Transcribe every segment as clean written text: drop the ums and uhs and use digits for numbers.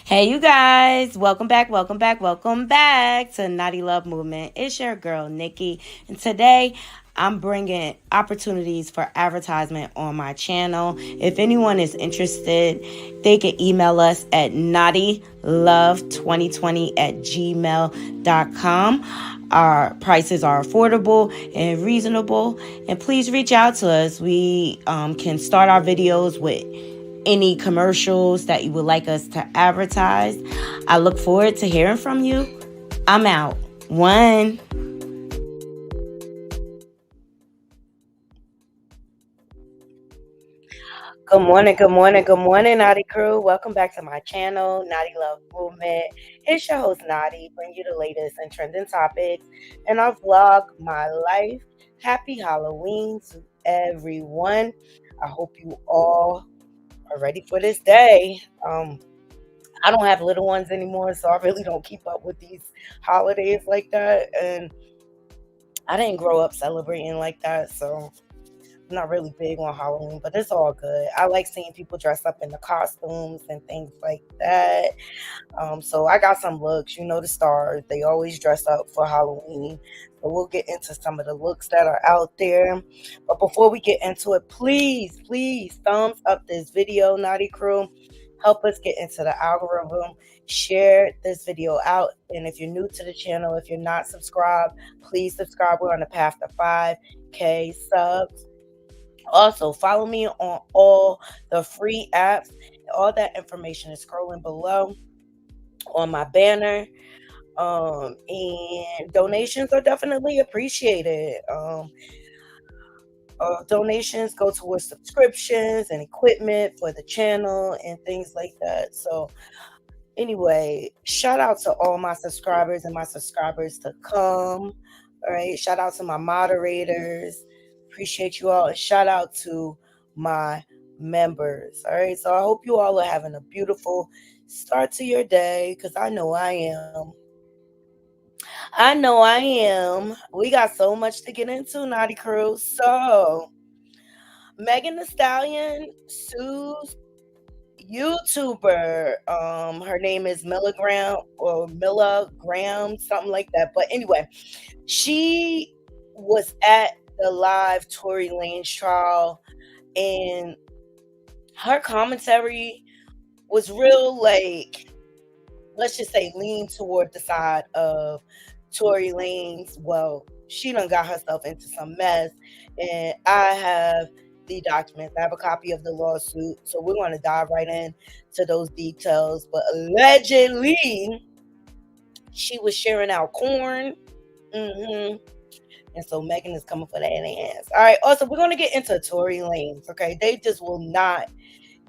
Hey, you guys, welcome back to Naughty Love Movement. It's your girl, Nicki, and today I'm bringing opportunities for advertisement on my channel. If anyone is interested, they can email us at naughtylove2020@gmail.com. Our prices are affordable and reasonable, and please reach out to us. We can start our videos with any commercials that you would like us to advertise. I look forward to hearing from you. I'm out. One. Good morning, Naughty Crew. Welcome back to my channel, Naughty Love Movement. It's your host, Naughty, bring you the latest and trending topics, and I vlog my life. Happy Halloween to everyone. I hope you all are ready for this day. I don't have little ones anymore, so I really don't keep up with these holidays like that. And I didn't grow up celebrating like that, so I'm not really big on Halloween, but it's all good. I like seeing people dress up in the costumes and things like that. So I got some looks, the stars, they always dress up for Halloween. So we'll get into some of the looks that are out there. But before we get into it, please thumbs up this video, Naughty Crew. Help us get into the algorithm. Share this video out. And if you're new to the channel, if you're not subscribed, please subscribe. We're on the path to 5K subs. Also, follow me on all the free apps. All that information is scrolling below on my banner. And donations are definitely appreciated. Donations go towards subscriptions and equipment for the channel and things like that. So anyway, shout out to all my subscribers and my subscribers to come. All right, shout out to my moderators. Appreciate you all. And shout out to my members. All right, so I hope you all are having a beautiful start to your day, because I know I am. I know I am. We got so much to get into, Naughty Crew. So, Megan Thee Stallion sues YouTuber. Her name is Milligram or Milligram, something like that. But anyway, she was at the live Tory Lanez trial, and her commentary was real, like, let's just say, lean toward the side of Tory Lanez. Well, she done got herself into some mess, and I have the documents. I have a copy of the lawsuit, so we're going to dive right in to those details. But allegedly, she was sharing out corn. hmm And so Megan is coming for that ass. All right. Also, we're going to get into Tory Lanez. Okay. They just will not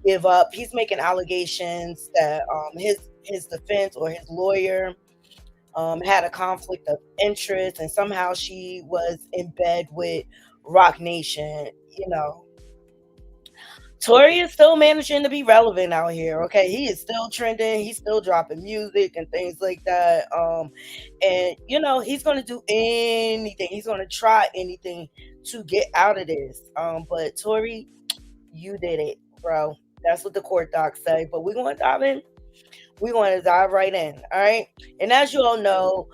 give up. He's making allegations that his defense or his lawyer had a conflict of interest, and somehow she was in bed with Rock Nation. Tory is still managing to be relevant out here. Okay, he is still trending. He's still dropping music and things like that. And he's gonna do anything. He's gonna try anything to get out of this. But Tory, you did it, bro. That's what the court docs say. But we're gonna dive in. We're gonna dive right in. All right. And as you all know,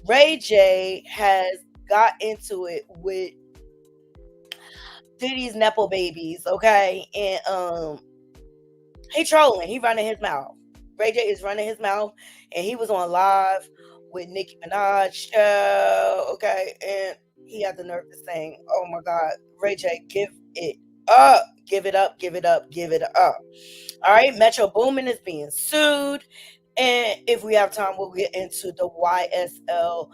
RayJ has got into it with Diddy's nepo babies, okay? And he trolling, he running his mouth. RayJ is running his mouth, and he was on live with Nicki Minaj show, okay? And he had the nerve to sing, "Oh my God, RayJ, give it up, give it up, give it up, give it up." All right, Metro Boomin is being sued, and if we have time, we'll get into the YSL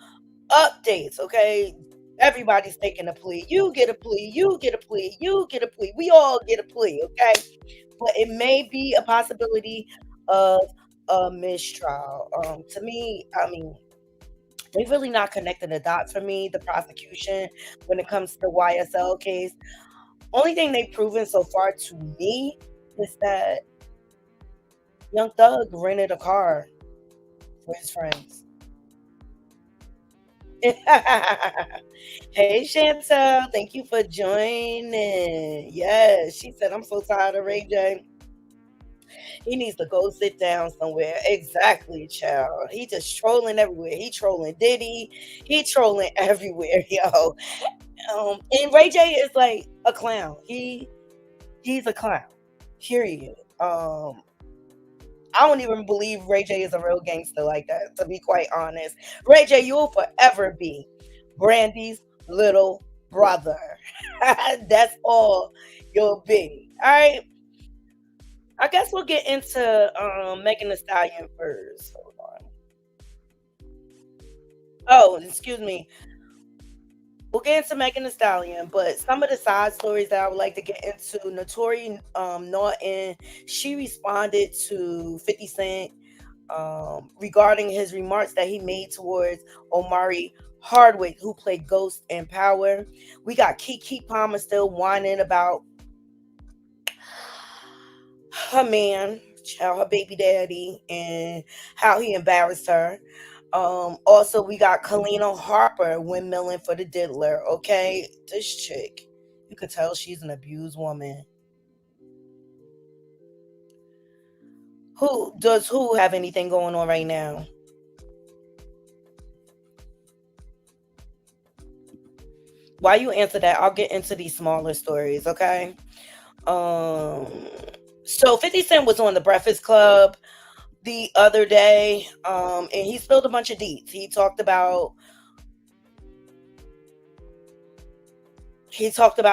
updates, okay? Everybody's taking a plea. You get a plea, you get a plea, you get a plea. We all get a plea, okay? But it may be a possibility of a mistrial. To me, I mean, they really not connecting the dots for me, the prosecution, when it comes to the YSL case. Only thing they've proven so far to me is that Young Thug rented a car for his friends. Hey Chantel, thank you for joining. Yes, she said, "I'm so tired of RayJ." He needs to go sit down somewhere. Exactly, child. He just trolling everywhere. He trolling Diddy. He trolling everywhere, yo. And Ray J is like a clown. He's a clown. Period. I don't even believe Ray J is a real gangster like that, to be quite honest. Ray J, you'll forever be Brandy's little brother. That's all you'll be. All right. I guess we'll get into Megan Thee Stallion first. Hold on. Oh, excuse me. We'll get into Megan Thee Stallion, but some of the side stories that I would like to get into, Notori Norton, she responded to 50 Cent regarding his remarks that he made towards Omari Hardwick, who played Ghost in Power. We got Keke Palmer still whining about her man, her baby daddy, and how he embarrassed her. Also, we got Kalina Harper windmilling for the diddler. Okay, this chick, you could tell she's an abused woman. Who have anything going on right now? While you answer that, I'll get into these smaller stories. Okay. Um. So 50 Cent was on the Breakfast Club the other day, and he spilled a bunch of deets. He talked about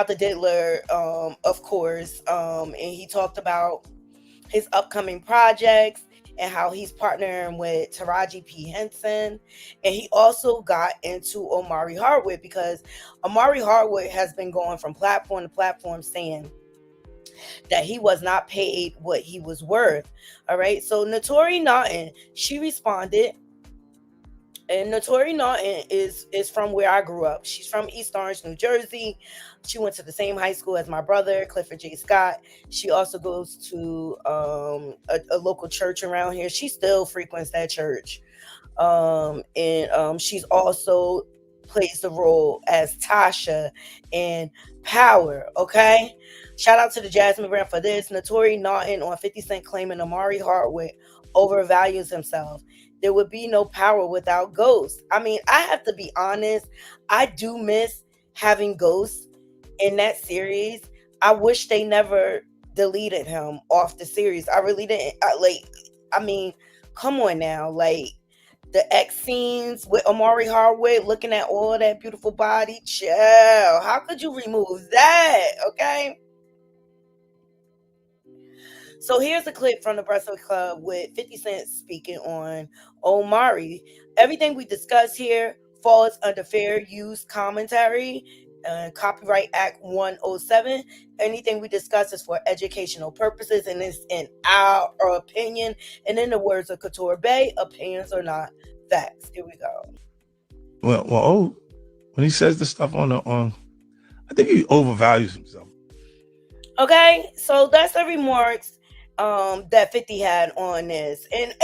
the diddler, of course, and he talked about his upcoming projects and how he's partnering with Taraji P. Henson. And he also got into Omari Hardwick because Omari Hardwick has been going from platform to platform saying that he was not paid what he was worth. All right. So Notori Naughton, she responded. And Notori Naughton is from where I grew up. She's from East Orange, New Jersey. She went to the same high school as my brother, Clifford J. Scott. She also goes to a local church around here. She still frequents that church. And she's also plays the role as Tasha in Power. Okay. Shout out to the Jasmine Brand for this. Notori Naughton on 50 Cent claiming Amari Hardwick overvalues himself. There would be no Power without Ghost. I mean, I have to be honest. I do miss having Ghost in that series. I wish they never deleted him off the series. I really didn't. I mean, come on now. Like, the X scenes with Amari Hardwick looking at all that beautiful body. Chill. How could you remove that? Okay. So here's a clip from the Breakfast Club with 50 Cent speaking on Omari. Everything we discuss here falls under fair use commentary. Copyright Act 107. Anything we discuss is for educational purposes and is in our opinion. And in the words of Couture Bay, opinions are not facts. Here we go. When he says the stuff on, I think he overvalues himself. Okay, so that's the remarks that 50 had on this. And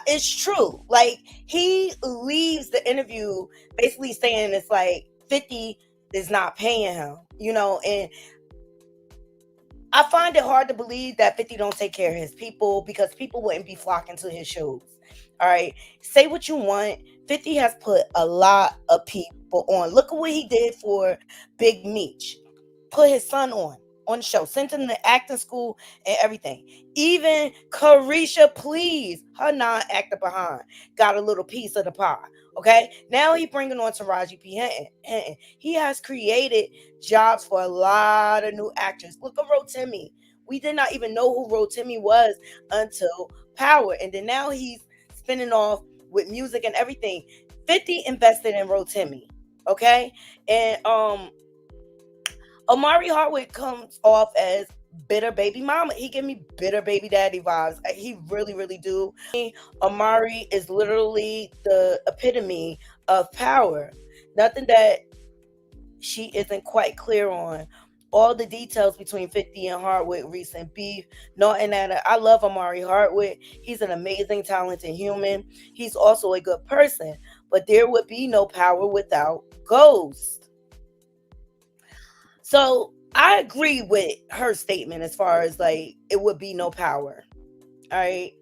it's true. Like, he leaves the interview basically saying it's like 50 is not paying him, and I find it hard to believe that 50 don't take care of his people because people wouldn't be flocking to his shows. All right. Say what you want. 50 has put a lot of people on. Look at what he did for Big Meech. Put his son on the show, sent him to acting school and everything. Even Carisha Please, her non-actor behind, got a little piece of the pie. Okay, now he bringing on Taraji P. Henson. He has created jobs for a lot of new actors. Look at Rotimi. We did not even know who Rotimi was until Power, and then now he's spinning off with music and everything. 50 invested in Rotimi. Okay, and Omari Hardwick comes off as bitter baby mama. He give me bitter baby daddy vibes. He really, really do. Omari is literally the epitome of power. Nothing that she isn't quite clear on. All the details between 50 and Hardwick, recent beef, Norton Anna. I love Omari Hardwick. He's an amazing, talented human. He's also a good person. But there would be no power without Ghost. So I agree with her statement as far as like it would be no power. All right.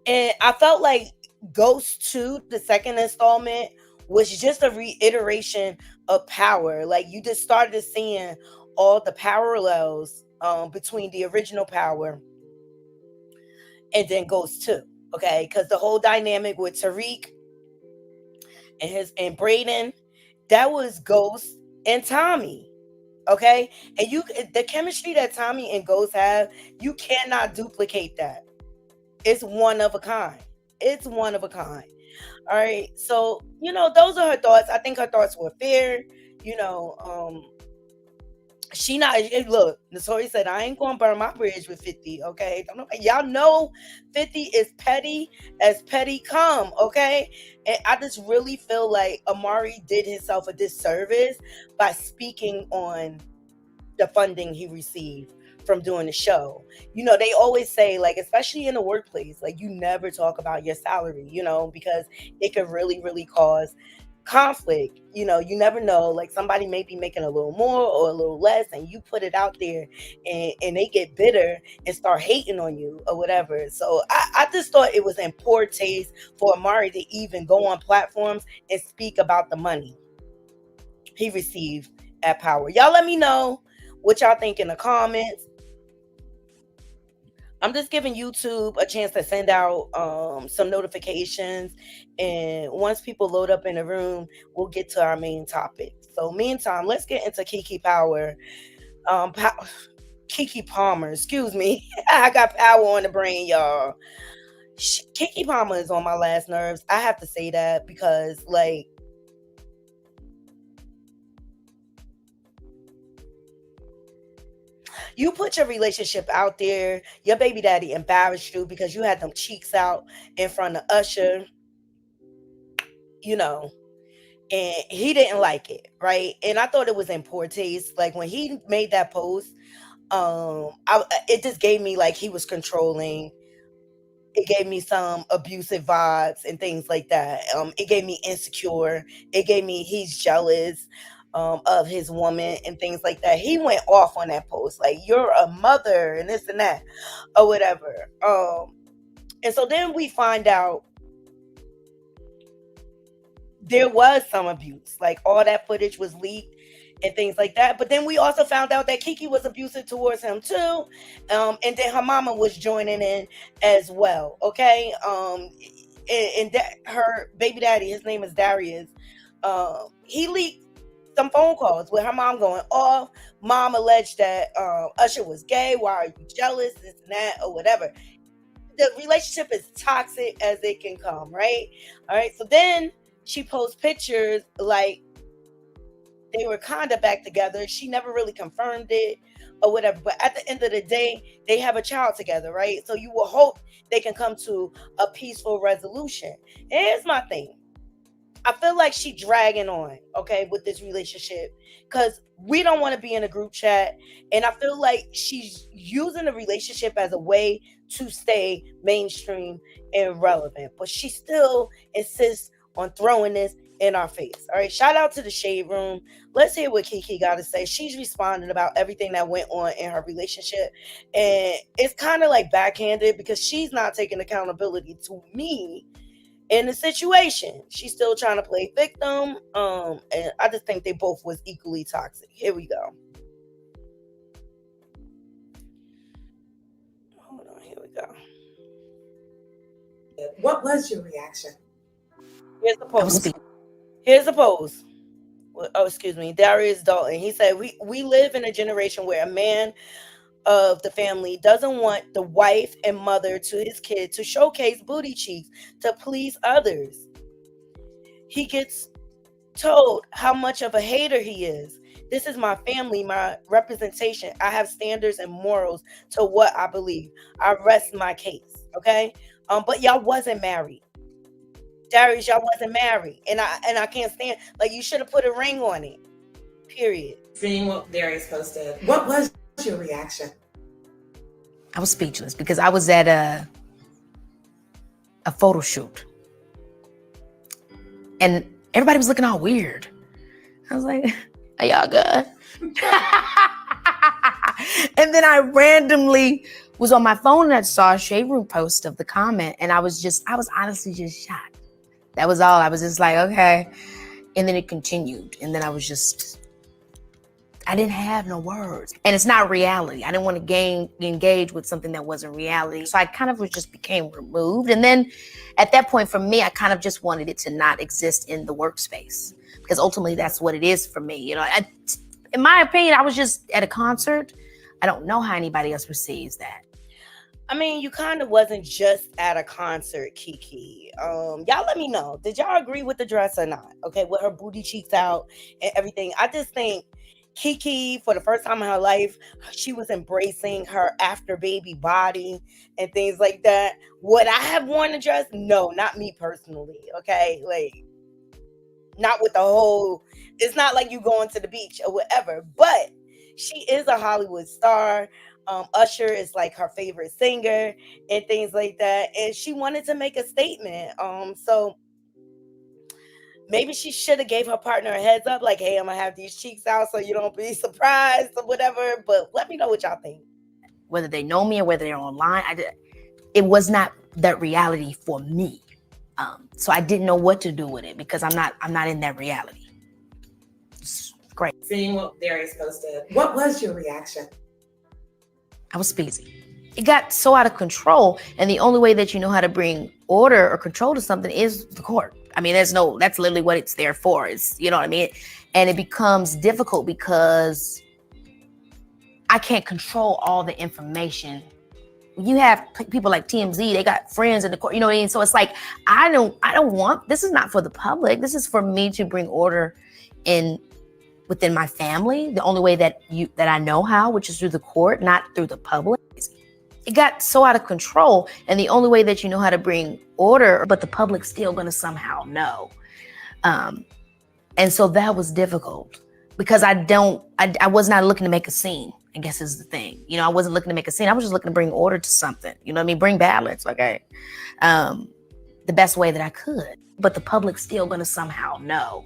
And I felt like Ghost 2, the second installment, was just a reiteration of Power. Like you just started seeing all the parallels between the original Power and then Ghost 2. Okay, because the whole dynamic with Tariq and Braden, that was Ghost and Tommy. Okay, and the chemistry that Tommy and Ghost have, you cannot duplicate that. It's one of a kind. It's one of a kind. All right. So, those are her thoughts. I think her thoughts were fair. You know, she not look, Tory said, I ain't gonna burn my bridge with 50. Okay. Y'all know 50 is petty as petty come, okay? And I just really feel like Amari did himself a disservice by speaking on the funding he received from doing the show. They always say, like, especially in the workplace, like, you never talk about your salary, because it could really, really cause conflict. You never know. Like, somebody may be making a little more or a little less, and you put it out there, and they get bitter and start hating on you or whatever. So I just thought it was in poor taste for Amari to even go on platforms and speak about the money he received at Power. Y'all let me know what y'all think in the comments. I'm just giving YouTube a chance to send out some notifications. And once people load up in the room, we'll get to our main topic. So meantime, let's get into Keke Power. Keke Palmer, excuse me. I got power on the brain, y'all. Keke Palmer is on my last nerves. I have to say that because, like, you put your relationship out there. Your baby daddy embarrassed you because you had them cheeks out in front of Usher, and he didn't like it, right? And I thought it was in poor taste. Like when he made that post, it just gave me like he was controlling. It gave me some abusive vibes and things like that. It gave me insecure. It gave me he's jealous of his woman and things like that. He went off on that post, like you're a mother and this and that or whatever. And so then we find out there was some abuse. Like all that footage was leaked and things like that. But then we also found out that Keke was abusive towards him too. And then her mama was joining in as well. Okay. Her baby daddy, his name is Darius. He leaked some phone calls with her mom going off. Mom alleged that Usher was gay. Why are you jealous? This and that or whatever. The relationship is toxic as it can come, right? All right. So then she posts pictures like they were kind of back together. She never really confirmed it or whatever. But at the end of the day, they have a child together, right? So you will hope they can come to a peaceful resolution. And here's my thing. I feel like she dragging on, okay, with this relationship because we don't want to be in a group chat. And I feel like she's using the relationship as a way to stay mainstream and relevant. But she still insists on throwing this in our face. All right, shout out to the Shade Room. Let's hear what Keke got to say. She's responding about everything that went on in her relationship. And it's kind of like backhanded because she's not taking accountability to me in the situation. She's still trying to play victim. And I just think they both was equally toxic. Here we go. Hold on, here we go. What was your reaction? Here's the post. Oh, excuse me. Darius Dalton. He said, we live in a generation where a man of the family doesn't want the wife and mother to his kid to showcase booty cheeks to please others. He gets told how much of a hater he is. This is my family, my representation. I have standards and morals to what I believe. I rest my case. Okay. But y'all wasn't married. Darius, y'all wasn't married. And I can't stand, like, you should have put a ring on it. Period. Seeing what Darius posted, what was your reaction? I was speechless because I was at a photo shoot and everybody was looking all weird. I was like, are y'all good? And then I randomly Was on my phone and I saw a Shade Room post of the comment, and I was honestly just shocked. That was all. I was just like, okay. And then it continued. And then I didn't have no words. And it's not reality. I didn't want to engage with something that wasn't reality. So I kind of just became removed. And then at that point for me, I kind of just wanted it to not exist in the workspace, because ultimately that's what it is for me. You know, in my opinion, I was just at a concert. I don't know how anybody else receives that. I mean, you kind of wasn't just at a concert, Kiki. Y'all let me know. Did y'all agree with the dress or not? Okay, with her booty cheeks out and everything. I just think Kiki, for the first time in her life, she was embracing her after baby body and things like that. Would I have worn a dress? No, not me personally. Okay, like not with the whole. It's not like you going to the beach or whatever. But she is a Hollywood star. Usher is like her favorite singer and things like that, and she wanted to make a statement. So maybe she should have gave her partner a heads up, like, "Hey, I'm gonna have these cheeks out, so you don't be surprised or whatever." But let me know what y'all think. Whether they know me or whether they're online, it was not that reality for me. So I didn't know what to do with it, because I'm not in that reality. It's great. Seeing what Darius posted, what was your reaction? I was busy. It got so out of control, and the only way that you know how to bring order or control to something is the court. I mean, that's literally what it's there for. It's, you know what I mean? And it becomes difficult because I can't control all the information. You have people like TMZ, they got friends in the court, you know what I mean? So it's like, I don't want, this is not for the public. This is for me to bring order within my family, the only way that I know how, which is through the court, not through the public. It got so out of control, and the only way that you know how to bring order, but the public's still gonna somehow know. And so that was difficult, because I was not looking to make a scene, I guess is the thing. You know, I wasn't looking to make a scene. I was just looking to bring order to something. You know what I mean? Bring balance, okay? The best way that I could, but the public's still gonna somehow know.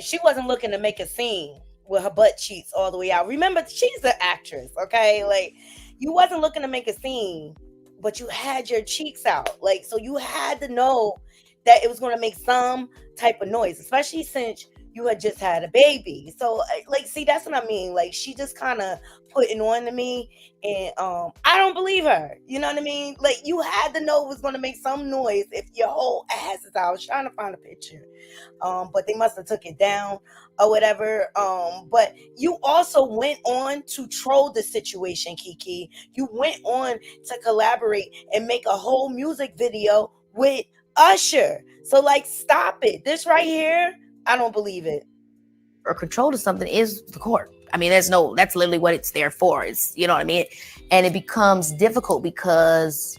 She wasn't looking to make a scene with her butt cheeks all the way out. Remember, she's an actress, okay? Like, you wasn't looking to make a scene, but you had your cheeks out. Like, so you had to know that it was going to make some type of noise, especially since you had just had a baby. So, like, see, that's what I mean. Like, she just kind of putting on to me, and I don't believe her. You know what I mean? Like, you had to know it was going to make some noise if your whole ass is out. I was trying to find a picture, but they must have took it down or whatever. But you also went on to troll the situation, Kiki. You went on to collaborate and make a whole music video with Usher. So, like, stop it. This right here, I don't believe it. Or control to something is the court. I mean, that's literally what it's there for. It's, you know what I mean? And it becomes difficult because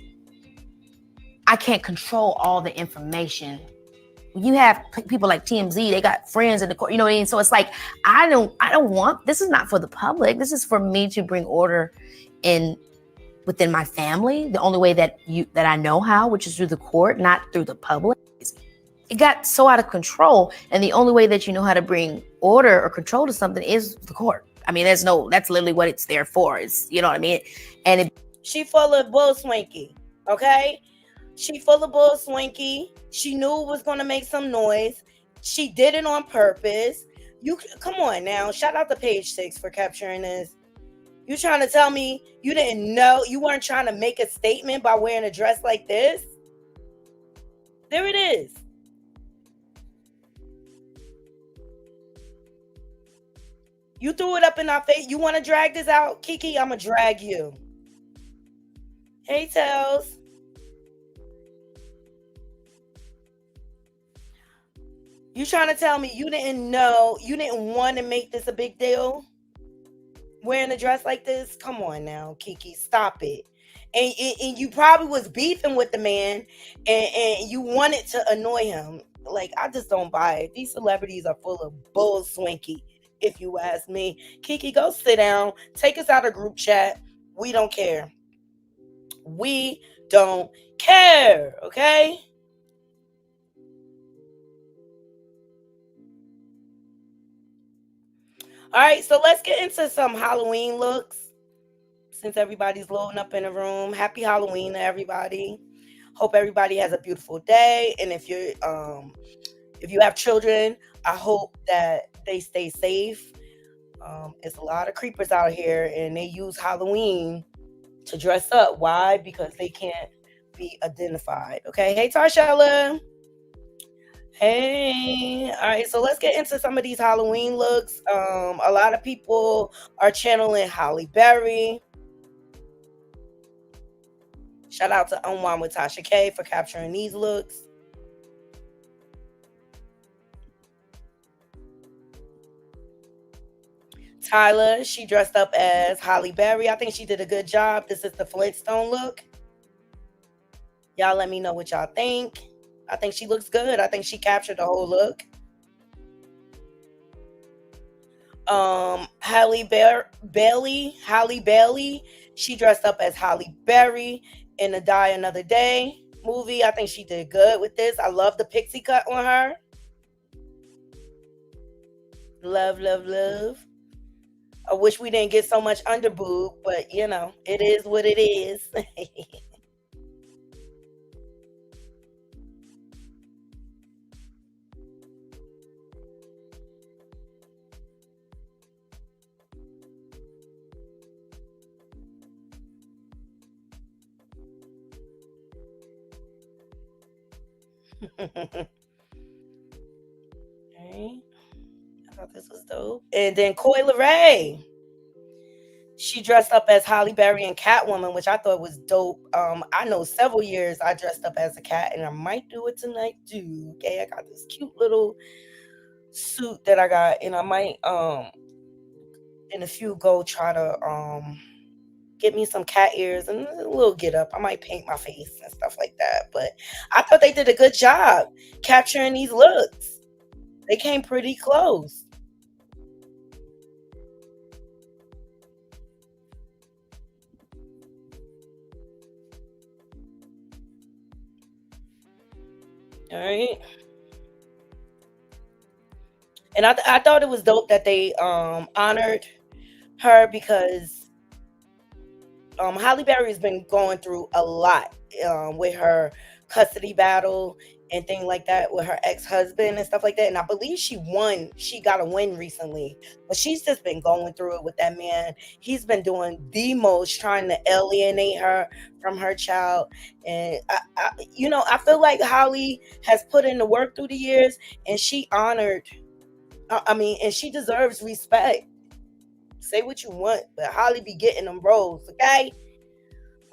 I can't control all the information. You have people like TMZ, they got friends in the court, you know what I mean? So it's like, I don't want, this is not for the public. This is for me to bring order within my family, the only way that I know how, which is through the court, not through the public. It got so out of control, and the only way that you know how to bring order or control to something is the court. I mean, that's literally what it's there for. It's, you know what I mean? And she full of bull swanky, okay? She full of bull swanky. She knew it was going to make some noise. She did it on purpose. Come on now. Shout out to Page 6 for capturing this. You trying to tell me you didn't know, you weren't trying to make a statement by wearing a dress like this? There it is. You threw it up in our face. You want to drag this out, Kiki? I'm going to drag you. Hey, Tails. You trying to tell me you didn't know, you didn't want to make this a big deal? Wearing a dress like this? Come on now, Kiki. Stop it. And you probably was beefing with the man, and you wanted to annoy him. Like, I just don't buy it. These celebrities are full of bull swanky, if you ask me. Kiki, go sit down. Take us out of group chat. We don't care. We don't care, okay? All right, so let's get into some Halloween looks. since everybody's loading up in the room. Happy Halloween to everybody. Hope everybody has a beautiful day. And if you have children, I hope that they stay safe. It's a lot of creepers out here, and they use Halloween to dress up. Why? Because they can't be identified. Okay. Hey, Tarshella. Hey. All right. So let's get into some of these Halloween looks. A lot of people are channeling Halle Berry. Shout out to Unwind with Tasha K for capturing these looks. Tyler, she dressed up as Halle Berry. I think she did a good job. This is the Flintstone look. Y'all let me know what y'all think. I think she looks good. I think she captured the whole look. Halle Bailey, she dressed up as Halle Berry in the Die Another Day movie. I think she did good with this. I love the pixie cut on her. Love, love, love. I wish we didn't get so much under boob, but you know, it is what it is. Okay. I thought this was dope. And then Coi Leray, she dressed up as Halle Berry and Catwoman, which I thought was dope. I know several years I dressed up as a cat, and I might do it tonight too. Okay, I got this cute little suit that I got, and I might in a few go try to get me some cat ears and a little get up. I might paint my face and stuff like that. But I thought they did a good job capturing these looks. They came pretty close. All right. And I thought it was dope that they honored her because Halle Berry has been going through a lot with her custody battle and thing like that with her ex-husband and stuff like that. And I believe she won. She got a win recently, but she's just been going through it with that man. He's been doing the most, trying to alienate her from her child. And I feel like Halle has put in the work through the years, and she honored. And she deserves respect. Say what you want, but Halle be getting them roles, okay?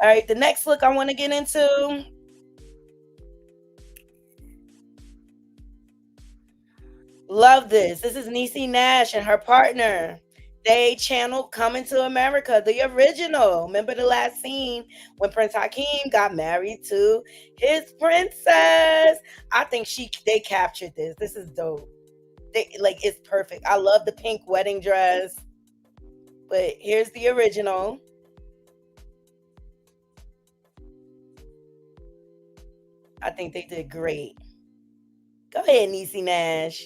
All right, the next look I want to get into. Love this. This is Niecy Nash and her partner. They channeled Coming to America, the original. Remember the last scene when Prince Hakeem got married to his princess? I think they captured this. This is dope. It's perfect. I love the pink wedding dress. But here's the original. I think they did great. Go ahead, Niecy Nash.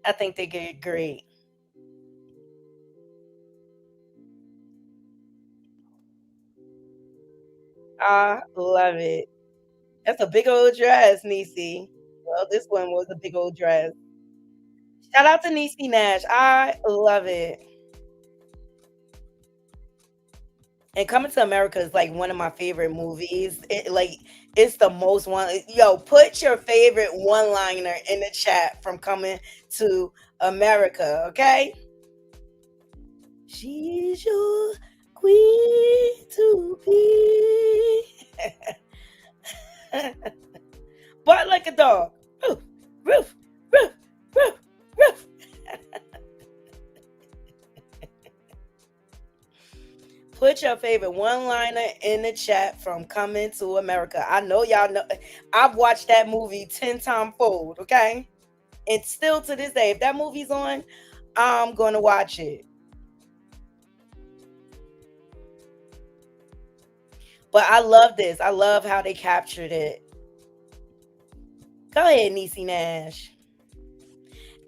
I think they did great. I love it. That's a big old dress, Niecy. Well, this one was a big old dress. Shout out to Niecy Nash. I love it. And Coming to America is like one of my favorite movies. It's the most one. Yo, put your favorite one-liner in the chat from Coming to America, okay? She's your queen to be. Bark like a dog. Roof, roof, roof, roof, roof. Put your favorite one-liner in the chat from Coming to America. I know y'all know. I've watched that movie 10 times fold, okay? And still to this day, if that movie's on, I'm going to watch it. But I love this. I love how they captured it. Go ahead, Niecy Nash.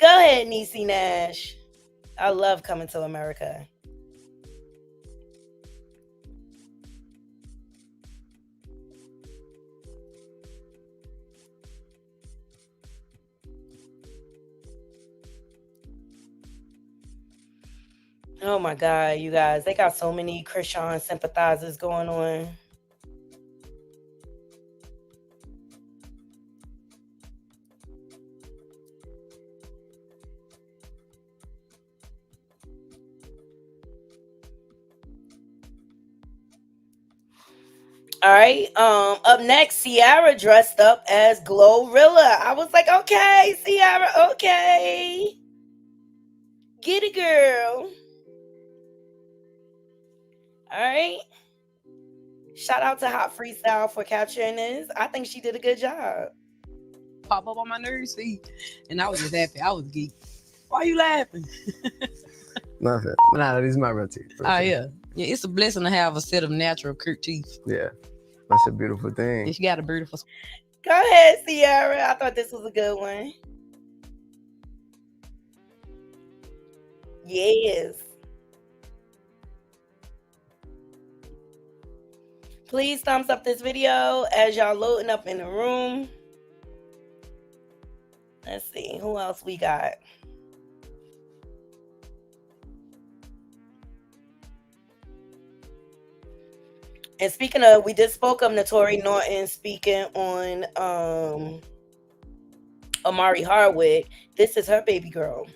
Go ahead, Niecy Nash. I love Coming to America. Oh my God, you guys, they got so many Krishan sympathizers going on. All right. Up next, Ciara dressed up as Glorilla. I was like, okay, Ciara, okay. Get it, girl. All right. Shout out to Hot Freestyle for capturing this. I think she did a good job. Pop up on my nerves feed, and I was just happy. I was geek. Why you laughing? Nothing. Nah, these are my real teeth. Oh yeah, it's a blessing to have a set of natural curt teeth. Yeah, that's a beautiful thing. And she got a beautiful. Go ahead, Ciara. I thought this was a good one. Yes. Please thumbs up this video as y'all loading up in the room. Let's see who else we got. And speaking of, we just spoke of Tory Norton speaking on Amari Hardwick. This is her baby girl.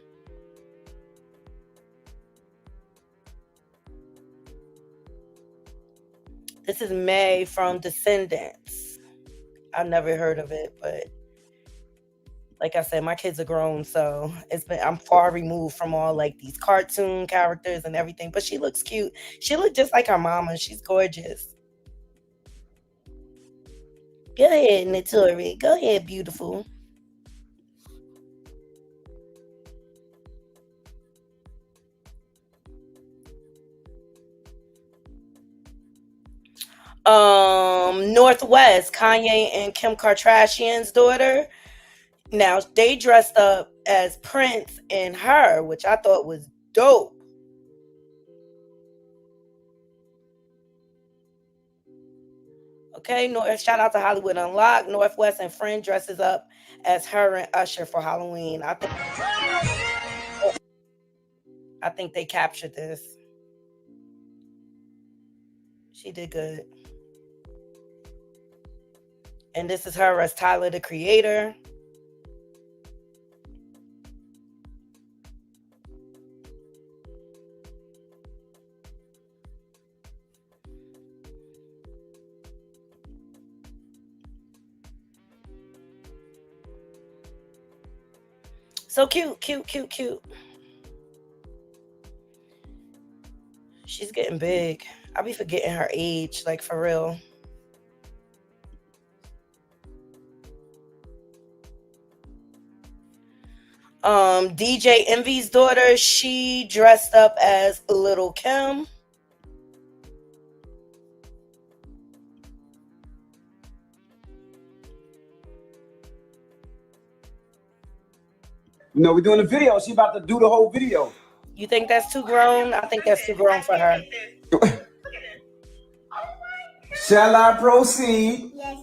This is May from Descendants. I've never heard of it, but like I said, my kids are grown, so I'm far removed from all like these cartoon characters and everything. But she looks cute. She looks just like her mama. She's gorgeous. Go ahead, Notori. Go ahead, beautiful. Northwest, Kanye and Kim Kardashian's daughter. Now they dressed up as Prince and her, which I thought was dope. Okay, shout out to Hollywood Unlocked. Northwest and Friend dresses up as her and Usher for Halloween. I think they captured this. She did good. And this is her as Tyler, the Creator. So cute, cute, cute, cute. She's getting big. I be forgetting her age, like for real. DJ Envy's daughter, she dressed up as Little Kim. You know, we're doing a video. She about to do the whole video. You think that's too grown? I think that's too grown for her. Shall I proceed? Yes,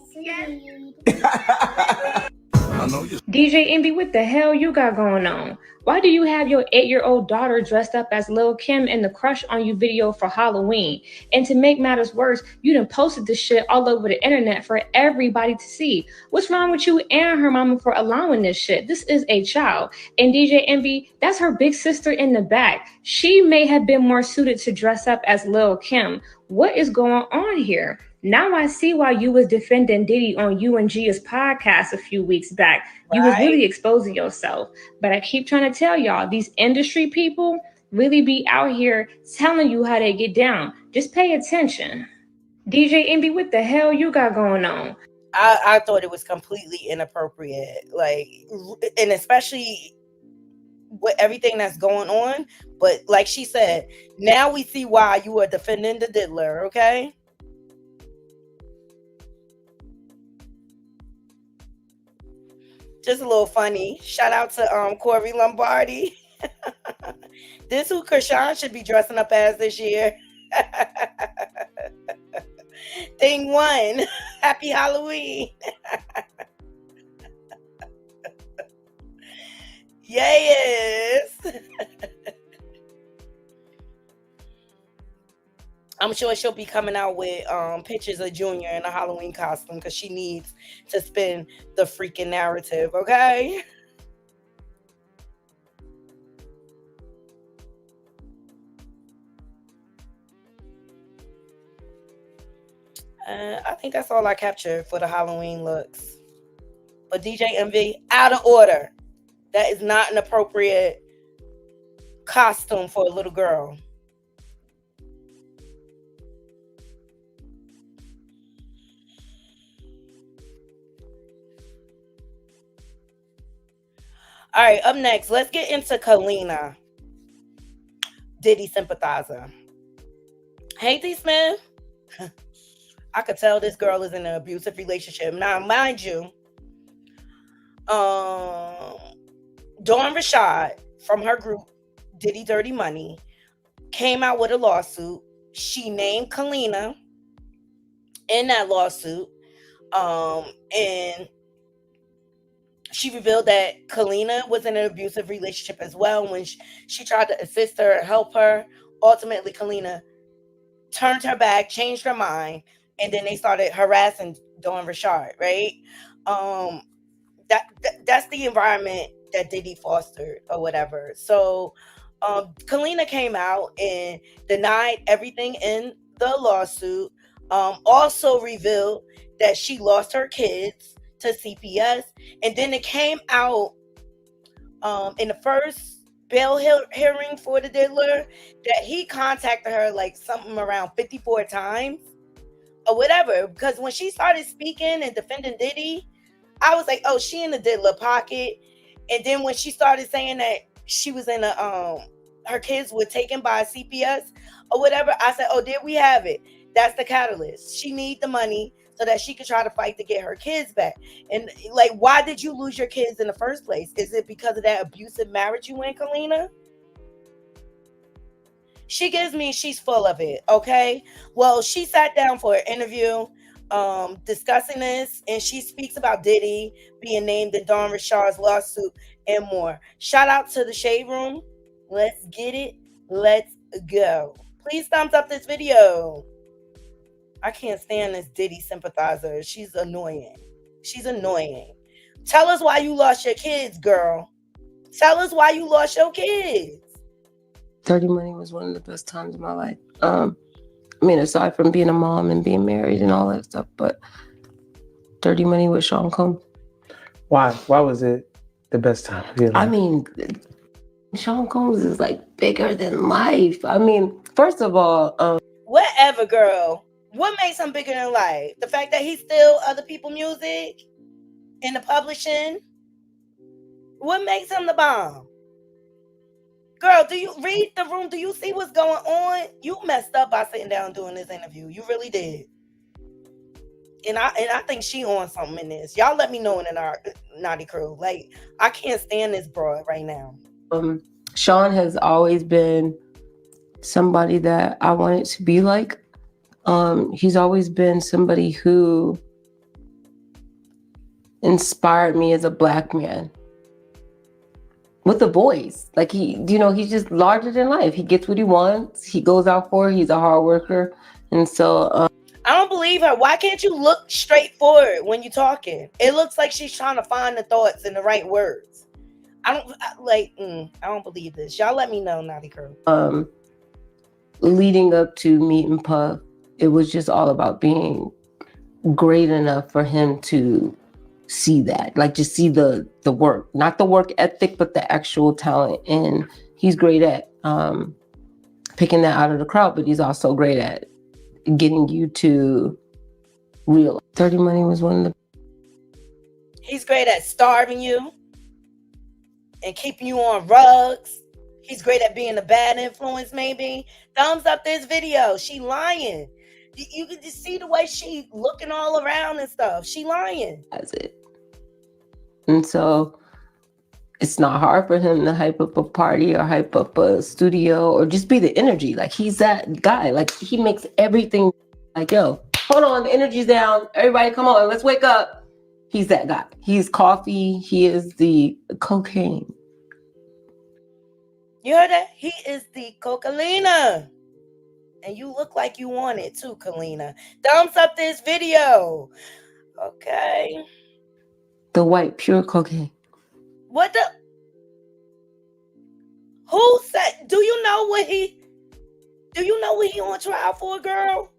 DJ Envy, what the hell you got going on? Why do you have your 8-year-old daughter dressed up as Lil Kim in the Crush on You video for Halloween? And to make matters worse, you done posted this shit all over the internet for everybody to see. What's wrong with you and her mama for allowing this shit? This is a child. And DJ Envy, that's her big sister in the back. She may have been more suited to dress up as Lil Kim. What is going on here? Now I see why you was defending Diddy on you and Gia's podcast a few weeks back. You was really exposing yourself. But I keep trying to tell y'all, these industry people really be out here telling you how they get down. Just pay attention. DJ Envy, what the hell you got going on? I thought it was completely inappropriate. Like, and especially with everything that's going on. But like she said, now we see why you are defending the diddler, okay? Just a little funny. Shout out to Corey Lombardi. This who Krishan should be dressing up as this year. Thing one. Happy Halloween. Yes. I'm sure she'll be coming out with pictures of Junior in a Halloween costume because she needs to spin the freaking narrative, okay? I think that's all I captured for the Halloween looks. But DJ Envy, out of order. That is not an appropriate costume for a little girl. All right, up next, let's get into Kalina, Diddy sympathizer. Hey, D Smith. I could tell this girl is in an abusive relationship. Now, mind you, Dawn Rashad from her group, Diddy Dirty Money, came out with a lawsuit. She named Kalina in that lawsuit. And she revealed that Kalina was in an abusive relationship as well. When she tried to assist her and help her, ultimately Kalina turned her back, changed her mind, and then they started harassing Dawn Rashad, right? That's the environment that Diddy fostered or whatever. So Kalina came out and denied everything in the lawsuit. Also revealed that she lost her kids to CPS, and then it came out in the first bail hearing for the diddler that he contacted her like something around 54 times or whatever, because when she started speaking and defending Diddy, I was like, oh, she in the diddler pocket. And then when she started saying that she was in a her kids were taken by a CPS or whatever, I said, oh, there we have it. That's the catalyst. She need the money so that she could try to fight to get her kids back. And like, why did you lose your kids in the first place? Is it because of that abusive marriage you in, Kalina? She gives me she's full of it, okay? Well, she sat down for an interview discussing this, and she speaks about Diddy being named in Dawn Rashad's lawsuit and more. Shout out to the Shade Room. Let's get it. Let's go. Please thumbs up this video. I can't stand this Diddy sympathizer. She's annoying. She's annoying. Tell us why you lost your kids, girl. Tell us why you lost your kids. Dirty Money was one of the best times of my life. I mean, aside from being a mom and being married and all that stuff, but Dirty Money with Sean Combs. Why? Why was it the best time of your life? I mean, Sean Combs is like bigger than life. I mean, first of all, whatever, girl. What makes him bigger than life? The fact that he steal other people's music in the publishing? What makes him the bomb? Girl, do you read the room? Do you see what's going on? You messed up by sitting down doing this interview. You really did. And I think she on something in this. Y'all let me know in our Naughty Crew. Like, I can't stand this broad right now. Sean has always been somebody that I wanted to be like. He's always been somebody who inspired me as a Black man with a voice. Like, he's just larger than life. He gets what he wants. He goes out for it. He's a hard worker. And so I don't believe her. Why can't you look straight forward when you're talking? It looks like she's trying to find the thoughts and the right words. I don't believe this. Y'all let me know, Naughty Crew. Leading up to Meet and Puff, it was just all about being great enough for him to see that, like, just see the work, not the work ethic, but the actual talent. And he's great at picking that out of the crowd, but he's also great at getting you to realize. Dirty Money was one of the... He's great at starving you and keeping you on rugs. He's great at being a bad influence, maybe. Thumbs up this video. She lying. You can just see the way she looking all around and stuff. She lying. That's it. And so it's not hard for him to hype up a party or hype up a studio or just be the energy. Like, he's that guy. Like, he makes everything like, yo, hold on, the energy's down. Everybody come on, let's wake up. He's that guy. He's coffee. He is the cocaine. You heard that? He is the Cocalina. And you look like you want it too, Kalina. Thumbs up this video. Okay. The white pure cocaine. What the? Who said? Do you know what he on trial for, girl?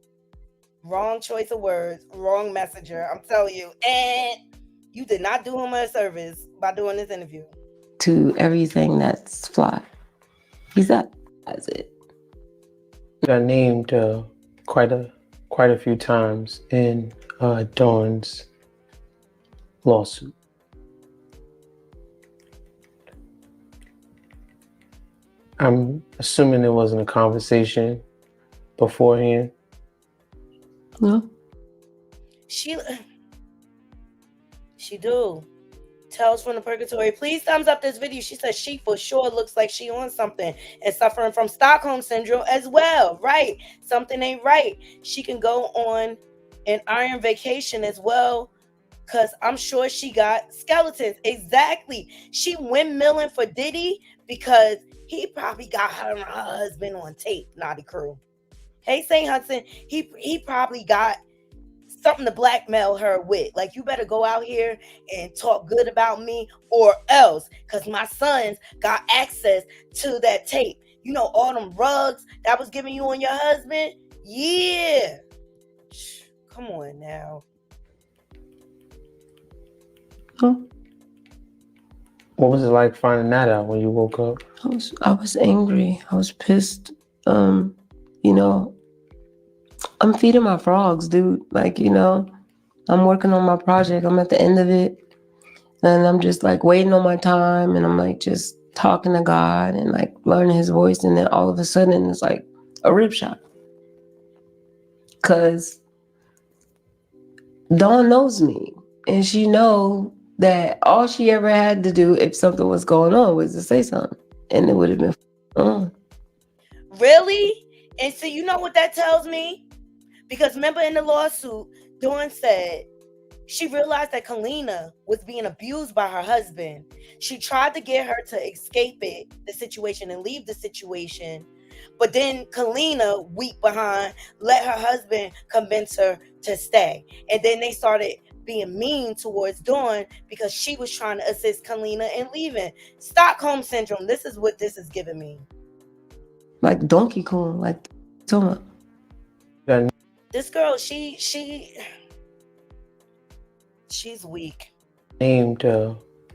Wrong choice of words, wrong messenger. I'm telling you. And you did not do him a service by doing this interview. To everything that's fly. He's that. That's it. Got named quite a few times in Dawn's lawsuit. I'm assuming there wasn't a conversation beforehand. No. She do. Tells from the purgatory. Please thumbs up this video. She says she for sure looks like she on something and suffering from Stockholm syndrome as well. Right. Something ain't right. She can go on an iron vacation as well, because I'm sure she got skeletons. Exactly. She windmilling for Diddy because he probably got her and her husband on tape, Naughty Crew. Hey, St. Hudson, he probably got something to blackmail her with. Like, you better go out here and talk good about me or else, because my sons got access to that tape. You know, all them rugs that was giving you on your husband? Yeah. Come on now. Huh? What was it like finding that out when you woke up? I was angry. I was pissed. You know, I'm feeding my frogs, dude. Like, you know, I'm working on my project. I'm at the end of it. And I'm just like waiting on my time. And I'm like just talking to God and like learning his voice. And then all of a sudden it's like a rip shot. Because Dawn knows me. And she know that all she ever had to do if something was going on was to say something. And it would have been on. Really? And so you know what that tells me? Because remember in the lawsuit, Dawn said she realized that Kalina was being abused by her husband. She tried to get her to escape the situation and leave the situation. But then Kalina, weak behind, let her husband convince her to stay. And then they started being mean towards Dawn because she was trying to assist Kalina in leaving. Stockholm syndrome. This is what this is giving me. Like Donkey Kong, like Toma. This girl, she's weak. Named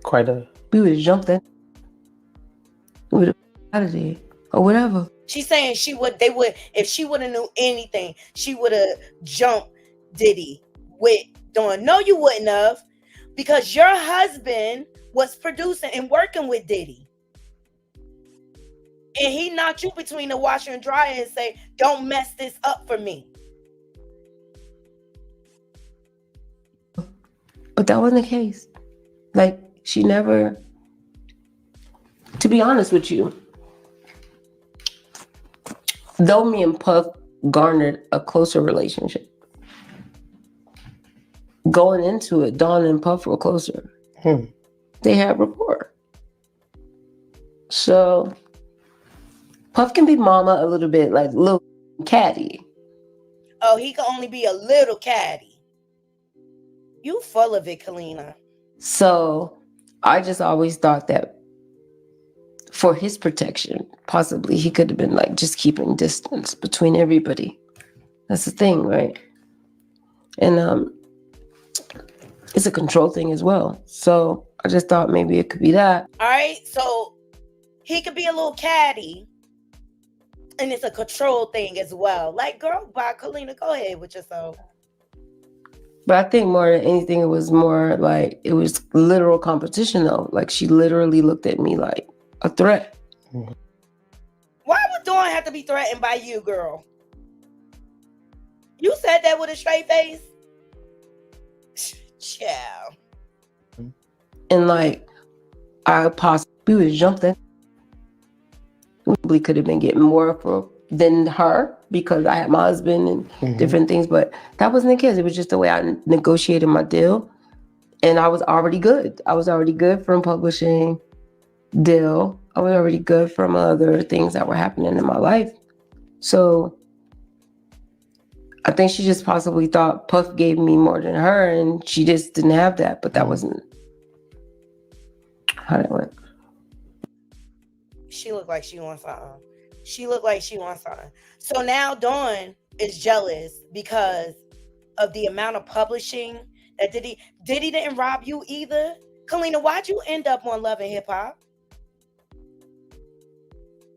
quite a. We would have jumped that. We would have out of there or whatever. She's saying if she would have knew anything, she would have jumped Diddy with Dawn. No, you wouldn't have, because your husband was producing and working with Diddy. And he knocked you between the washer and dryer and say, don't mess this up for me. But that wasn't the case. Like, she never, to be honest with you, though me and Puff garnered a closer relationship, going into it, Dawn and Puff were closer. They had rapport. So Puff can be mama a little bit, like little catty. Oh, he can only be a little catty. You full of it, Kalina. So I just always thought that for his protection, possibly he could have been like just keeping distance between everybody. That's the thing, right? And it's a control thing as well. So I just thought maybe it could be that. All right, so he could be a little catty, and it's a control thing as well. Like, girl, bye, Kalina, go ahead with yourself. But I think more than anything, it was more like, it was literal competition though. Like, she literally looked at me like a threat. Why would Dawn have to be threatened by you, girl? You said that with a straight face? Child. And like, I possibly would have jumped in. Probably could have been getting more than her because I had my husband and different things, but that wasn't the case. It was just the way I negotiated my deal, and I was already good. I was already good from publishing deal. I was already good from other things that were happening in my life. So I think she just possibly thought Puff gave me more than her, and she just didn't have that. But that wasn't how that went. She looked like she wants something. She looked like she wants something. So now Dawn is jealous because of the amount of publishing that Diddy didn't rob you either. Kalina, why'd you end up on Love and Hip Hop?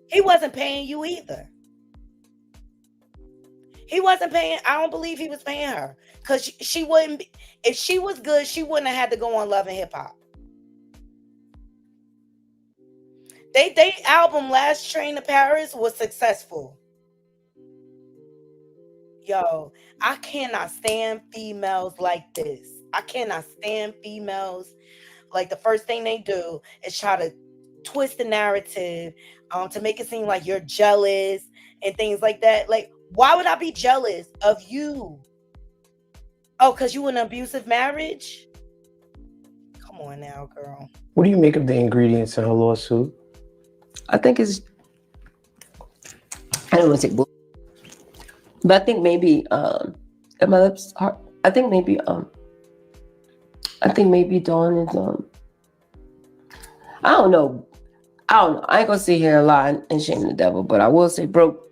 He wasn't paying you either. He wasn't paying. I don't believe he was paying her because she wouldn't be, if she was good, she wouldn't have had to go on Love and Hip Hop. They album Last Train to Paris was successful. Yo, I cannot stand females like this. I cannot stand females like the first thing they do is try to twist the narrative to make it seem like you're jealous and things like that. Like, why would I be jealous of you? Oh, because you in an abusive marriage? Come on now, girl. What do you make of the ingredients in her lawsuit? I think it's, I don't want to say, but I think maybe, if my lips are, I think maybe Dawn is, I don't know. I ain't gonna sit here and lie and shame the devil, but I will say broke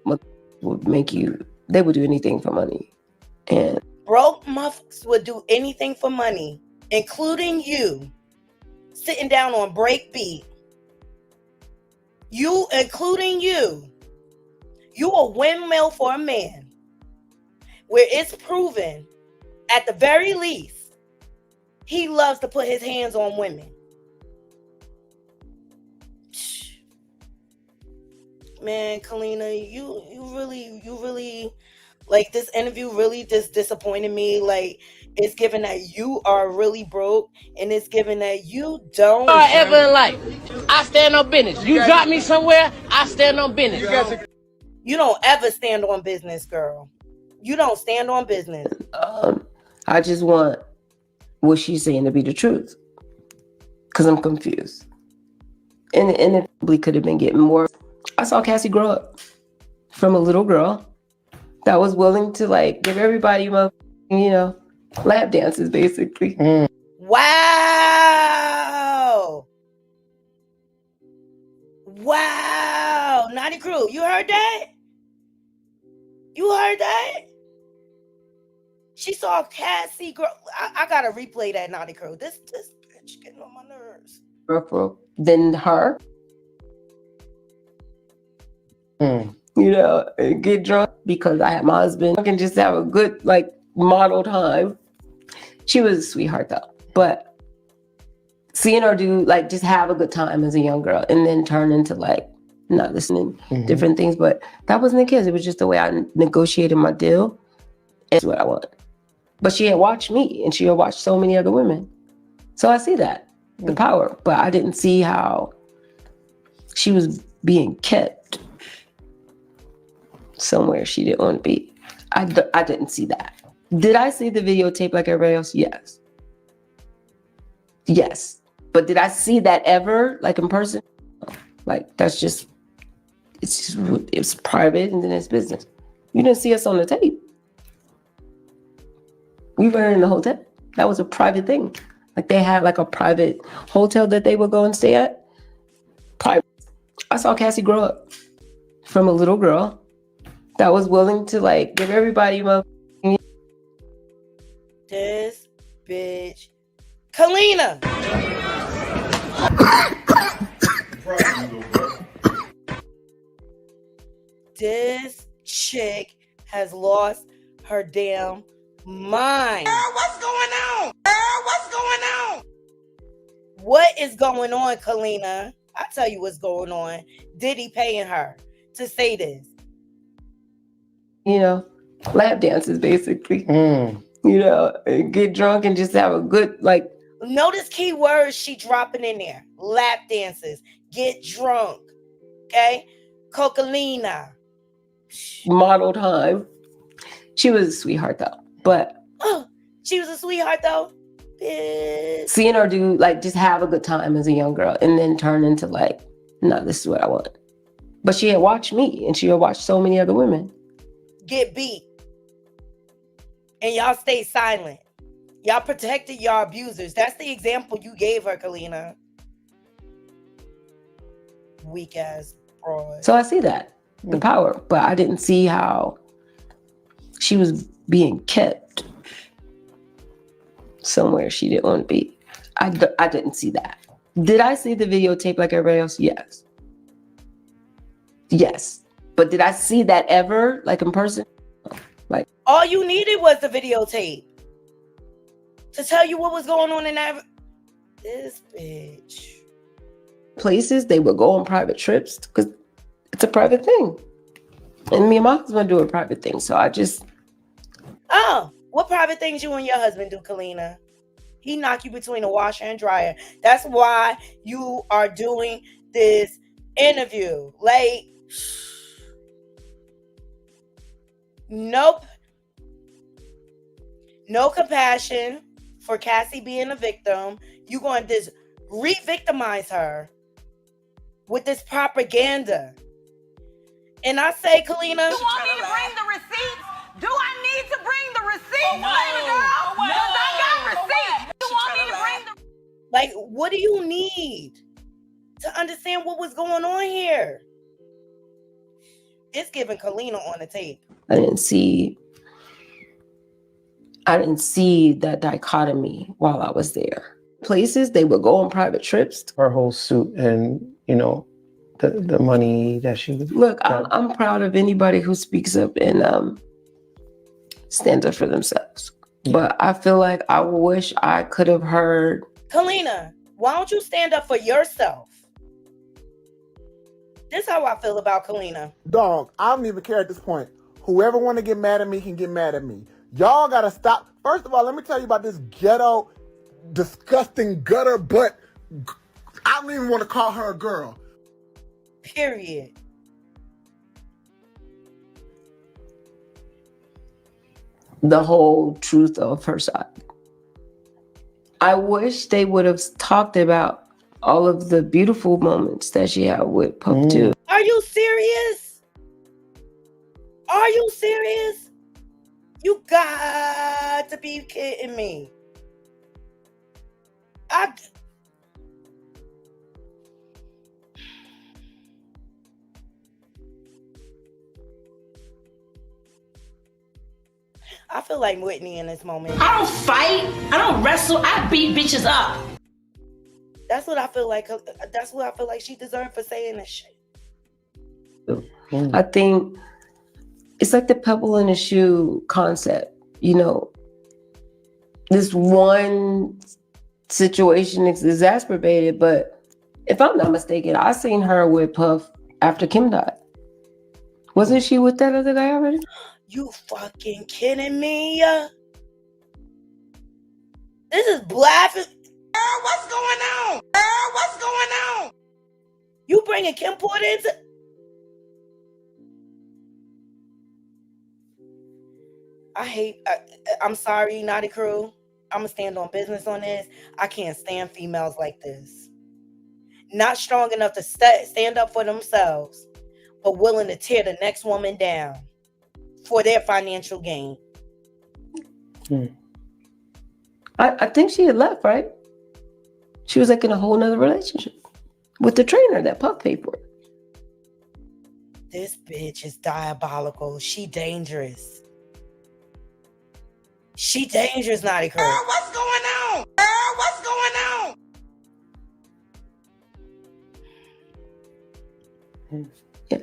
would make you, they would do anything for money. And broke muffs would do anything for money, including you sitting down on breakbeat. Including you a windmill for a man, where it's proven, at the very least, he loves to put his hands on women. Man, Kalina, you really, like, this interview really just disappointed me. Like, it's given that you are really broke, and it's given that you don't. Ever in life, I stand on business. You got me somewhere, I stand on business. You don't ever stand on business, girl. You don't stand on business. I just want what she's saying to be the truth, because I'm confused. And it probably could have been getting more. I saw Cassie grow up from a little girl that was willing to, like, give everybody, lap dances, basically. Wow. Naughty Crew, you heard that? You heard that? She saw Cassie grow. I gotta replay that, Naughty Crew. This bitch getting on my nerves. Than her. Get drunk because I had my husband. I can just have a good, like, model time. She was a sweetheart though, but seeing her do, like, just have a good time as a young girl and then turn into, like, not listening different things, but that wasn't the case. It was just the way I negotiated my deal, and that's what I want. But she had watched me, and she had watched so many other women, so I see that the power, but I didn't see how she was being kept somewhere she didn't want to be. I didn't see that. Did I see the videotape like everybody else? Yes. But did I see that ever, like, in person? Like, it's private, and then it's business. You didn't see us on the tape. We were in the hotel. That was a private thing. Like, they had, like, a private hotel that they would go and stay at. Private. I saw Cassie grow up from a little girl that was willing to, like, give everybody This bitch, Kalina. This chick has lost her damn mind. Girl, what's going on? What is going on, Kalina? I'll tell you what's going on. Diddy paying her to say this. Lap dances, basically. Get drunk and just have a good, like. Notice key words she dropping in there. Lap dances. Get drunk. Okay? Cocaine. Model time. She was a sweetheart though, but. She was a sweetheart though? Bitch. Seeing her do, like, just have a good time as a young girl and then turn into, like, no, this is what I want. But she had watched me, and she had watched so many other women. Get beat. and y'all stayed silent. Y'all protected y'all abusers. That's the example you gave her, Kalina. Weak ass broad. So I see that, the power, but I didn't see how she was being kept somewhere she didn't want to be. I didn't see that. Did I see the videotape like everybody else? Yes. Yes. But did I see that ever, like in person? Like, all you needed was the videotape to tell you what was going on in that. This bitch. Places they would go on private trips because it's a private thing. And me and my husband do a private thing. So I just. Oh, what private things you and your husband do, Kalina? He knock you between a washer and dryer. That's why you are doing this interview. Like, nope. No compassion for Cassie being a victim. You going to just re-victimize her with this propaganda. And I say, Kalina, you want me to bring the receipts? Do I need to bring the receipts, baby girl? Because I got receipts. You want me to bring the... Like, what do you need to understand what was going on here? It's giving Kalina on the tape. I didn't see that dichotomy while I was there. Places they would go on private trips. Her whole suit and, you know, the money that she was. Look, I'm proud of anybody who speaks up and stands up for themselves. But I feel like I wish I could have heard. Kalina, why don't you stand up for yourself? This is how I feel about Kalina. Dog, I don't even care at this point. Whoever want to get mad at me can get mad at me. Y'all gotta stop. First of all, let me tell you about this ghetto, disgusting gutter butt. I don't even want to call her a girl. Period. The whole truth of her side. I wish they would have talked about all of the beautiful moments that she had with Puff too. Are you serious? Are you serious? You got to be kidding me. I feel like Whitney in this moment. I don't fight. I don't wrestle. I beat bitches up. That's what I feel like. That's what I feel like she deserved for saying this shit. I think it's like the pebble in the shoe concept. You know, this one situation is exacerbated, but if I'm not mistaken, I seen her with Puff after Kim died. Wasn't she with that other guy already? You fucking kidding me? This is blasphemy. Girl, what's going on? Girl, what's going on? You bringing Kim Porter into... I'm sorry, Naughty Crew. I'm going to stand on business on this. I can't stand females like this. Not strong enough to stand up for themselves, but willing to tear the next woman down for their financial gain. I think she had left, right? She was like in a whole nother relationship with the trainer that Puff paid for. This bitch is diabolical. She dangerous. She dangerous, Naughty Crew. Girl, what's going on? Girl, what's going on? Yeah.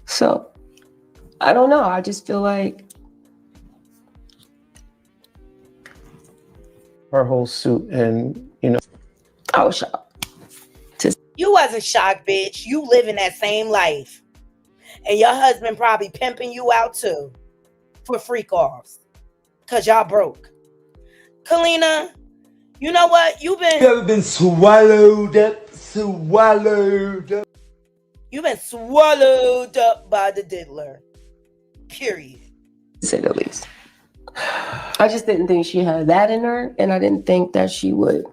So, I don't know. I just feel like her whole suit and, you know. I was shocked. You wasn't shocked, bitch. You living that same life. And your husband probably pimping you out too for freak offs. Cause y'all broke. Kalina, you know what? You've been swallowed up, swallowed up. You've been swallowed up by the diddler. Period. To say the least. I just didn't think she had that in her, and I didn't think that she would.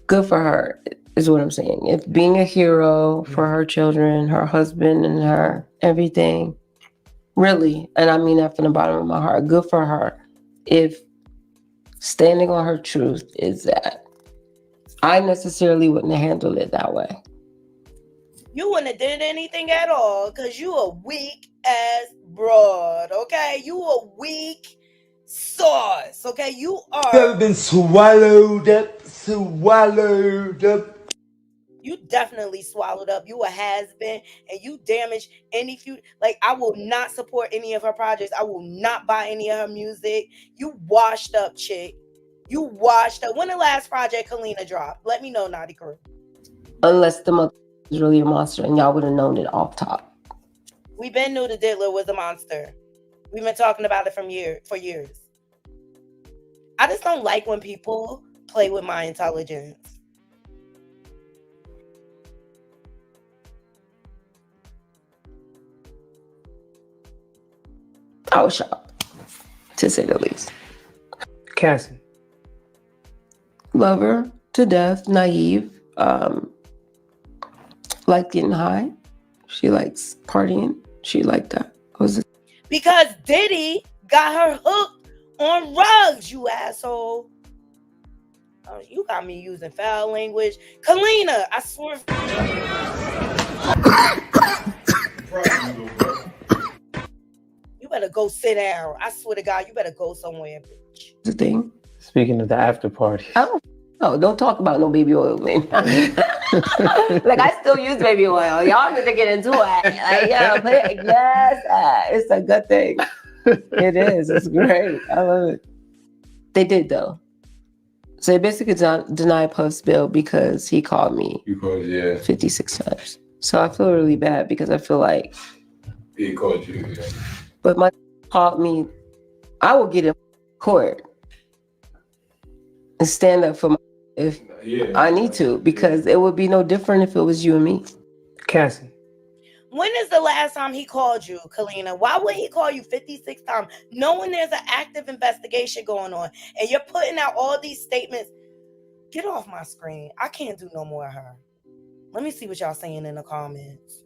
Good for her, is what I'm saying. If being a hero for her children, her husband, and her everything, Really, and I mean that from the bottom of my heart. Good for her. If standing on her truth is that, I necessarily wouldn't have handled it that way. You wouldn't have did anything at all because you a weak ass broad, okay? You a weak sauce, okay? You are. Never been swallowed up, swallowed up. You definitely swallowed up. You a has-been, and you damaged any few. Like, I will not support any of her projects. I will not buy any of her music. You washed up, chick. You washed up. When the last project Kalina dropped? Let me know, Naughty Crew. Unless the mother is really a monster and y'all would have known it off top. We been knew the Diddler was a monster. We've been talking about it for years. I just don't like when people play with my intelligence. I was shocked, to say the least. Cassie. Love her to death, naive, like getting high. She likes partying. She liked that. Because Diddy got her hooked on rugs, you asshole. Oh, you got me using foul language. Kalina, I swear. You better go sit down. I swear to God, you better go somewhere, bitch. The thing. Speaking of the after party. Don't talk about no baby oil, man. Like, I still use baby oil. Y'all need to get into it. Like, yeah, it's a good thing. It is. It's great. I love it. They did, though. So they basically denied Puff's bill because he called me 56 times. So I feel really bad because I feel like he called you. Yeah. But my called me, I will get in court and stand up for my if I need to, because it would be no different if it was you and me. Cassie. When is the last time he called you, Kalina? Why would he call you 56 times, knowing there's an active investigation going on, and you're putting out all these statements? Get off my screen. I can't do no more of her. Let me see what y'all saying in the comments.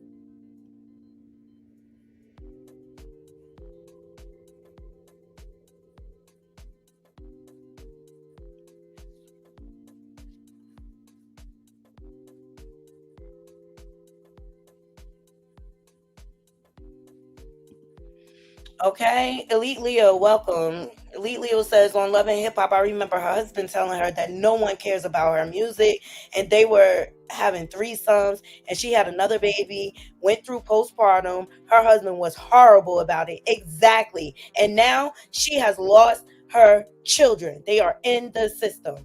Okay, Elite Leo, welcome. Elite Leo says, on Love and Hip Hop, I remember her husband telling her that no one cares about her music, and they were having threesomes, and she had another baby, went through postpartum. Her husband was horrible about it. Exactly. And now she has lost her children. They are in the system.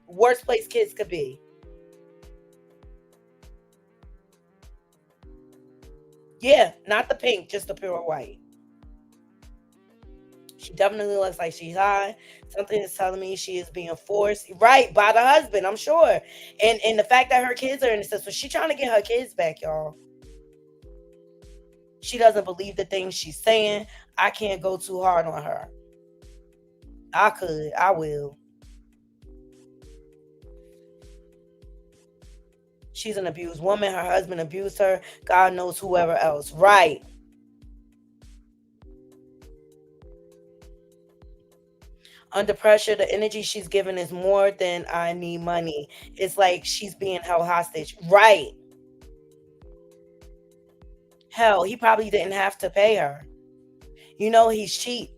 Worst place kids could be. Yeah, not the pink, just the pure white. She definitely looks like she's high. Something is telling me she is being forced, right, by the husband, I'm sure. And the fact that her kids are in the system, she's trying to get her kids back, y'all. She doesn't believe the things she's saying. I can't go too hard on her. I will. She's an abused woman. Her husband abused her. God knows whoever else. Right. Under pressure, the energy she's given is more than I need money. It's like she's being held hostage. Right. Hell, he probably didn't have to pay her. You know, he's cheap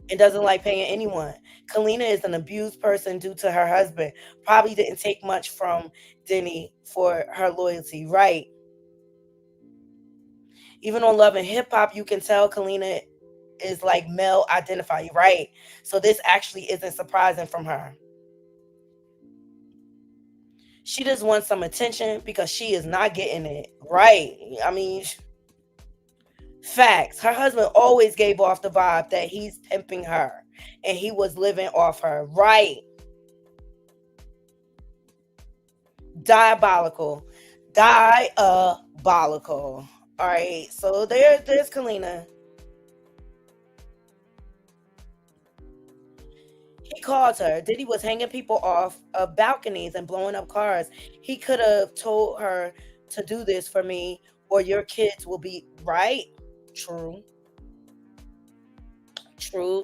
and doesn't like paying anyone. Kalina is an abused person due to her husband. Probably didn't take much from Denny for her loyalty. Right. Even on Love and Hip Hop, you can tell Kalina is like male identified. Right. So this actually isn't surprising from her. She just wants some attention because she is not getting it. Right. I mean, facts. Her husband always gave off the vibe that he's pimping her and he was living off her. Right. Diabolical. Diabolical. All right. So there's Kalina. He called her. Diddy was hanging people off of balconies and blowing up cars. He could have told her to do this for me or your kids will be right. True.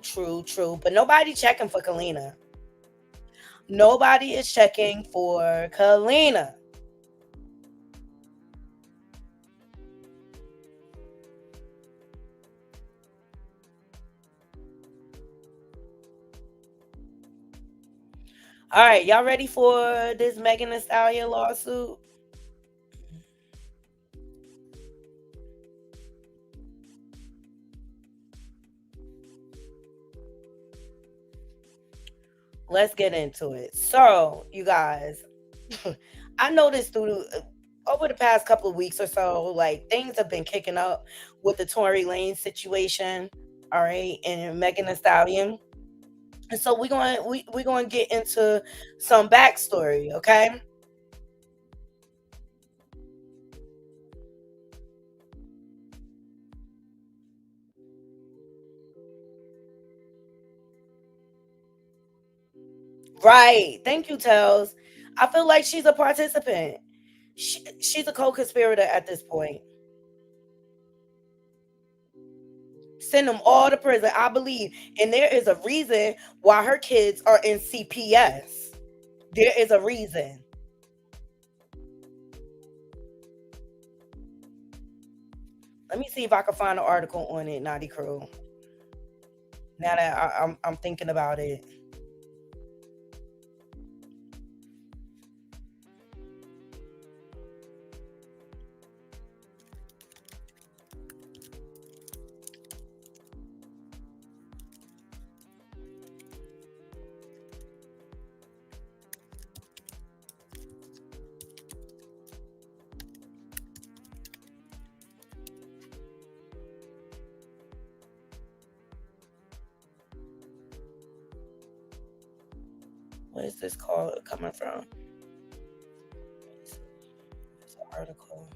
True. But nobody checking for Kalina. Nobody is checking for Kalina. All right, y'all ready for this Megan Thee Stallion lawsuit? Let's get into it. So, you guys, I noticed through over the past couple of weeks or so, like things have been kicking up with the Tory Lanez situation, all right, and Megan Thee Stallion. And so we're going to get into some backstory, okay? Right. Thank you, Tels. I feel like she's a participant. She's a co-conspirator at this point. Send them all to prison, I believe. And there is a reason why her kids are in CPS. There is a reason. Let me see if I can find an article on it, Naughty Crew. Now that I'm thinking about it. Where is this call coming from? It's an article.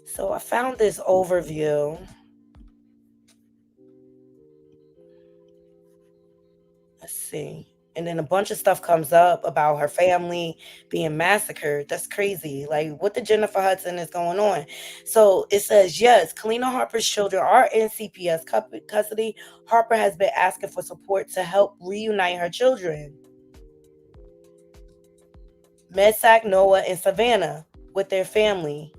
So I found this overview. Let's see. And then a bunch of stuff comes up about her family being massacred. That's crazy. Like, what the Jennifer Hudson is going on? So it says, yes, Kalina Harper's children are in CPS custody. Harper has been asking for support to help reunite her children. Mesac, Noah, and Savannah with their family.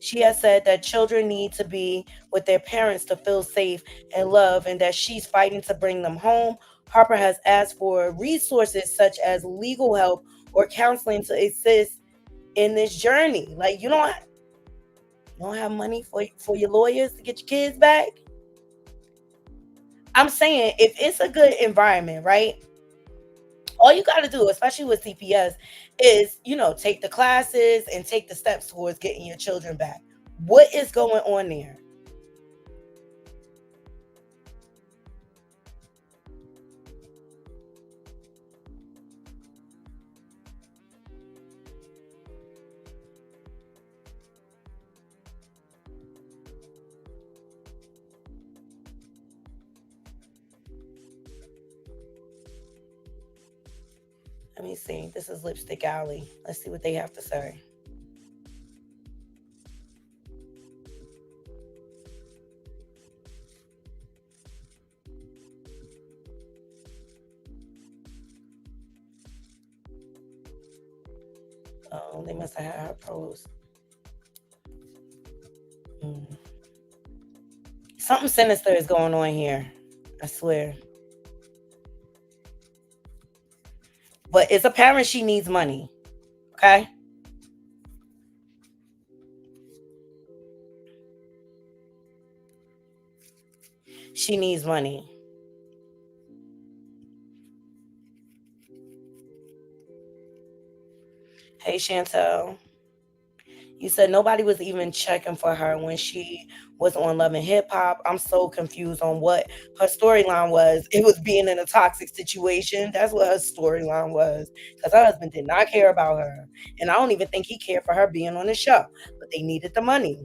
She has said that children need to be with their parents to feel safe and loved, and that she's fighting to bring them home. Harper has asked for resources such as legal help or counseling to assist in this journey. Like, you don't have money for your lawyers to get your kids back? I'm saying, if it's a good environment, right? All you got to do, especially with CPS, is, take the classes and take the steps towards getting your children back. What is going on there? Let me see. This is Lipstick Alley. Let's see what they have to say. Oh, they must have had her post. Something sinister is going on here. I swear. But it's apparent she needs money. Okay? She needs money. Hey, Chantel. You said nobody was even checking for her when she was on Love and Hip Hop. I'm so confused on what her storyline was. It was being in a toxic situation. That's what her storyline was. Because her husband did not care about her. And I don't even think he cared for her being on the show. But they needed the money.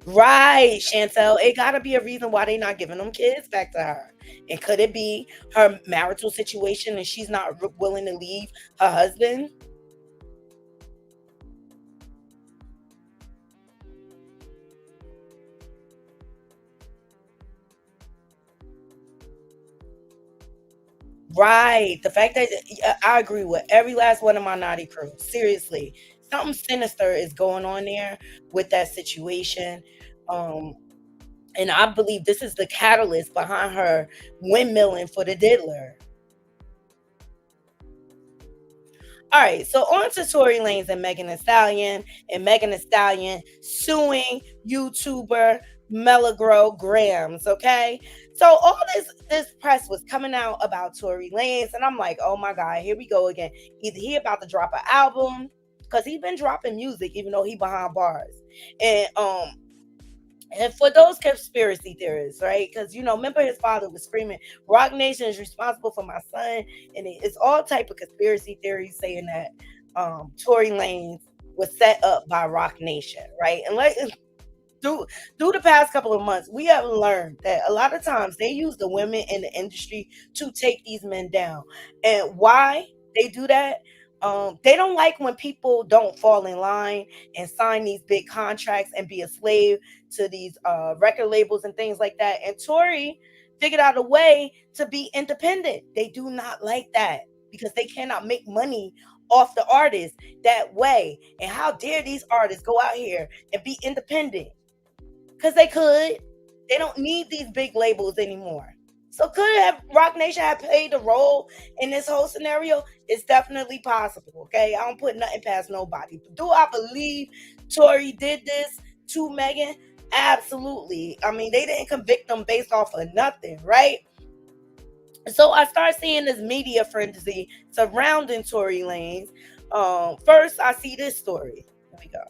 Right, Chantel. It gotta be a reason why they not giving them kids back to her. And could it be her marital situation and she's not willing to leave her husband? Right. The fact that I agree with every last one of my naughty crew. Seriously. Something sinister is going on there with that situation. Um, and I believe this is the catalyst behind her windmilling for the diddler. All right, so on to Tory Lanez and Megan Thee Stallion, and Megan Thee Stallion suing YouTuber Melagro Grams. Okay, so all this press was coming out about Tory Lanez, and I'm like, oh my god, here we go again. Either he about to drop an album because he been dropping music, even though he behind bars, and for those conspiracy theorists, right? Because remember his father was screaming, "Rock Nation is responsible for my son," and it's all type of conspiracy theories saying that Tory Lanez was set up by Rock Nation, right? And through the past couple of months, we have learned that a lot of times they use the women in the industry to take these men down. And why they do that? They don't like when people don't fall in line and sign these big contracts and be a slave to these record labels and things like that. And Tory figured out a way to be independent. They do not like that because they cannot make money off the artists that way. And how dare these artists go out here and be independent? Because they could. They don't need these big labels anymore. So could Rock Nation have played a role in this whole scenario? It's definitely possible, okay? I don't put nothing past nobody. But do I believe Tory did this to Megan? Absolutely. I mean, they didn't convict them based off of nothing, right? So I start seeing this media frenzy surrounding Tory Lanez. First, I see this story. Here we go.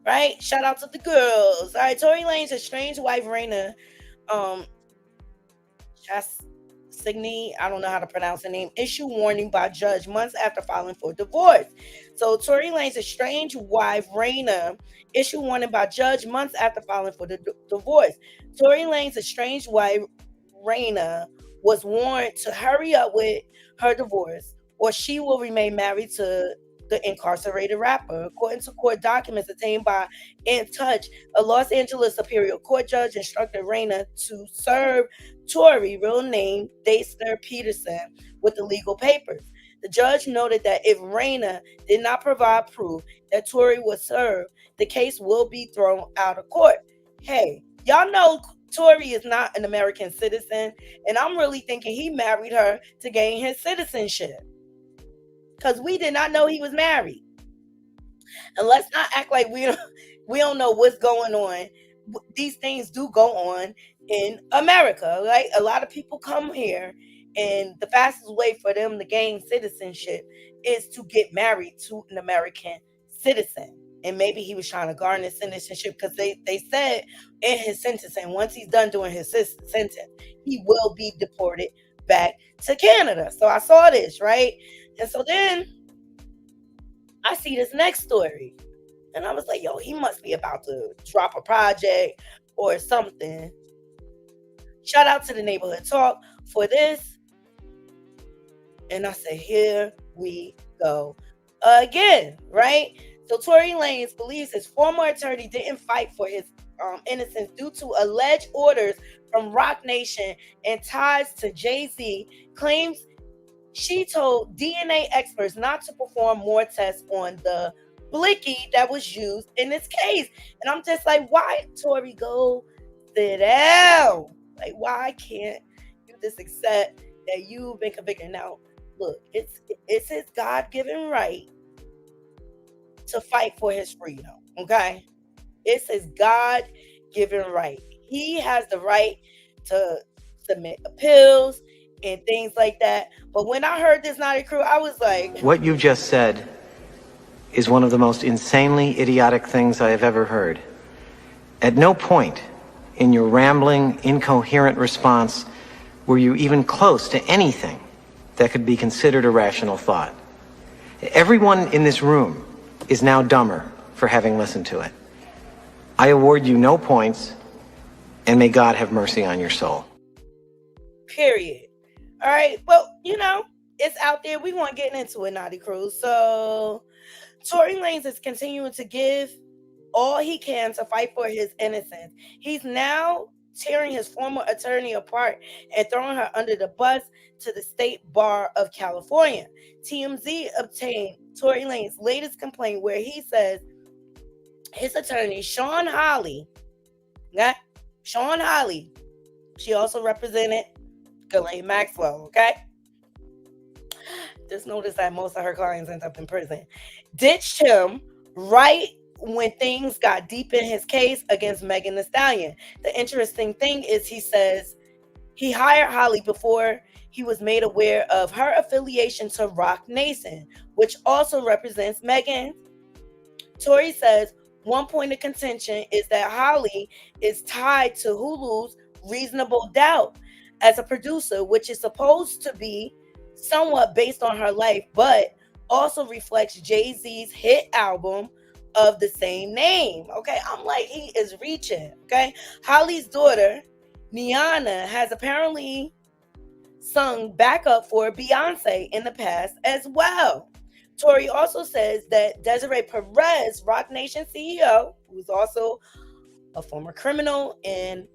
Right? Shout out to the girls. All right, Tory Lanez's estranged wife, Raina, Signy, I don't know how to pronounce her name, issue warning by judge months after filing for divorce. So Tory Lanez's estranged wife, Raina, issue warning by judge months after filing for the divorce. Tory Lanez's estranged wife, Raina, was warned to hurry up with her divorce or she will remain married to the incarcerated rapper. According to court documents obtained by In Touch, a Los Angeles Superior Court judge instructed Raina to serve Tory, real name Daisler Peterson, with the legal papers. The judge noted that if Raina did not provide proof that Tory was served, the case will be thrown out of court. Hey, y'all know Tory is not an American citizen, and I'm really thinking he married her to gain his citizenship. Because we did not know he was married. And let's not act like we don't know what's going on. These things do go on in America, right? A lot of people come here, and the fastest way for them to gain citizenship is to get married to an American citizen. And maybe he was trying to garner citizenship because they said in his sentencing, once he's done doing his sentence, he will be deported back to Canada. So I saw this, right? And so then I see this next story. And I was like, yo, he must be about to drop a project or something. Shout out to the Neighborhood Talk for this. And I said, here we go again, right? So Tory Lanez believes his former attorney didn't fight for his innocence due to alleged orders from Rock Nation and ties to Jay-Z. Claims she told DNA experts not to perform more tests on the blicky that was used in this case. And I'm just like, why, Tory, go sit down? Like, why can't you just accept that you've been convicted? Now, look, it's his God-given right to fight for his freedom, okay? It's his God-given right. he has the right to submit appeals and things like that. But when I heard this Naughty Crew, I was like, What you just said is one of the most insanely idiotic things I have ever heard. At no point in your rambling, incoherent response were you even close to anything that could be considered a rational thought. Everyone in this room is now dumber for having listened to it. I award you no points, and may God have mercy on your soul. period. All right. Well, you know, it's out there. We want getting into it, Naughty Crew. So Tory Lanez is continuing to give all he can to fight for his innocence. He's now tearing his former attorney apart and throwing her under the bus to the State Bar of California. TMZ obtained Tory Lanez's latest complaint where he says his attorney, Sean Holly, she also represented Ghislaine Maxwell, okay? Just notice that most of her clients end up in prison. Ditched him right when things got deep in his case against Megan Thee Stallion. The interesting thing is he says he hired Holly before he was made aware of her affiliation to Roc Nation, which also represents Megan. Tory says one point of contention is that Holly is tied to Hulu's Reasonable Doubt as a producer, which is supposed to be somewhat based on her life, but also reflects Jay-Z's hit album of the same name. Okay, I'm like, he is reaching. Okay, Holly's daughter, Niana, has apparently sung backup for Beyonce in the past as well. Tory also says that Desiree Perez, Roc Nation CEO, who's also a former criminal and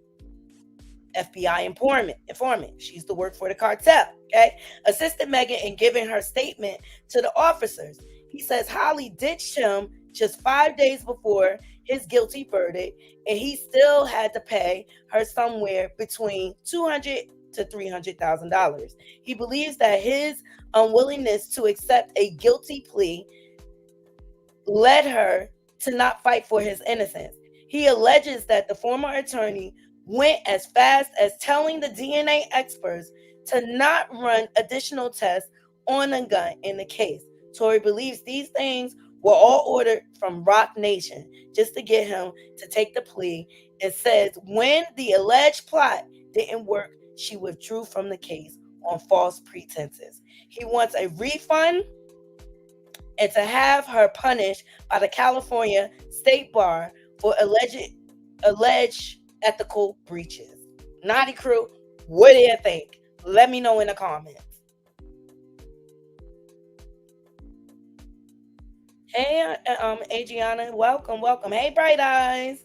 FBI informant. She used to work for the cartel, okay? Assisted Megan in giving her statement to the officers. He says Holly ditched him just 5 days before his guilty verdict, and he still had to pay her somewhere between $200,000 to $300,000. He believes that his unwillingness to accept a guilty plea led her to not fight for his innocence. He alleges that the former attorney went as fast as telling the DNA experts to not run additional tests on a gun in the case. Tory believes these things were all ordered from Roc Nation just to get him to take the plea, and says when the alleged plot didn't work, she withdrew from the case on false pretenses. He wants a refund and to have her punished by the California State Bar for alleged ethical breaches. Naughty Crew, what do you think? Let me know in the comments. Hey, Adriana, welcome. Hey, Bright Eyes.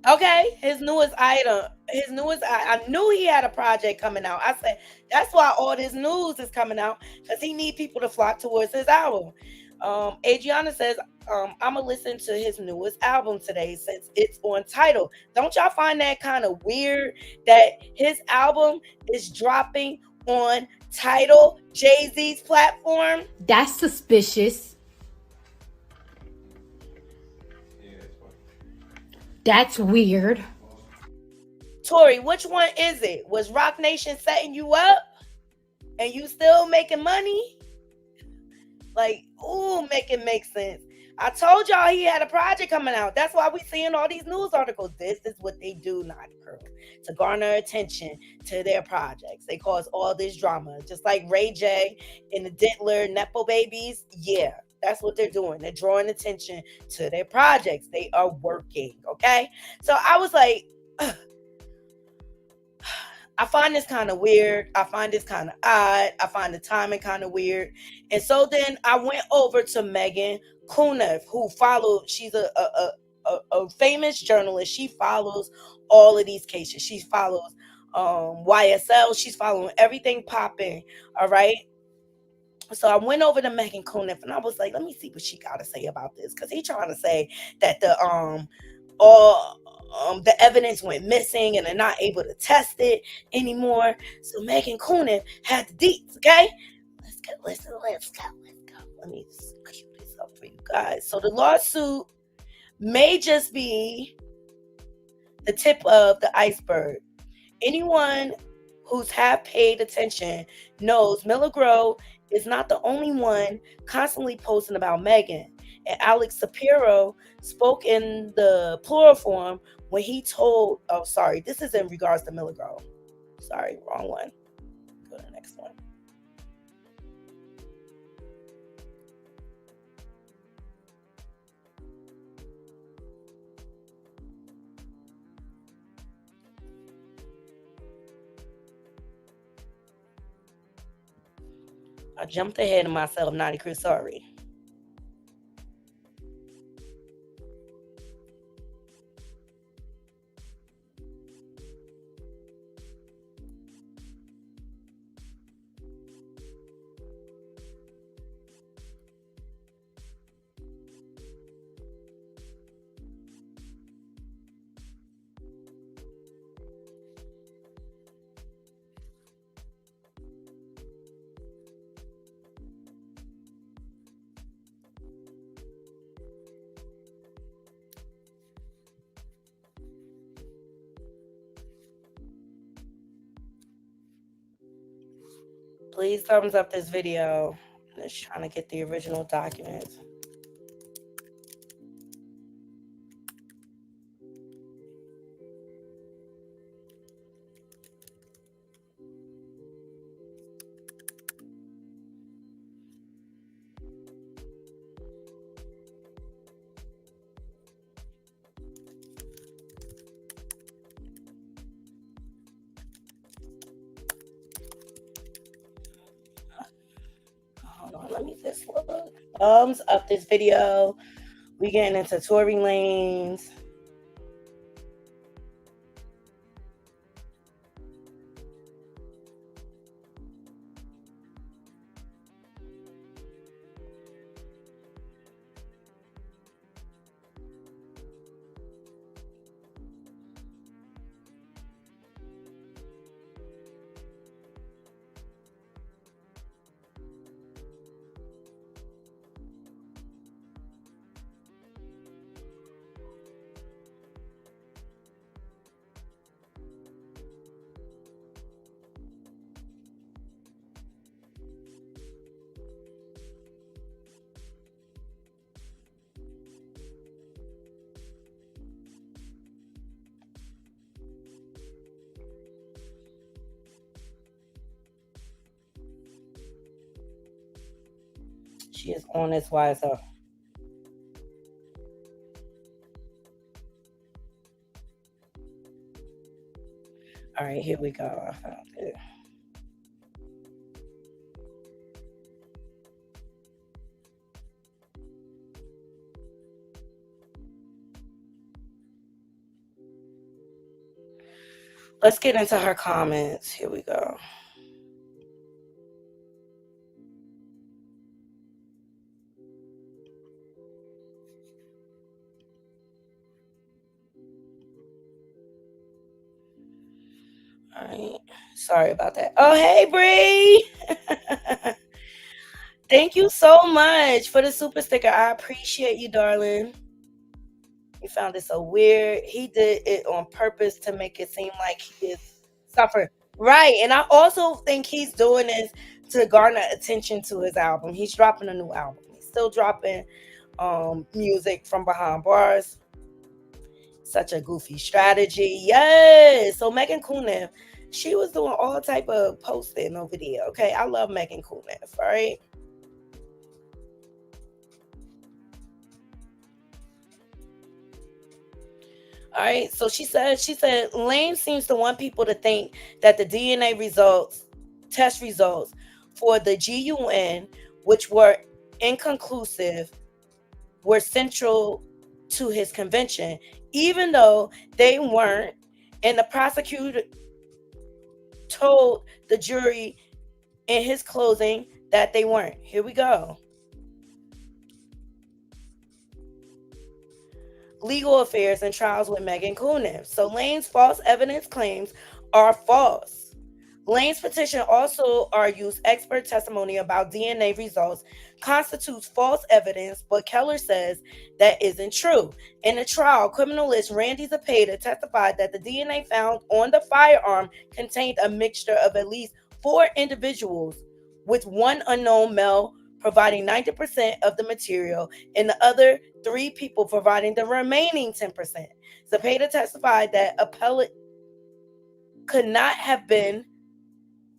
Okay, his newest item. I knew he had a project coming out. I said that's why all this news is coming out, because he need people to flock towards his album. Adriana says, I'm gonna listen to his newest album today since it's on Tidal. Don't y'all find that kind of weird that his album is dropping on Tidal, Jay-Z's platform? That's suspicious. That's weird. Tory, which one is it? Was Roc Nation setting you up and you still making money? Like, ooh, make it make sense. I told y'all he had a project coming out. That's why we seeing all these news articles. This is what they do, Naughty Crew, to garner attention to their projects. They cause all this drama, just like RayJ and the Diddler Nepo babies. Yeah, that's what they're doing. They're drawing attention to their projects. They are working, okay? So I was like, I find this kind of weird. I find this kind of odd. I find the timing kind of weird. And so then I went over to Megan Kunev, who followed, she's a famous journalist. She follows all of these cases. She follows YSL. She's following everything popping, all right? So I went over to Megan Kunev and I was like, let me see what she got to say about this. Because he's trying to say that the evidence went missing and they're not able to test it anymore. So Megan Kunev had the deets, okay? Let's go. Let me cue this up for you guys. So the lawsuit may just be the tip of the iceberg. Anyone who's have paid attention knows Miller Grove is not the only one constantly posting about Megan. And Alex Shapiro spoke in the plural form when he told, oh, sorry, this is in regards to Miller Grove. Sorry, wrong one. Go to the next one. I jumped ahead of myself, Naughty Chris, sorry. Please thumbs up this video. I'm just trying to get the original documents. Hold on, let me just look. Thumbs up this video. We getting into Tory Lanez. She is on this YSL. All right, here we go. I found it. Let's get into her comments. Here we go. All right. Sorry about that. Oh, hey, Bree. Thank you so much for the super sticker. I appreciate you, darling. You found it so weird. He did it on purpose to make it seem like he is suffering. Right. And I also think he's doing this to garner attention to his album. He's dropping a new album. He's still dropping music from behind bars. Such a goofy strategy. Yes. So Megan Kunev, she was doing all type of posting on video. Okay. I love Megan Kunev. All right. All right, so she said, Lane seems to want people to think that the DNA test results for the GUN, which were inconclusive, were central to his conviction, even though they weren't. And the prosecutor told the jury in his closing that they weren't. Here we go. Legal affairs and trials with Megan Kunev. So Lane's false evidence claims are false. Lane's petition also argues expert testimony about DNA results constitutes false evidence, but Keller says that isn't true. In the trial, criminalist Randy Zepeda testified that the DNA found on the firearm contained a mixture of at least 4 individuals, with one unknown male providing 90% of the material and the other 3 people providing the remaining 10%. Zepeda testified that appellate could not have been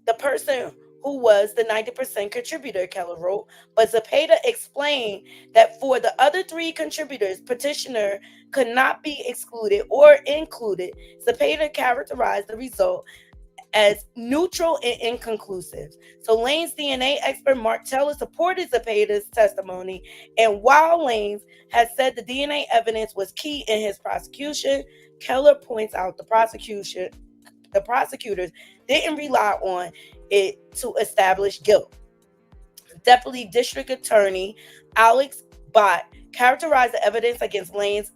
the person who was the 90% contributor, Keller wrote, but Zepeda explained that for the other 3 contributors, petitioner could not be excluded or included. Zepeda characterized the result as neutral and inconclusive. So Lane's DNA expert Mark Teller supported Zepeda's testimony, and while Lane's has said the DNA evidence was key in his prosecution, Keller points out the prosecutors didn't rely on it to establish guilt. Deputy District Attorney Alex Bott characterized the evidence against Lanez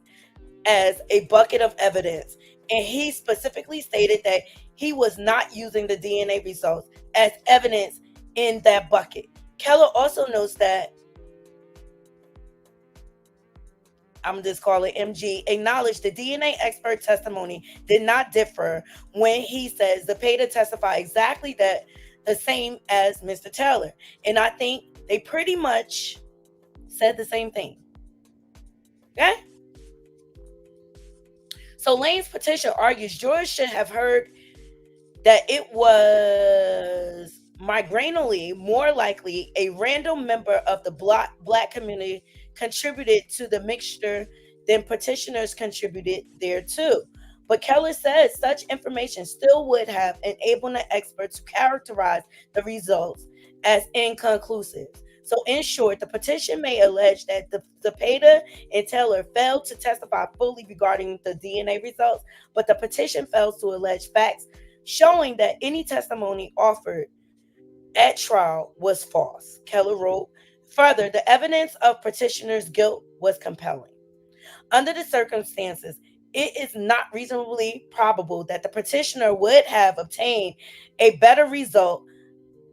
as a bucket of evidence, and he specifically stated that he was not using the DNA results as evidence in that bucket. Keller also notes that I'm just calling MG, acknowledged the DNA expert testimony did not differ when he says Zepeda testified exactly that the same as Mr. Taylor. And I think they pretty much said the same thing. Okay? So Lane's petition argues jurors should have heard that it was migrainally more likely a random member of the black community contributed to the mixture than petitioners contributed thereto. But Keller says such information still would have enabled an expert to characterize the results as inconclusive. So in short, the petition may allege that Zepeda and Taylor failed to testify fully regarding the DNA results, but the petition fails to allege facts showing that any testimony offered at trial was false. Keller wrote, further, the evidence of petitioner's guilt was compelling. Under the circumstances, it is not reasonably probable that the petitioner would have obtained a better result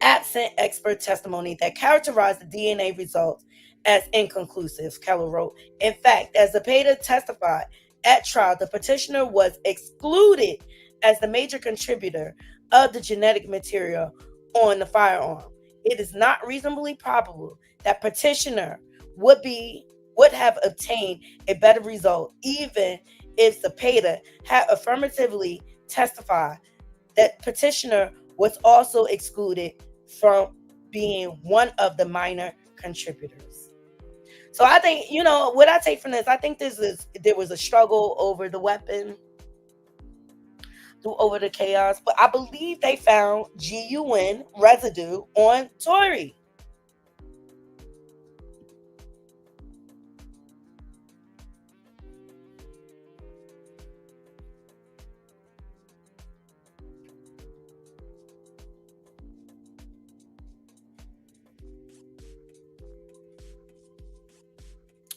absent expert testimony that characterized the DNA results as inconclusive, Keller wrote. In fact, as Zepeda testified at trial, the petitioner was excluded as the major contributor of the genetic material on the firearm. It is not reasonably probable that petitioner would have obtained a better result even if Zepeda had affirmatively testified that petitioner was also excluded from being one of the minor contributors. So I think, what I take from this, I think there was a struggle over the weapon, over the chaos, but I believe they found GUN residue on Tory.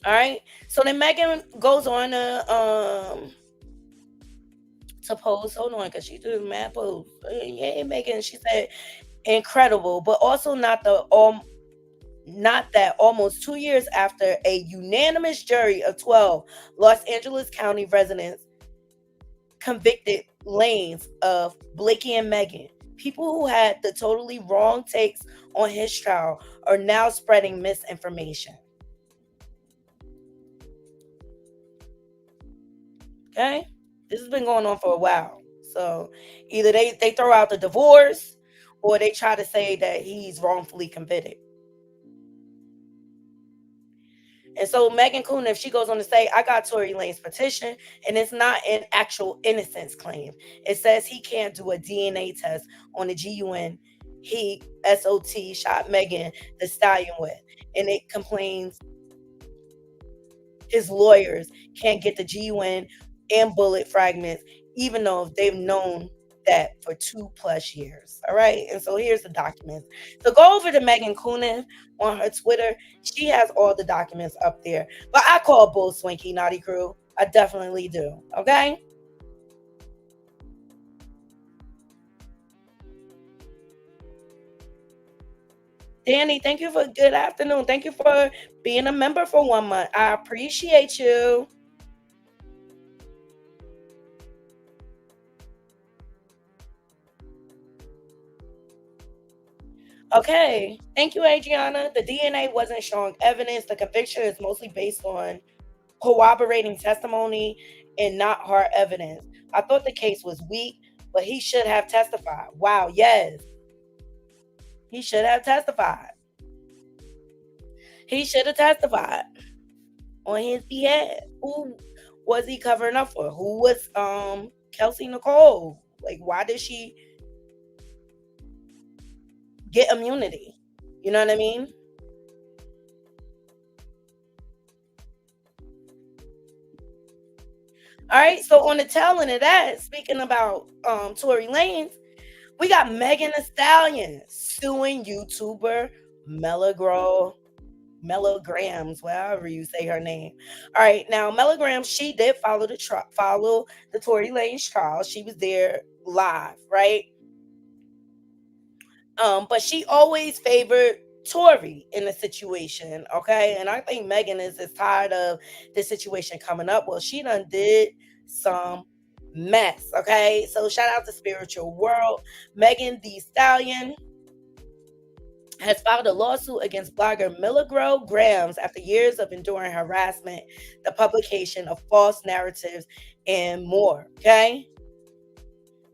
All right. So then Megan goes on to post. Hold on, because she did mad post. Yeah, Megan. She said incredible, but also not that almost 2 years after a unanimous jury of 12 Los Angeles County residents convicted Lanez of Blakey and Megan, people who had the totally wrong takes on his trial are now spreading misinformation. Okay, this has been going on for a while. So either they throw out the divorce or they try to say that he's wrongfully convicted. And so Megan Kuhn, if she goes on to say, I got Tory Lanez's petition, and it's not an actual innocence claim. It says he can't do a DNA test on the GUN he, SOT, shot Megan the Stallion with. And it complains his lawyers can't get the GUN and bullet fragments, even though they've known that for 2+ years. All right. And so here's the documents. So go over to Megan Kunin on her Twitter. She has all the documents up there. But I call bull Swinky Naughty Crew. I definitely do. Okay. Danny, thank you for good afternoon. Thank you for being a member for 1 month. I appreciate you. Okay. Thank you, Adriana. The DNA wasn't showing evidence. The conviction is mostly based on corroborating testimony and not hard evidence. I thought the case was weak, but he should have testified. Wow, yes. He should have testified. He should have testified on his behalf. Who was he covering up for? Who was Kelsey Nicole? Like, why did she get immunity? You know what I mean? All right, so on the tail end of that, speaking about Tory Lanez, we got Megan Thee Stallion suing YouTuber Milligrams, whatever you say her name. All right, now Milligrams, she did follow the Tory Lanez trial. She was there live, right? But she always favored Tory in the situation, okay? And I think Megan is tired of this situation coming up. Well, she done did some mess, okay? So shout out to Spiritual World. Megan Thee Stallion has filed a lawsuit against blogger Milligrams after years of enduring harassment, the publication of false narratives, and more, okay?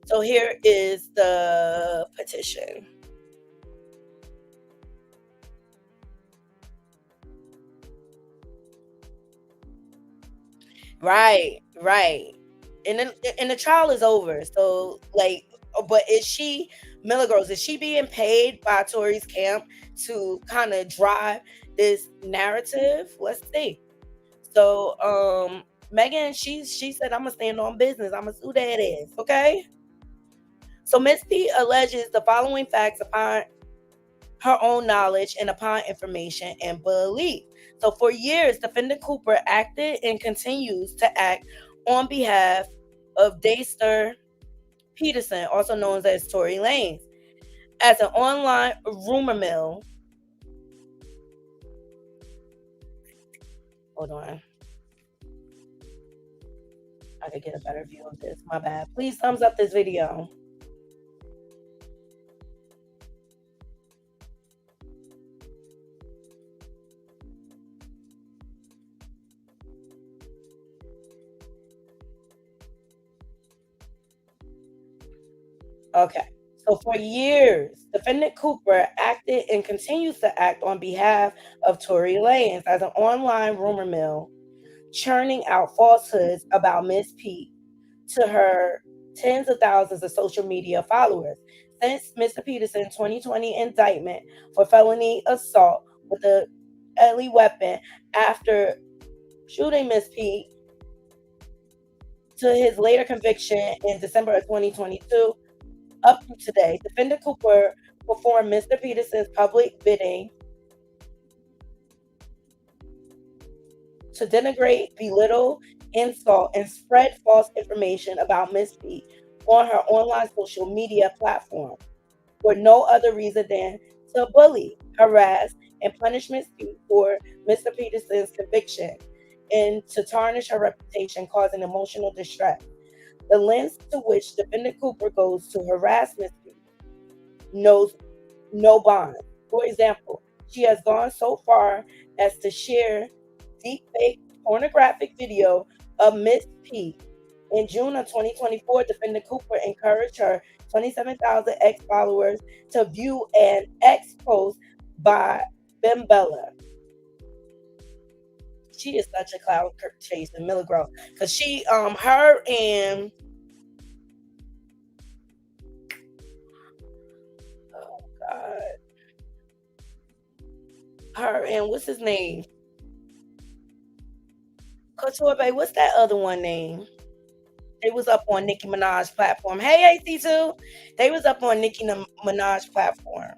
So here is the petition. Right. And the trial is over. So like, but Milligrams, is she being paid by Tory's camp to kind of drive this narrative? Let's see. So Megan, she said, I'm gonna stand on business. I'm gonna sue that ass, okay? So Miss P alleges the following facts upon her own knowledge and upon information and belief. So for years, defendant Cooper acted and continues to act on behalf of Daster Peterson, also known as Tory Lanez, as an online rumor mill. Hold on. I could get a better view of this. My bad. Please thumbs up this video. Okay. So for years, defendant Cooper acted and continues to act on behalf of Tory Lanez as an online rumor mill, churning out falsehoods about Miss P to her tens of thousands of social media followers. Since Mr. Peterson's 2020 indictment for felony assault with a deadly weapon after shooting Miss P, to his later conviction in December of 2022, up to today, defendant Cooper performed Mr. Peterson's public bidding to denigrate, belittle, insult, and spread false information about Miss P on her online social media platform for no other reason than to bully, harass, and punish Miss P for Mr. Peterson's conviction and to tarnish her reputation, causing emotional distress. The lengths to which defendant Cooper goes to harass Miss P knows no bond. For example, she has gone so far as to share deepfake pornographic video of Miss P. In June of 2024, defendant Cooper encouraged her 27,000 ex-followers to view an ex-post by Bimbella. She is such a cloud chasing Milligrams, because she, her and her and what's his name? Couture Bay, what's that other one name? They was up on Nicki Minaj platform. Hey, AC2. They was up on Nicki Minaj platform.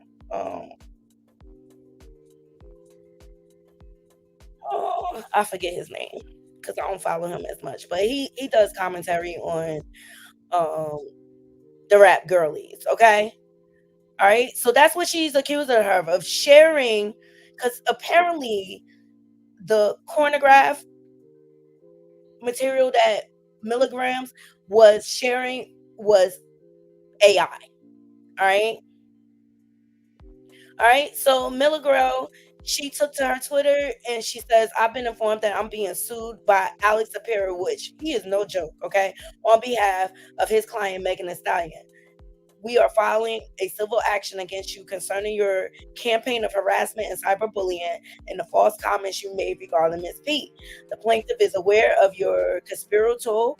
I forget his name because I don't follow him as much. But he does commentary on the rap girlies, okay? All right. So that's what she's accusing her of sharing, because apparently the chronograph material that Milligrams was sharing was AI. All right. All right. So Milligirl, she took to her Twitter and she says, I've been informed that I'm being sued by Alex Aparo, which he is no joke, okay, on behalf of his client, Megan Thee Stallion. We are filing a civil action against you concerning your campaign of harassment and cyberbullying and the false comments you made regarding Ms. P. The plaintiff is aware of your conspiratorial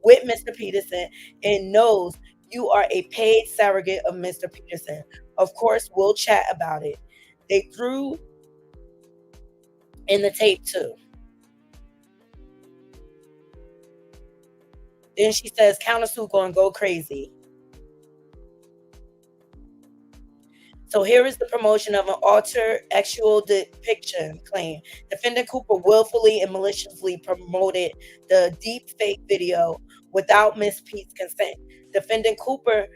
with Mr. Peterson and knows you are a paid surrogate of Mr. Peterson. Of course, we'll chat about it. They threw in the tape too. Then she says, countersuit going to go crazy. So here is the promotion of an alter actual depiction claim. Defendant Cooper willfully and maliciously promoted the deep fake video without Miss P's consent. Defendant Cooper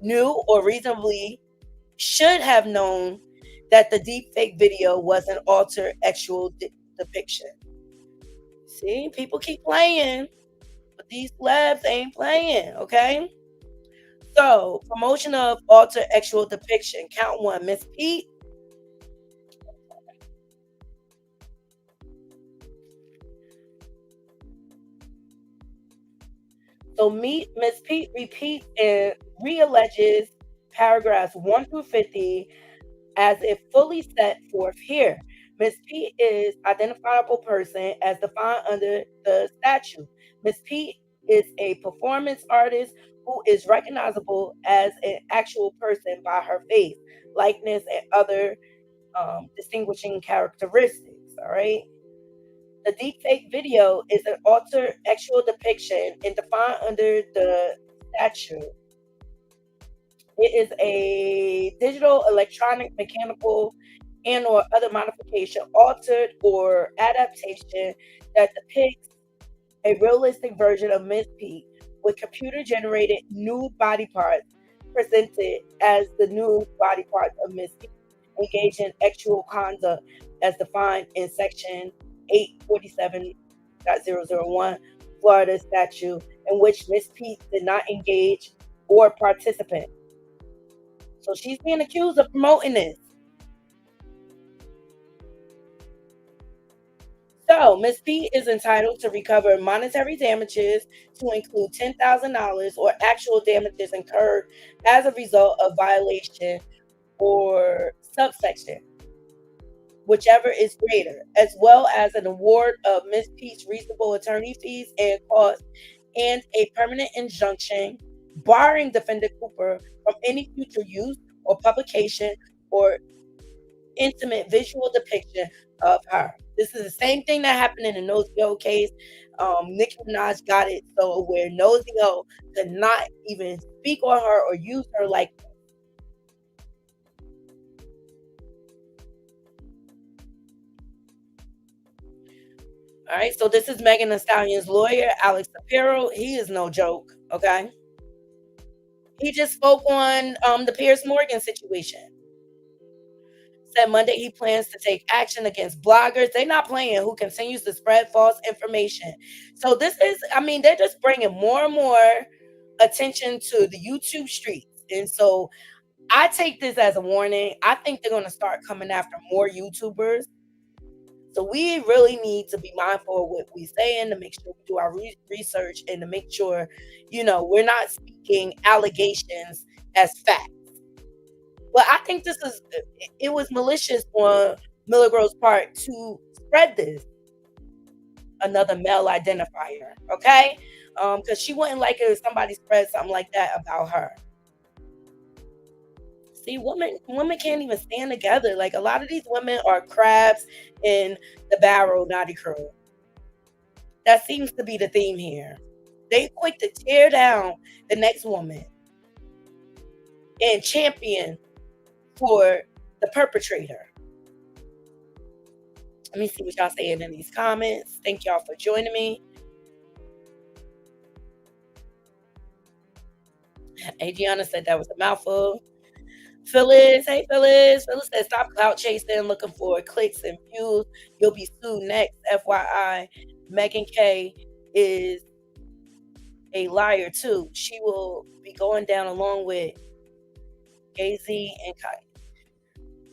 knew or reasonably should have known that the deep fake video was an alter actual depiction. See, people keep playing, but these labs ain't playing, okay? So, promotion of alter actual depiction. Count one, Miss Pete. So, Miss Pete repeats and realleges paragraphs 1 through 50 as if fully set forth here. Miss P is identifiable person as defined under the statute. Miss P is a performance artist who is recognizable as an actual person by her face, likeness, and other distinguishing characteristics. All right. The deepfake video is an altered actual depiction and defined under the statute. It is a digital, electronic, mechanical, and or other modification, altered, or adaptation that depicts a realistic version of Miss P with computer-generated nude body parts presented as the nude body parts of Miss P, engaged in actual conduct as defined in Section 847.001 Florida statute, in which Miss P did not engage or participate. So she's being accused of promoting this. So Miss P is entitled to recover monetary damages to include $10,000 or actual damages incurred as a result of violation or subsection, whichever is greater, as well as an award of Miss P's reasonable attorney fees and costs, and a permanent injunction barring defendant Cooper from any future use or publication or intimate visual depiction of her. This is the same thing that happened in the Nosy O case. Nicki Minaj got it so where Nosy O could not even speak on her or use her like. All right, so this is Megan Thee Stallion's lawyer, Alex Aparo. He is no joke, okay? He just spoke on the Piers Morgan situation. Said Monday he plans to take action against bloggers. They're not playing who continues to spread false information. So this is, I mean, they're just bringing more and more attention to the YouTube streets. And so I take this as a warning. I think they're going to start coming after more YouTubers. So we really need to be mindful of what we say and to make sure we do our research and to make sure, we're not speaking allegations as facts. But I think it was malicious on Milligirl's part to spread this. Another male identifier, okay? Because she wouldn't like it if somebody spread something like that about her. See, women can't even stand together. Like, a lot of these women are crabs in the barrel, naughty crew. That seems to be the theme here. They quick to tear down the next woman and champion for the perpetrator. Let me see what y'all saying in these comments. Thank y'all for joining me. Adriana said that was a mouthful. Phyllis, hey Phyllis. Phyllis said, stop clout chasing, looking for clicks and views. You'll be sued next. FYI, Megan K is a liar too. She will be going down along with Jay-Z and Kai.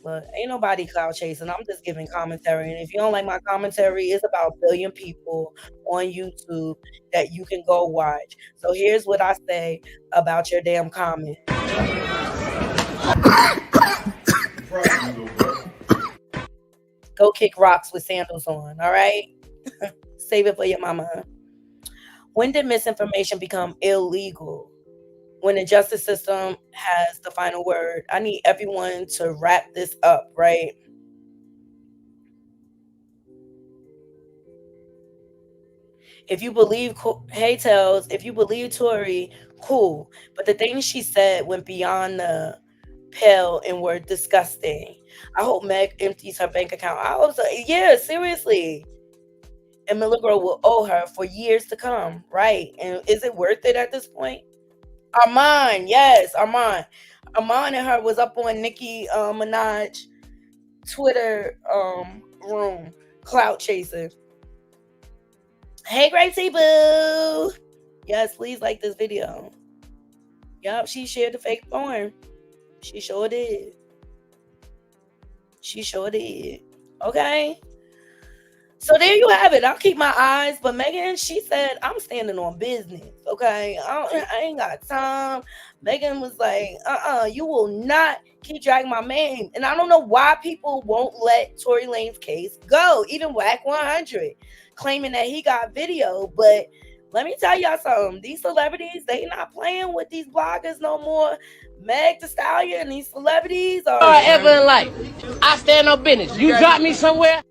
Look, ain't nobody clout chasing. I'm just giving commentary. And if you don't like my commentary, it's about 1 billion people on YouTube that you can go watch. So here's what I say about your damn comment. Go kick rocks with sandals on, all right? Save it for your mama. When did misinformation become illegal? When the justice system has the final word. I need everyone to wrap this up, right? If you believe, hey Tells, if you believe Tory, cool. But the things she said went beyond the pale and were disgusting. I hope Meg empties her bank account. I hope so. Yeah, seriously. And Miller Girl will owe her for years to come, right? And is it worth it at this point? Armand, yes, Armand. Armand and her was up on Nicki Minaj Twitter room, clout chasing. Hey, Great Boo. Yes, please like this video. Yup, she shared the fake porn. She sure did. She sure did. Okay. So there you have it. I'll keep my eyes. But Megan, she said, I'm standing on business. Okay. I ain't got time. Megan was like, you will not keep dragging my name. And I don't know why people won't let Tory Lanez case go. Even Whack 100 claiming that he got video. But let me tell y'all something. These celebrities, they not playing with these bloggers no more. Meg the Stallion and these celebrities are Ever in life. I stand on business. You got me somewhere?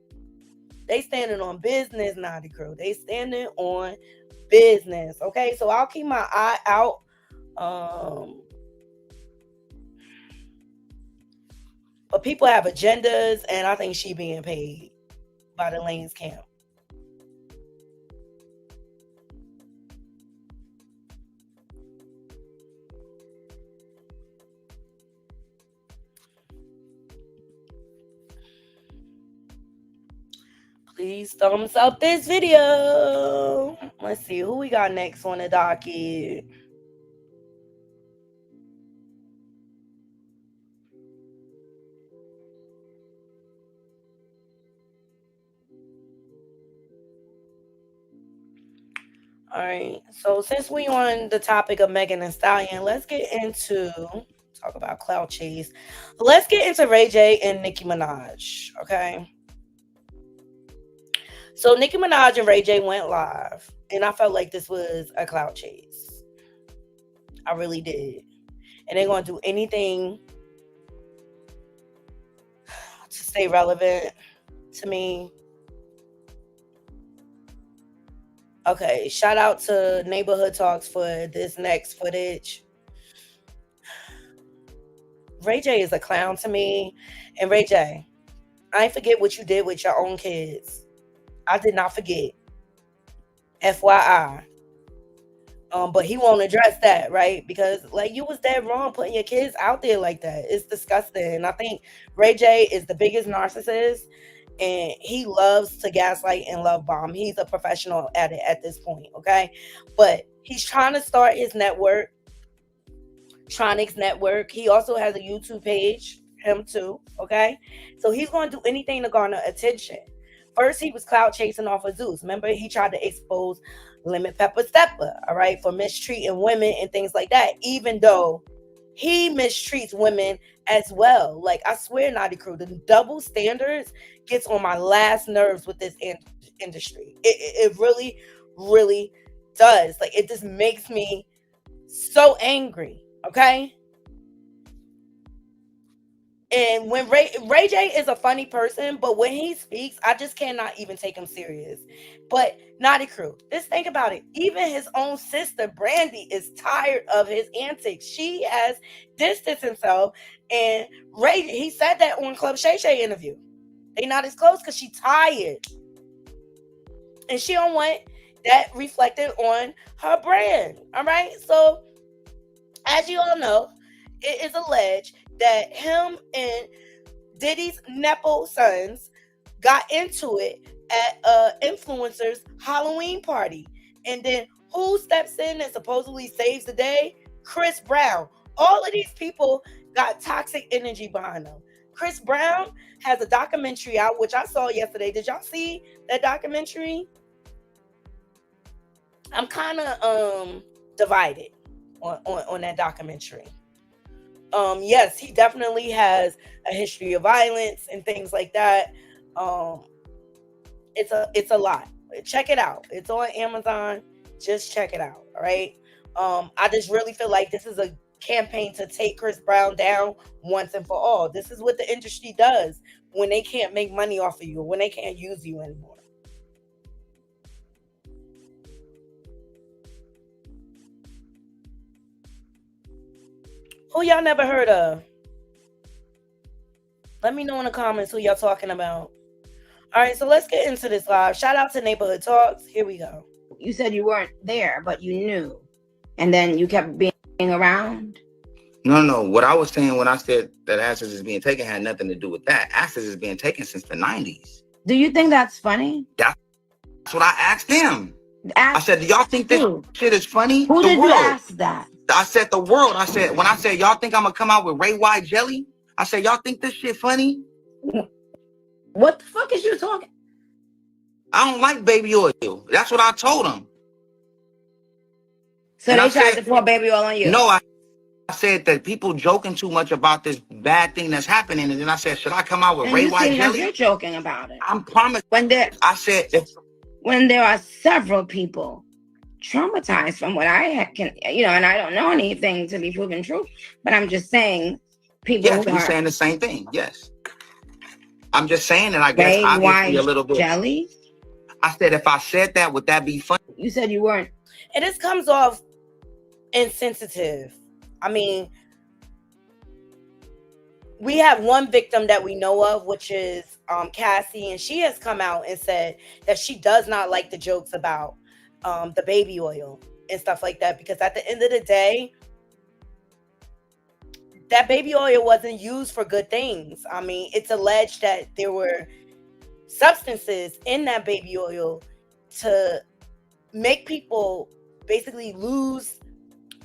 They standing on business, Naughty Crew. They standing on business. Okay, so I'll keep my eye out. But people have agendas, and I think she being paid by the Lanez camp. Please thumbs up this video. Let's see who we got next on the docket. All right. So since we on the topic of Megan and Stallion, let's get into talk about clout chase. Let's get into RayJ and Nicki Minaj. Okay. So Nicki Minaj and RayJ went live, and I felt like this was a clout chase. I really did. And they're going to do anything to stay relevant to me. Okay, shout out to Neighborhood Talks for this next footage. RayJ is a clown to me. And RayJ, I ain't forget what you did with your own kids. I did not forget. FYI. But he won't address that, right? Because like you was dead wrong putting your kids out there like that. It's disgusting. And I think RayJ is the biggest narcissist, and he loves to gaslight and love bomb. He's a professional at it at this point, okay? But he's trying to start his network, Tronics Network. He also has a YouTube page, him too, okay? So he's going to do anything to garner attention. First, he was clout chasing off of Zeus. Remember, he tried to expose Lemon Pepper Stepper, all right, for mistreating women and things like that, even though he mistreats women as well. Like, I swear, Naughty Crew, the double standards gets on my last nerves with this industry. It really, really does. Like, it just makes me so angry, okay? And when RayJ is a funny person, but when he speaks, I just cannot even take him serious. But Naughty Crew, just think about it. Even his own sister, Brandy, is tired of his antics. She has distanced himself. And RayJ, he said that on Club Shay Shay interview. They not as close because she tired. And she don't want that reflected on her brand. All right? So As you all know, it is alleged that him and Diddy's Nepo sons got into it at influencer's Halloween party. And then who steps in and supposedly saves the day? Chris Brown. All of these people got toxic energy behind them. Chris Brown has a documentary out, which I saw yesterday. Did y'all see that documentary? I'm kind of divided on that documentary. Yes, he definitely has a history of violence and things like that. It's a lot. Check it out. It's on Amazon. Just check it out. All right. I just really feel like this is a campaign to take Chris Brown down once and for all. This is what the industry does when they can't make money off of you, when they can't use you anymore. Who y'all never heard of? Let me know in the comments who y'all talking about. All right, so let's get into this live. Shout out to Neighborhood Talks. Here we go. You said you weren't there, but you knew. And then you kept being around? No. What I was saying when I said that assets is being taken had nothing to do with that. Assets is being taken since the 90s. Do you think that's funny? That's what I asked him. I said, do y'all think this shit is funny? Who did you ask that? I said the world. When I said, y'all think I'm going to come out with RayJ jelly? I said, y'all think this shit funny? What the fuck is you talking? I don't like baby oil. That's what I told him. So they tried to pour baby oil on you? No, I said that people joking too much about this bad thing that's happening. And then I said, should I come out with RayJ jelly? Like you're joking about it. I'm promised. I said, when there are several people traumatized from what I can, and I don't know anything to be proven true, but I'm just saying people yes, you're saying the same thing. Yes. I'm just saying that I guess obviously a little bit. Jelly? I said, if I said that, would that be funny? You said you weren't. And this comes off insensitive. I mean, we have one victim that we know of, which is Cassie, and she has come out and said that she does not like the jokes about the baby oil and stuff like that, because at the end of the day, that baby oil wasn't used for good things. I mean, it's alleged that there were substances in that baby oil to make people basically lose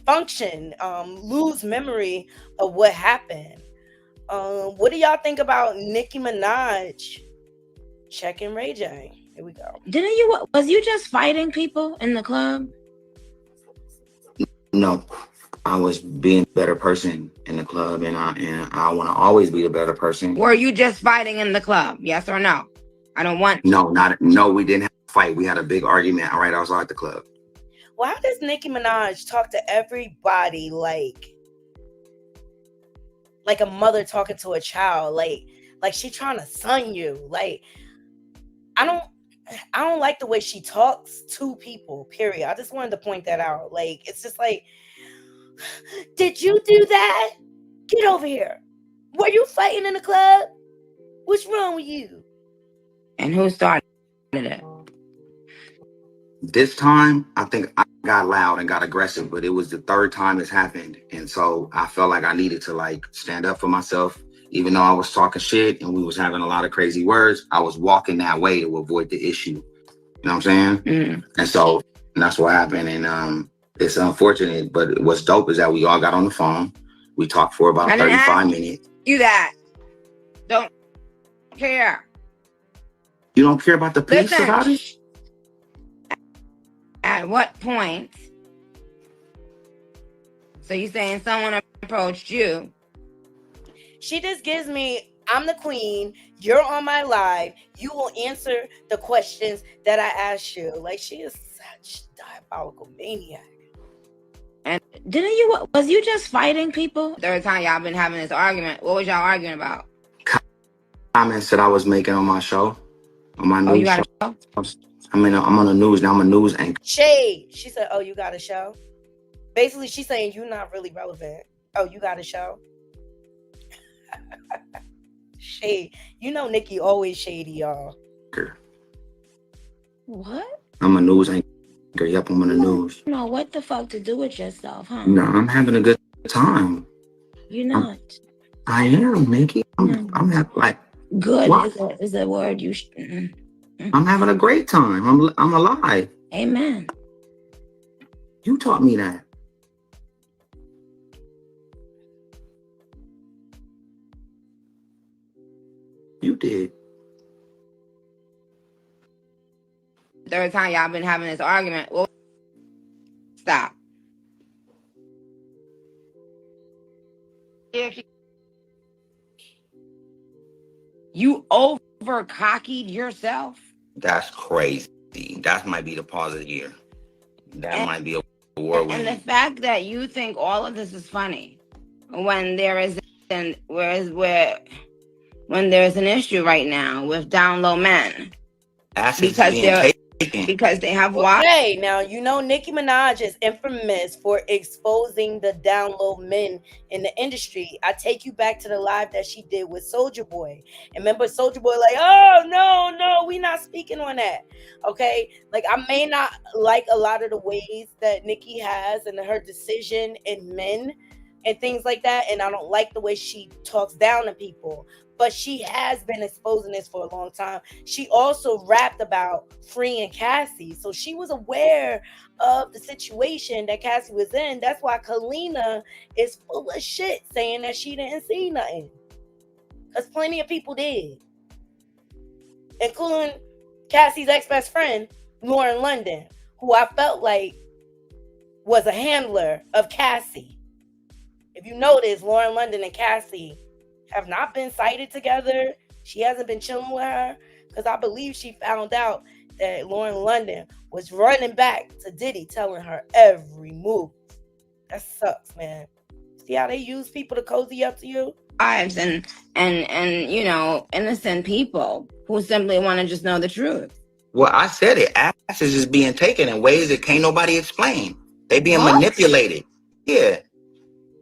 function, lose memory of what happened. What do y'all think about Nicki Minaj checking RayJ? Here we go. Was you just fighting people in the club? No, I was being a better person in the club, and I want to always be the better person. Were you just fighting in the club? Yes or no? I don't want. No, we didn't have a fight. We had a big argument right outside the club. Well, how does Nicki Minaj talk to everybody like a mother talking to a child? Like she trying to son you. Like, I don't like the way she talks to people, period. I just wanted to point that out. Like, it's just like, did you do that? Get over here. Were you fighting in the club? What's wrong with you? And who started it? This time, I think I got loud and got aggressive, but it was the third time this happened. And so I felt like I needed to stand up for myself. Even though I was talking shit and we was having a lot of crazy words, I was walking that way to avoid the issue. You know what I'm saying? Mm. And that's what happened. And it's unfortunate, but what's dope is that we all got on the phone. We talked for about 35 minutes. You that don't care. You don't care about the piece about it? At what point? So you saying someone approached you? She just gives me, I'm the queen, you're on my live, you will answer the questions that I ask you. Like, she is such a diabolical maniac. And was you just fighting people? Third time y'all been having this argument. What was y'all arguing about? Comments that I was making on my show, on my news show. A show? I'm on the news now. I'm a news anchor. Shade. She said, oh, you got a show? Basically, she's saying you're not really relevant. Oh, you got a show? Shade. You know Nicki always shady, y'all. What? I'm a news anchor. Yep, I'm on the news. You know what the fuck to do with yourself, huh? No, I'm having a good time. You're not. I am, Nicki. I'm having like Good what? is a word you I'm having a great time. I'm alive. Amen. You taught me that. You did. Third time y'all been having this argument. Well, stop. You over cockied yourself. That's crazy. That might be the pause of the year. That might be a word. And the fact that you think all of this is funny when there is when there's an issue right now with down low men because they have what? Okay, now you know Nicki Minaj is infamous for exposing the down low men in the industry. I take you back to the live that she did with Soulja Boy. And remember Soulja Boy like, oh no, we not speaking on that. Okay, like I may not like a lot of the ways that Nicki has and her decision in men and things like that, and I don't like the way she talks down to people. But she has been exposing this for a long time. She also rapped about freeing Cassie. So she was aware of the situation that Cassie was in. That's why Kalina is full of shit saying that she didn't see nothing. Because plenty of people did. Including Cassie's ex-best friend, Lauren London, who I felt like was a handler of Cassie. If you notice, Lauren London and Cassie have not been sighted together. She hasn't been chilling with her because I believe she found out that Lauren London was running back to Diddy telling her every move. That sucks, man. See how they use people to cozy up to you? Lives and you know, innocent people who simply want to just know the truth. Well, I said it. Asses is being taken in ways that can't nobody explain. They being manipulated. Yeah.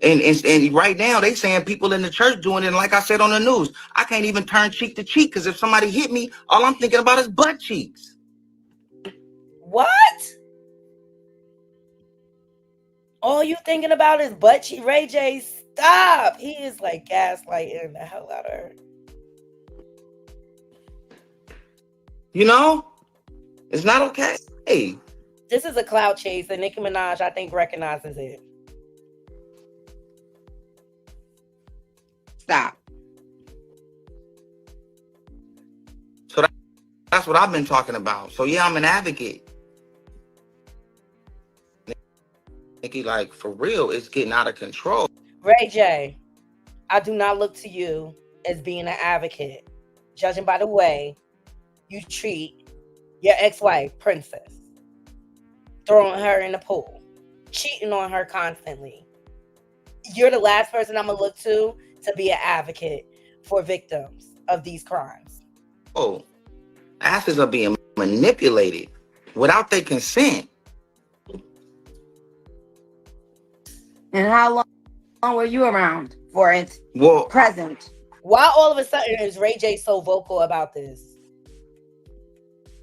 And right now they saying people in the church doing it. And like I said on the news, I can't even turn cheek to cheek because if somebody hit me, all I'm thinking about is butt cheeks. What? All you thinking about is butt cheek? RayJ, stop. He is like gaslighting the hell out of her. You know? It's not okay. Hey. This is a clout chase and Nicki Minaj, I think, recognizes it. Stop. So that's what I've been talking about. So yeah, I'm an advocate. Nicki, like for real, it's getting out of control. RayJ, I do not look to you as being an advocate, judging by the way you treat your ex-wife, Princess, throwing her in the pool, cheating on her constantly. You're the last person I'm gonna look to be an advocate for victims of these crimes. Oh, asses are being manipulated without their consent. And how long were you around for it? Well, present. Why all of a sudden is RayJ so vocal about this?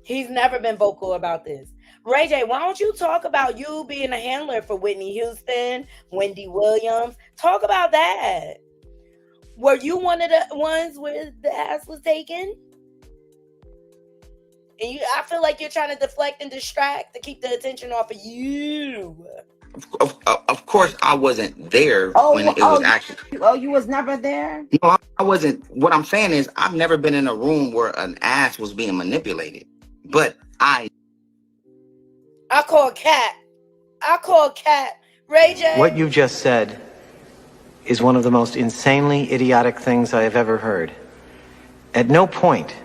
He's never been vocal about this. RayJ, why don't you talk about you being a handler for Whitney Houston, Wendy Williams? Talk about that. Were you one of the ones where the ass was taken? And I feel like you're trying to deflect and distract to keep the attention off of you. Of course, I wasn't there when it was actually. Oh, you was never there? No, I wasn't. What I'm saying is, I've never been in a room where an ass was being manipulated. But I call cat. RayJ. What you just said is one of the most insanely idiotic things I have ever heard. At no point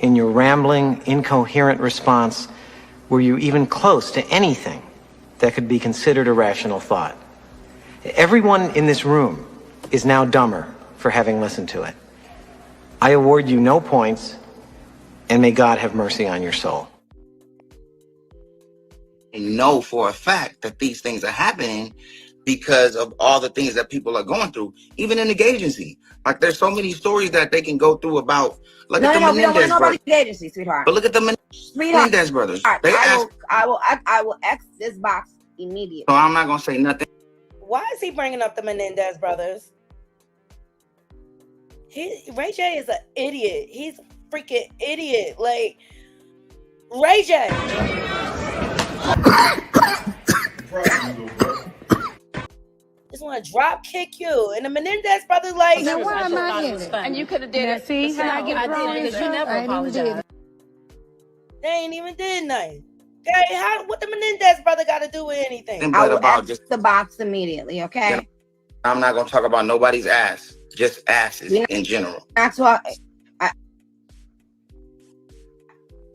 in your rambling, incoherent response were you even close to anything that could be considered a rational thought. Everyone in this room is now dumber for having listened to it. I award you no points, and may God have mercy on your soul. know for a fact that these things are happening because of all the things that people are going through, even in the gay agency. Like there's so many stories that they can go through about. Look at the Menendez brothers. Agency, sweetheart. But look at the Menendez brothers. They I will X this box immediately. So I'm not gonna say nothing. Why is he bringing up the Menendez brothers? RayJ is an idiot. He's a freaking idiot. Like, RayJ. Just want to drop kick you. And the Menendez brothers, like, Then why am I in it? And you could have did it. See how I get thrown in? You never apologized. They ain't even did nothing. Okay, what the Menendez brother got to do with anything? I will exit the box immediately, okay? I'm not gonna talk about nobody's ass, just asses in general. That's why.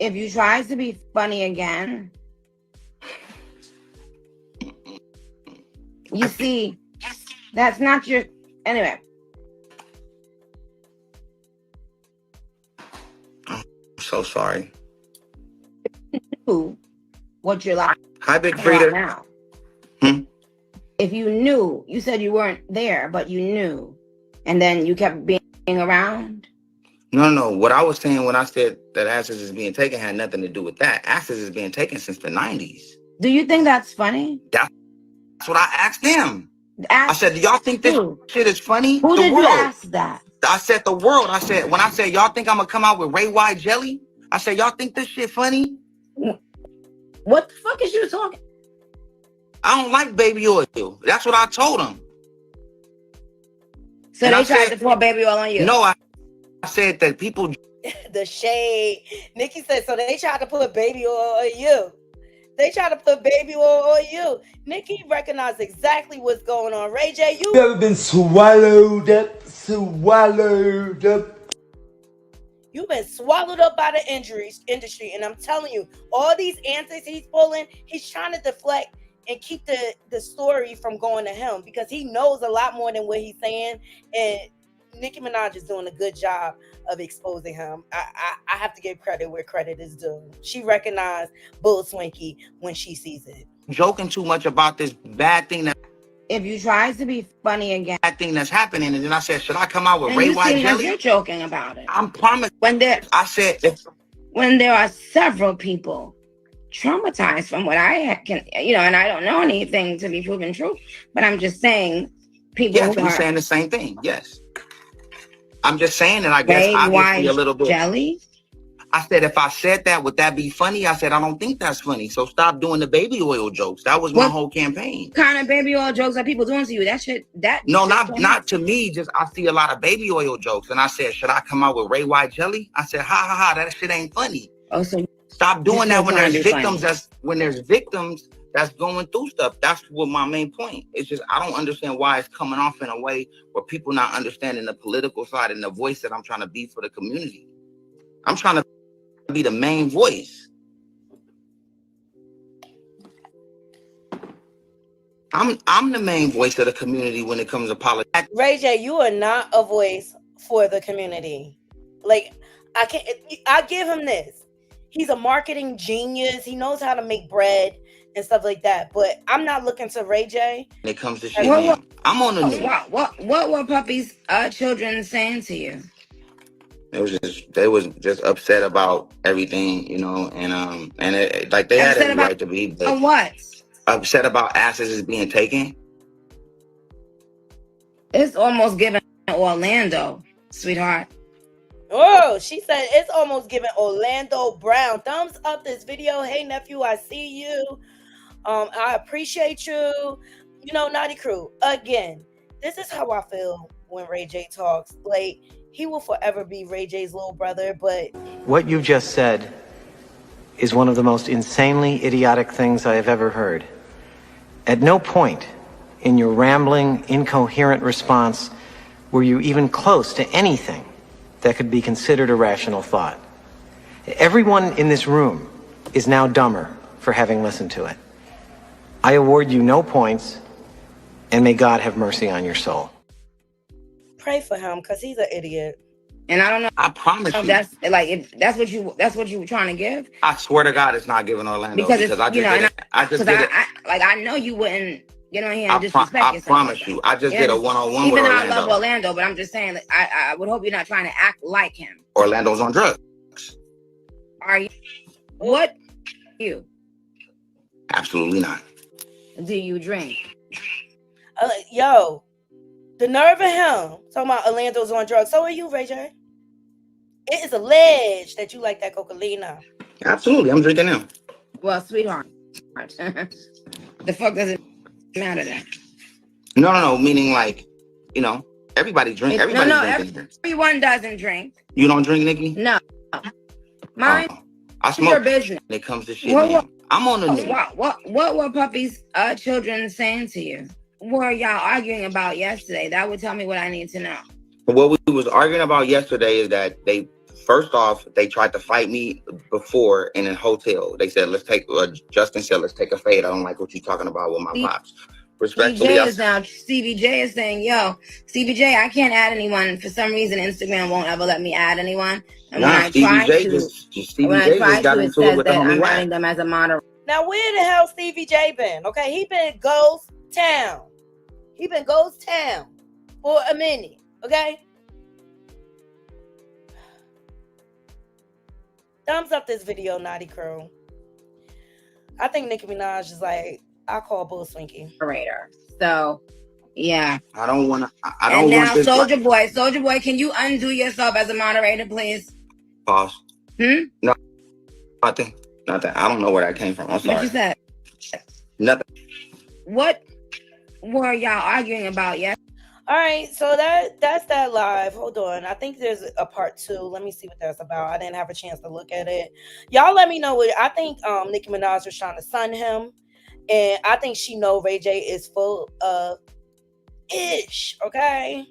If you try to be funny again, you see, that's not your. Anyway. I'm so sorry. What you're like. Hi, Big Frida. Now. If you knew, you said you weren't there, but you knew, and then you kept being around. No. What I was saying when I said that asses is being taken had nothing to do with that. Asses is being taken since the 90s. Do you think that's funny? That's what I asked him. I said, do y'all think this shit is funny? Who did you ask that? I said the world. I said, when I said, y'all think I'm gonna come out with RayJ jelly? I said, y'all think this shit funny? What the fuck is you talking? I don't like baby oil. That's what I told him. So they tried to pour baby oil on you? No, I said that people... The shade. Nicki said, so they tried to put baby oil on you. They tried to put baby oil on you. Nicki recognized exactly what's going on. RayJ, you ever been swallowed up? Swallowed up. You've been swallowed up by the industry. And I'm telling you, all these antics he's pulling, he's trying to deflect and keep the story from going to him because he knows a lot more than what he's saying. And Nicki Minaj is doing a good job of exposing him. I have to give credit where credit is due. She recognized Bull Swinky when she sees it. Joking too much about this bad thing that... If you try to be funny again... Bad thing that's happening. And then I said, should I come out with RayJ jelly? Like you're joking about it. I'm promised. I said... When there are several people traumatized from what I can, and I don't know anything to be proven true, but I'm just saying people yes, we're saying the same thing. Yes. I'm just saying that I guess obviously a little bit. Jelly? I said, if I said that, would that be funny? I said, I don't think that's funny. So stop doing the baby oil jokes. That was my whole campaign. What kind of baby oil jokes are people doing to you? No, not to me. Just I see a lot of baby oil jokes. And I said, should I come out with RayJ jelly? I said, ha, that shit ain't funny. Oh, so stop doing that when there's victims that's going through stuff. That's what my main point. It's just, I don't understand why it's coming off in a way where people not understanding the political side and the voice that I'm trying to be for the community. I'm trying to be the main voice. I'm the main voice of the community when it comes to politics. RayJ, you are not a voice for the community. Like, I give him this. He's a marketing genius. He knows how to make bread and stuff like that. But I'm not looking to RayJ. When it comes to shit, I'm on the news. What were Puppy's children saying to you? They was just upset about everything, and like they had every right to be. On what? Upset about asses is being taken. It's almost giving Orlando, sweetheart. Oh, she said it's almost giving Orlando Brown. Thumbs up this video. Hey nephew, I see you. I appreciate you. Naughty Crew. Again, this is how I feel when RayJ talks. Like, he will forever be RayJ's little brother, but what you just said is one of the most insanely idiotic things I have ever heard. At no point in your rambling, incoherent response were you even close to anything that could be considered a rational thought. Everyone in this room is now dumber for having listened to it. I award you no points, and may God have mercy on your soul. Pray for him, because he's an idiot. And I don't know. I promise you. That's like, if that's what you were trying to give. I swear to God, it's not giving Orlando because I just did it. I know you wouldn't get on here and disrespect yourself. I promise you. I just did a one-on-one with Orlando. Even though I love Orlando, but I'm just saying, like, I would hope you're not trying to act like him. Orlando's on drugs. Are you? What? You? Absolutely not. Do you drink? Yo, the nerve of him talking about Orlando's on drugs. So are you, RayJ. It is alleged that you like that cocaine. Absolutely, I'm drinking now. Well, sweetheart, the fuck does it matter then? No. Meaning like, you know, everybody drink. Everybody's drinking. Everyone doesn't drink. You don't drink, Nicki? No. Mind I smoke. your business. When it comes to shit, man. I'm on the new. What were Puppy's children saying to you? What were y'all arguing about yesterday? That would tell me what I need to know. What we was arguing about yesterday is that first off, they tried to fight me before in a hotel. They said, Justin said, let's take a fade. I don't like what you're talking about with my pops. Respectfully, CBJ is saying, yo, CBJ, I can't add anyone. For some reason, Instagram won't ever let me add anyone. And when I try to, it says that I'm adding them as a moderator. Now, where the hell Stevie J been? Okay, he been ghost town. He been ghost town for a minute. Okay. Thumbs up this video, Naughty Crew. I think Nicki Minaj is like, I call Bull Swinky. So, yeah. I don't want to. And now, Soldier Boy, can you undo yourself as a moderator, please? Pause. No, nothing. I don't know where that came from. I'm sorry. What you said? Nothing. What were y'all arguing about? Yeah. All right, so that's that live. Hold on. I think there's a part 2. Let me see what that's about. I didn't have a chance to look at it. Y'all let me know what I think Nicki Minaj was trying to sun him. And I think she know RayJ is full of ish, okay?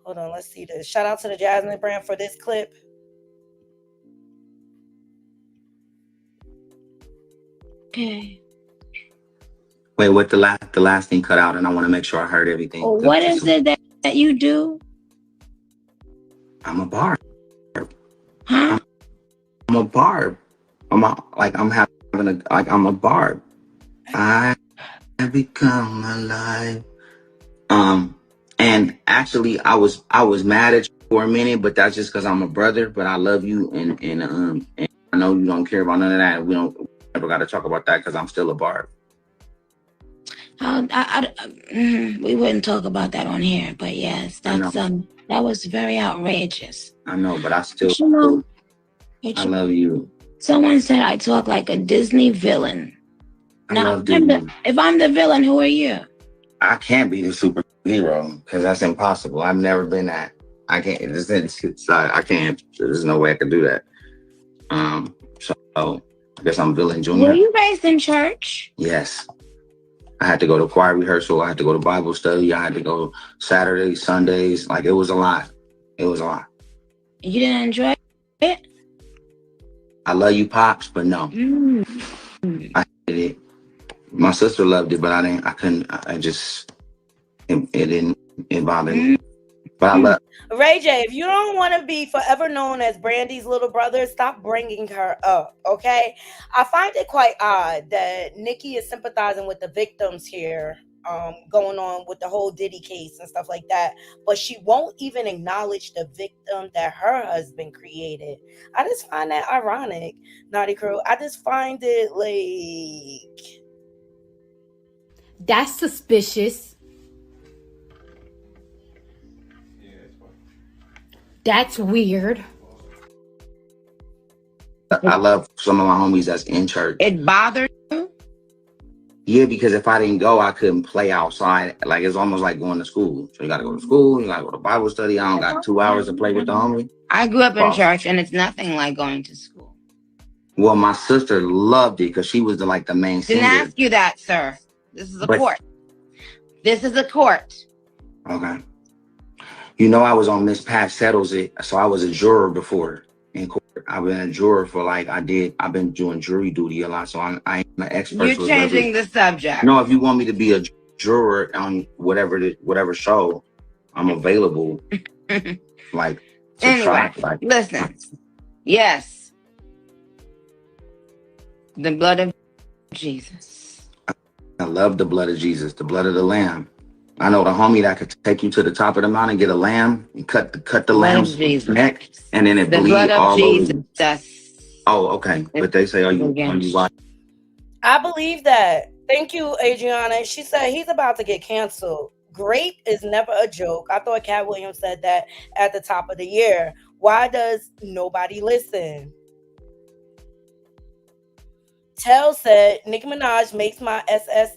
Hold on, let's see this. Shout out to the Jasmine brand for this clip. Okay. Wait, what the last thing cut out, and I want to make sure I heard everything. Well, what is it that you do? I'm a barb. Huh? I'm a barb. I'm a barb. I have become alive. And actually, I was mad at you for a minute, but that's just because I'm a brother. But I love you, and I know you don't care about none of that. We never got to talk about that because I'm still a barb. We wouldn't talk about that on here, but yes, that's that was very outrageous. I know, but I still, I love you. Someone said I talk like a Disney villain. Now, if I'm the villain, who are you? I can't be the superhero because that's impossible. I've never been that. I can't. I can't. There's no way I could do that. So I guess I'm villain junior. Were you raised in church? Yes. I had to go to choir rehearsal. I had to go to Bible study. I had to go Saturdays, Sundays. Like, it was a lot. It was a lot. You didn't enjoy it? I love you, Pops, but no. I hated it. My sister loved it, but I didn't. I couldn't. It bothered me. But I love RayJ, if you don't want to be forever known as Brandy's little brother, stop bringing her up, okay? I find it quite odd that Nicki is sympathizing with the victims here, going on with the whole Diddy case and stuff like that, but she won't even acknowledge the victim that her husband created. I just find that ironic, Naughty Crew. I just find it like... That's suspicious. That's weird. I love some of my homies that's in church. It bothered you? Yeah, because if I didn't go, I couldn't play outside. Like, it's almost like going to school. So you got to go to school, you got to go to Bible study. I don't got 2 hours to play with the homie. I grew up in church, and it's nothing like going to school. Well, my sister loved it because she was the main singer. Didn't ask you that, sir. This is a court. This is a court. Okay. You know, I was on Miss Pat Settles It, so I was a juror before in court. I've been a juror for I've been doing jury duty a lot, so I'm an expert. You're changing the subject. No, if you want me to be a juror on whatever show, I'm available. Anyway, listen. Yes. The blood of Jesus. I love the blood of Jesus, the blood of the lamb. I know the homie that could take you to the top of the mountain, get a lamb, and cut the lamb's neck, and then it bleed all over you. Oh, okay. But they say, are you watching? I believe that. Thank you, Adriana. She said he's about to get canceled. Great is never a joke. I thought Cat Williams said that at the top of the year. Why does nobody listen? Tell said Nicki Minaj makes my SSA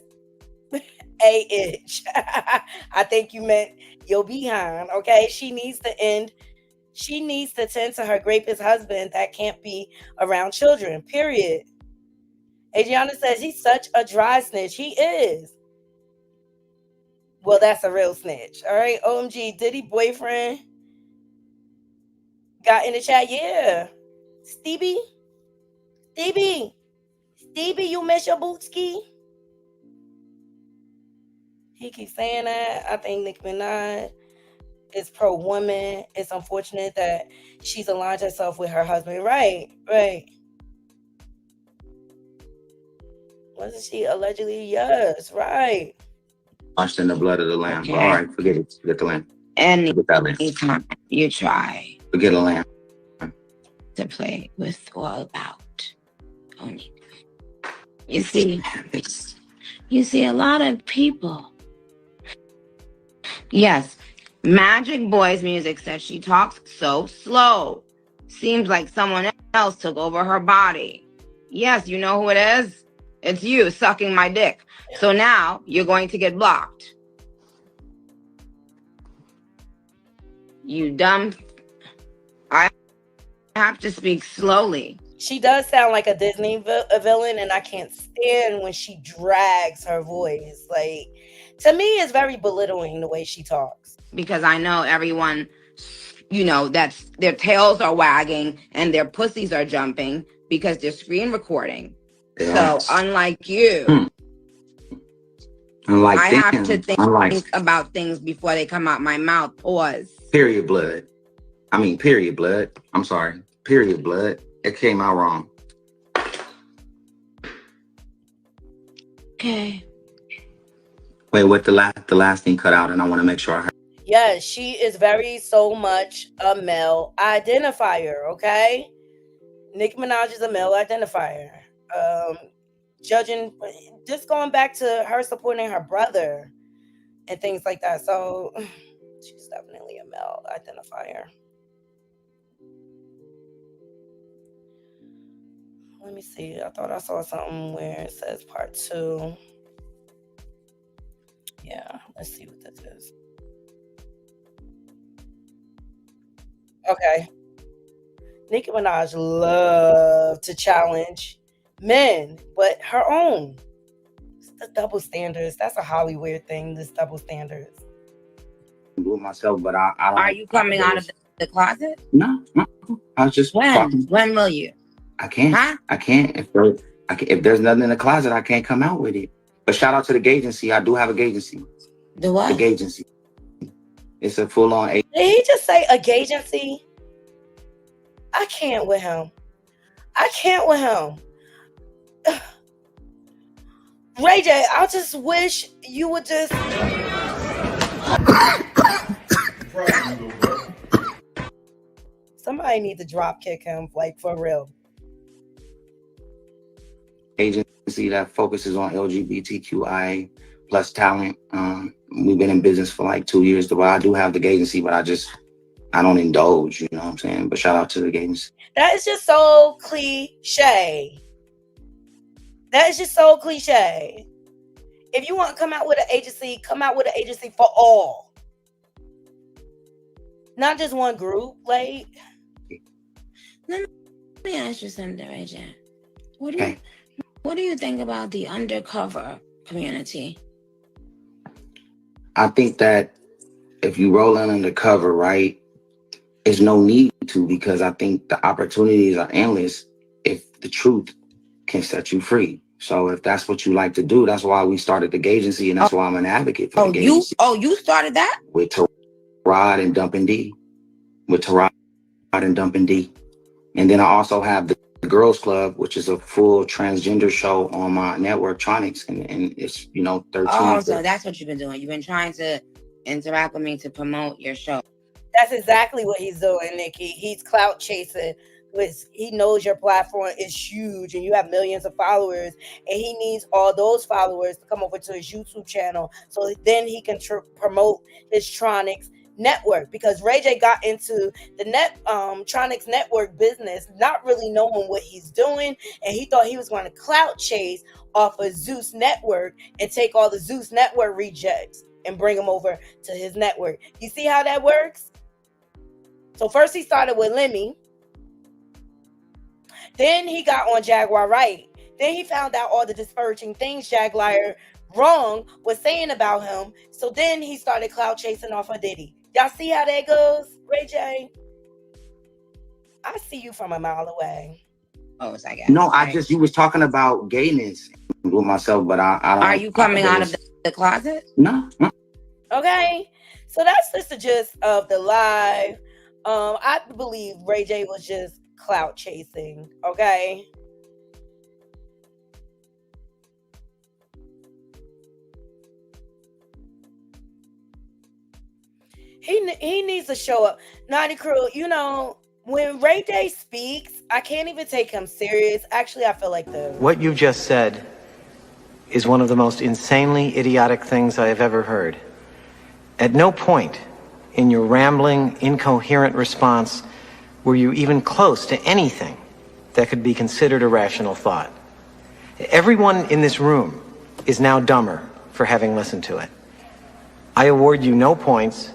itch. I think you meant your behind. Okay, she needs to end. She needs to tend to her rapist husband that can't be around children. Period. Adriana says he's such a dry snitch. He is. Well, that's a real snitch. All right. OMG, Diddy boyfriend got in the chat. Yeah. Stevie, you miss your bootski? He keeps saying that. I think Nicki Minaj is pro-woman. It's unfortunate that she's aligned herself with her husband. Right. Wasn't she allegedly? Yes, right. Washed in the blood of the lamb. Okay. All right, forget it. Forget the lamb. Anytime you try Forget the lamb. to play with all about owning. You see a lot of people. Yes, Magic Boy's music says she talks so slow. Seems like someone else took over her body. Yes, you know who it is? It's you sucking my dick. So now you're going to get blocked. You dumb. I have to speak slowly. She does sound like a Disney villain, and I can't stand when she drags her voice. Like, to me, it's very belittling the way she talks. Because I know everyone, that's their tails are wagging and their pussies are jumping because they're screen recording. So unlike you, I have to think about things before they come out my mouth. Pause. Period blood. I'm sorry. Period blood. It came out wrong. Okay. Wait, what the last thing cut out, and I want to make sure I heard. Yes, she is very so much a male identifier. Okay, Nicki Minaj is a male identifier. Judging, just going back to her supporting her brother and things like that. So she's definitely a male identifier. Let me see. I thought I saw something where it says part 2. Yeah, let's see what this is. Okay. Nicki Minaj loved to challenge men, but her own. It's the double standards. That's a Hollywood thing, this double standards. Do it myself, but I don't. Are you coming out of the closet? No. I was just when will you? I can't. Huh? I can't. If there's nothing in the closet, I can't come out with it. But shout out to the gay agency. I do have a gay agency. The what? The gay agency. It's a full-on agency. Did he just say a gay agency? I can't with him. RayJ, I just wish you would just. Somebody need to drop kick him, like, for real. Agency that focuses on LGBTQI plus talent. We've been in business for like 2 years. But I do have the gay agency, but I don't indulge, you know what I'm saying? But shout out to the gay agency. That is just so cliche. If you want to come out with an agency, come out with an agency for all. Not just one group. Like, let me ask you something, RayJ. What do you think about the undercover community? I think that if you roll in undercover, right, there's no need to, because I think the opportunities are endless if the truth can set you free. So if that's what you like to do, that's why we started the gay agency, and that's why I'm an advocate for the gay agency. You started that? With Tarod and Dumpin' D. And then I also have the Girls Club, which is a full transgender show on my network, Tronics, and it's 13. Oh, so that's what you've been doing. You've been trying to interact with me to promote your show. That's exactly what he's doing, Nicki. He's clout chasing. He knows your platform is huge and you have millions of followers, and he needs all those followers to come over to his YouTube channel so then he can promote his Tronics network, because RayJ got into the Tronics network business not really knowing what he's doing, and he thought he was going to clout chase off of Zeus network and take all the Zeus network rejects and bring them over to his network. You see how that works? So first he started with Lemmy, then he got on Jaguar Wright, then he found out all the disparaging things Jaguar Wrong was saying about him, so then he started clout chasing off of Diddy. Y'all see how that goes, RayJ? I see you from a mile away. Oh, I guess. No, you was talking about gayness with myself, but I don't. Are you coming out of the closet? No. Okay, so that's just the gist of the live. I believe RayJ was just clout chasing. Okay. He needs to show up. Naughty Crew, when RayJ speaks, I can't even take him serious. Actually, I feel like What you just said is one of the most insanely idiotic things I have ever heard. At no point in your rambling, incoherent response were you even close to anything that could be considered a rational thought. Everyone in this room is now dumber for having listened to it. I award you no points,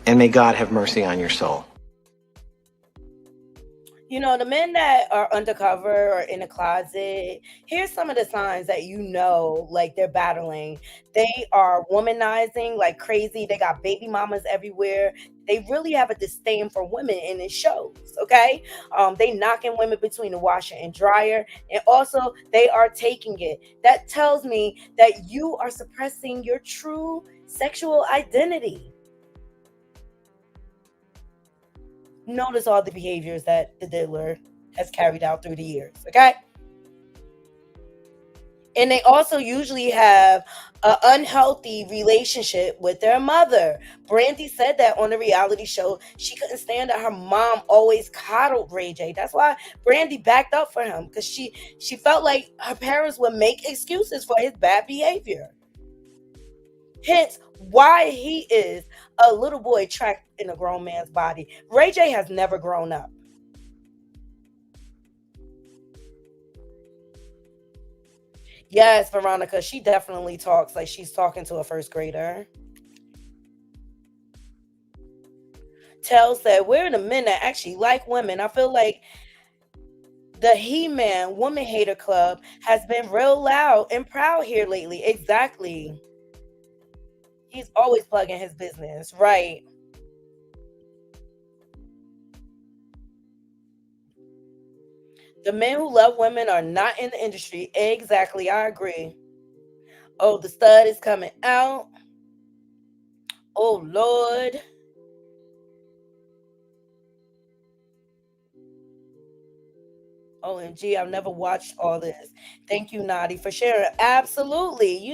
and may God have mercy on your soul. The men that are undercover or in a closet, here's some of the signs that like they're battling. They are womanizing like crazy. They got baby mamas everywhere. They really have a disdain for women in the shows, okay? They knocking women between the washer and dryer, and also they are taking it. That tells me that you are suppressing your true sexual identity. Notice all the behaviors that the diddler has carried out through the years, okay? And they also usually have an unhealthy relationship with their mother. Brandy said that on the reality show. She couldn't stand that her mom always coddled RayJ. That's why Brandy backed up for him, because she felt like her parents would make excuses for his bad behavior. Hence, why he is a little boy trapped in a grown man's body. RayJ has never grown up. Yes, Veronica, she definitely talks like she's talking to a first grader. Tell said, we're the men that actually like women. I feel like the He-Man Woman Hater Club has been real loud and proud here lately. Exactly. He's always plugging his business, right? The men who love women are not in the industry. Exactly, I agree. Oh, the stud is coming out. Oh, Lord. OMG, I've never watched all this. Thank you, Naughty, for sharing. Absolutely.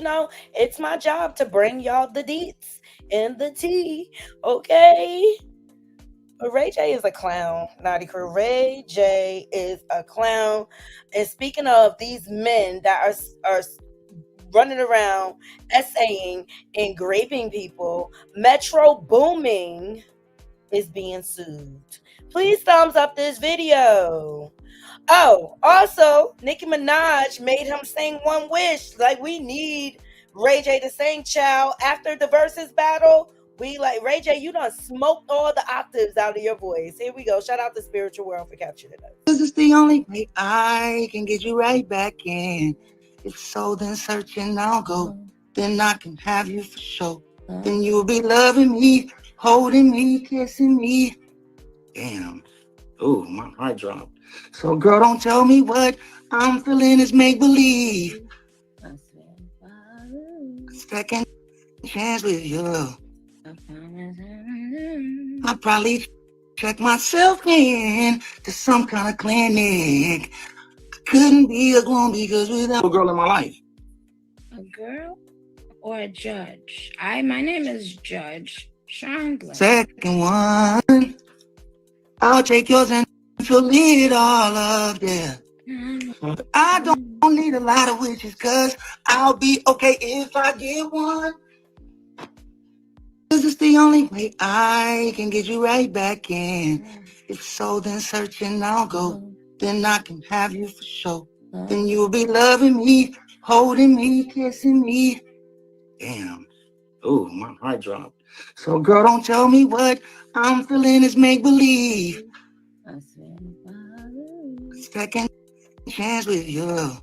It's my job to bring y'all the deets and the tea. Okay. But RayJ is a clown, Naughty Crew. RayJ is a clown. And speaking of these men that are running around essaying and raping people, Metro Boomin is being sued. Please thumbs up this video. Oh, also, Nicki Minaj made him sing One Wish. Like, we need RayJ to sing, child. After the versus battle, we like, RayJ, you done smoked all the octaves out of your voice. Here we go. Shout out to Spiritual World for capturing it. This is the only way I can get you right back in. If so, then searching I'll go. Then I can have you for sure. Then you'll be loving me, holding me, kissing me. Damn. Ooh, my heart dropped. So girl, don't tell me what I'm feeling is make-believe. Second chance with you. I probably check myself in to some kind of clinic. Couldn't be alone because without a girl in my life. A girl or a judge? My name is Judge Chandler. Second one, I'll take yours and fill it all up, yeah. But I don't need a lot of wishes, cause I'll be okay if I get one. Cause it's the only way I can get you right back in. If so, then searching I'll go. Then I can have you for sure. Then you'll be loving me, holding me, kissing me. Damn. Ooh, my heart dropped. So girl, don't tell me what I'm feeling is make-believe. Second chance with you.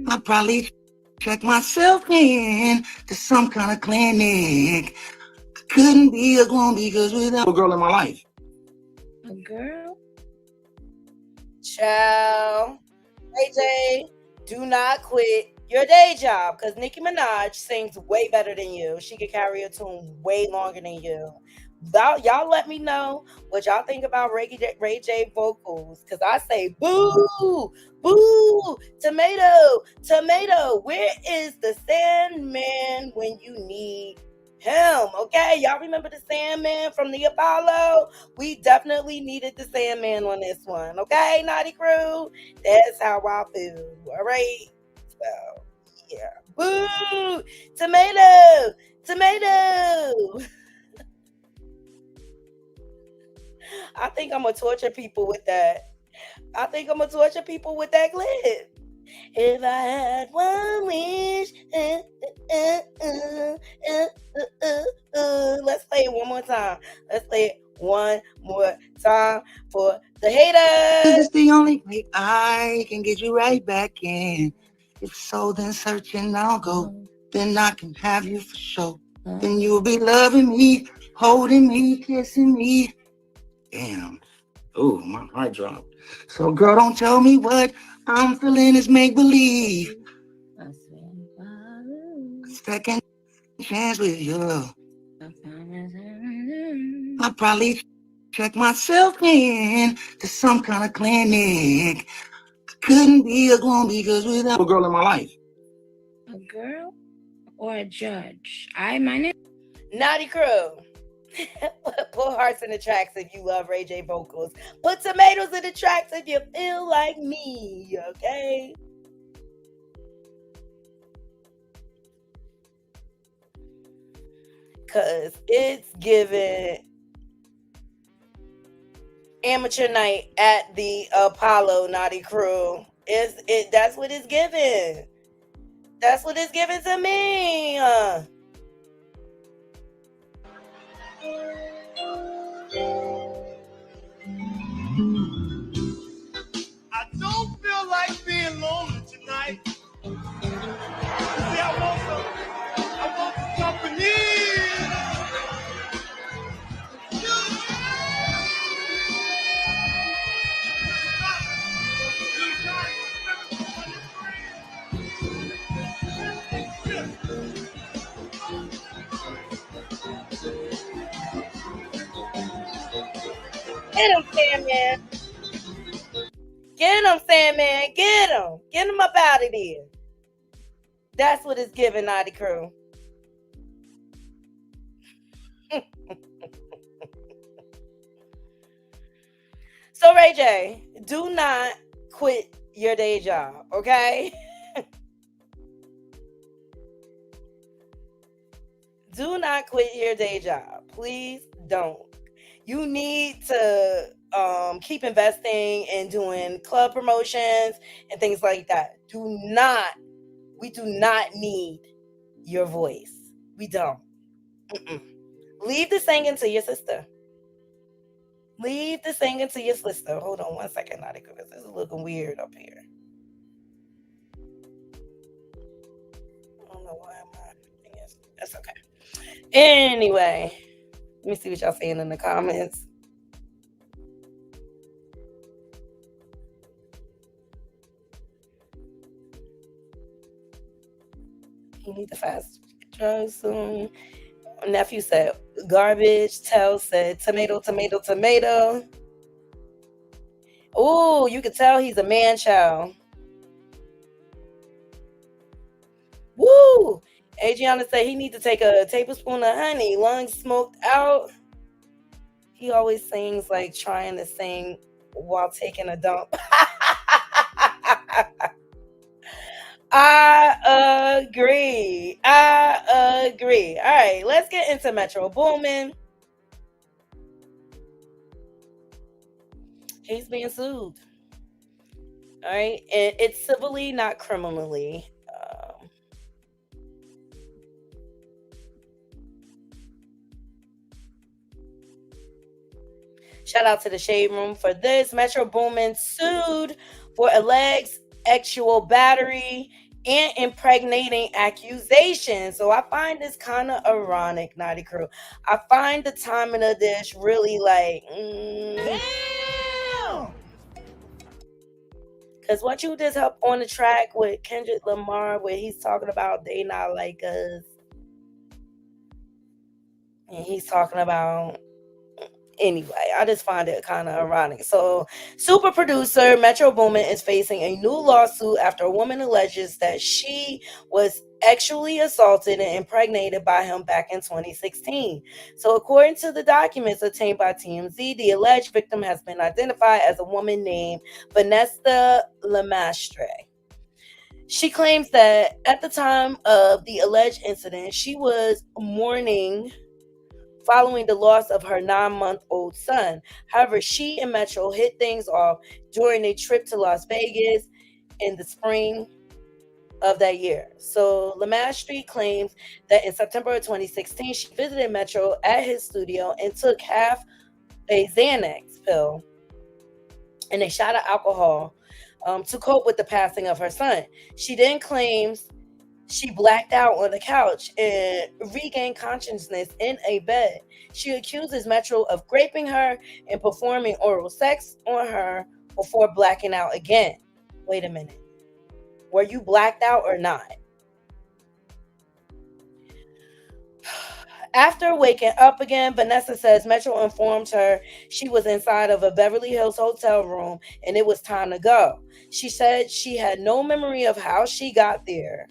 I'll probably check myself in to some kind of clinic. Couldn't be alone because without a girl in my life. A girl? Ciao. RayJ, do not quit your day job because Nicki Minaj sings way better than you. She can carry a tune way longer than you. Y'all let me know what y'all think about RayJ vocals because I say boo, boo, tomato, tomato. Where is the Sandman when you need him? Okay, y'all remember the Sandman from the Apollo? We definitely needed the Sandman on this one. Okay, Naughty Crew, that's how I feel. All right, so yeah, boo, tomato, tomato. I think I'm gonna torture people with that. I think I'm gonna torture people with that clip. If I had one wish, let's play it one more time. Let's play it one more time for the haters. It's the only way I can get you right back in. If so, then searching I'll go. Then I can have you for sure. Then you'll be loving me, holding me, kissing me. Damn. Ooh, my heart dropped. So girl, don't tell me what I'm feeling is make-believe. Second chance with you. I'll probably check myself in to some kind of clinic. Couldn't be alone because without a girl in my life. A girl or a judge? My name. Naughty Crew. Put hearts in the tracks if you love RayJ vocals. Put tomatoes in the tracks if you feel like me, okay? Cause it's giving amateur night at the Apollo, Naughty Crew. That's what it's giving. That's what it's giving to me. I don't feel like being lonely tonight. See, I want some company. Get him, Sandman. Get him, Sandman. Get him. Get him up out of there. That's what it's giving, Naughty Crew. So, RayJ, do not quit your day job, okay? Do not quit your day job. Please don't. You need to keep investing and doing club promotions and things like that. We do not need your voice. We don't. Leave the singing to your sister. Leave the singing to your sister. Hold on one second, Naughty, because this is looking weird up here. I don't know why that's okay. Anyway, let me see what y'all saying in the comments. You need to fast drugs soon. Nephew said, Garbage Tell said tomato, tomato, tomato. Ooh, you can tell he's a man child. Woo! Adriana said he need to take a tablespoon of honey, lungs smoked out. He always sings like trying to sing while taking a dump. I agree. I agree. All right, let's get into Metro Boomin. He's being sued. All right, and it's civilly, not criminally. Shout out to the Shade Room for this. Metro Boomin sued for alleged sexual battery and impregnating accusations. So I find this kind of ironic, Naughty Crew. I find the timing of this really like, because what you just up on the track with Kendrick Lamar, where he's talking about they not like us, and he's talking about. Anyway, I just find it kind of ironic. So, super producer Metro Boomin is facing a new lawsuit after a woman alleges that she was actually assaulted and impregnated by him back in 2016. So, according to the documents obtained by TMZ, the alleged victim has been identified as a woman named Vanessa Lemastre. She claims that at the time of the alleged incident, she was mourning following the loss of her 9-month-old son. However, she and Metro hit things off during a trip to Las Vegas in the spring of that year. So Lemastre claims that in September of 2016, she visited Metro at his studio and took half a Xanax pill and a shot of alcohol to cope with the passing of her son. She then claims she blacked out on the couch and regained consciousness in a bed. She accuses Metro of raping her and performing oral sex on her before blacking out again. Wait a minute. Were you blacked out or not? After waking up again, Vanessa says Metro informed her she was inside of a Beverly Hills hotel room and it was time to go. She said she had no memory of how she got there.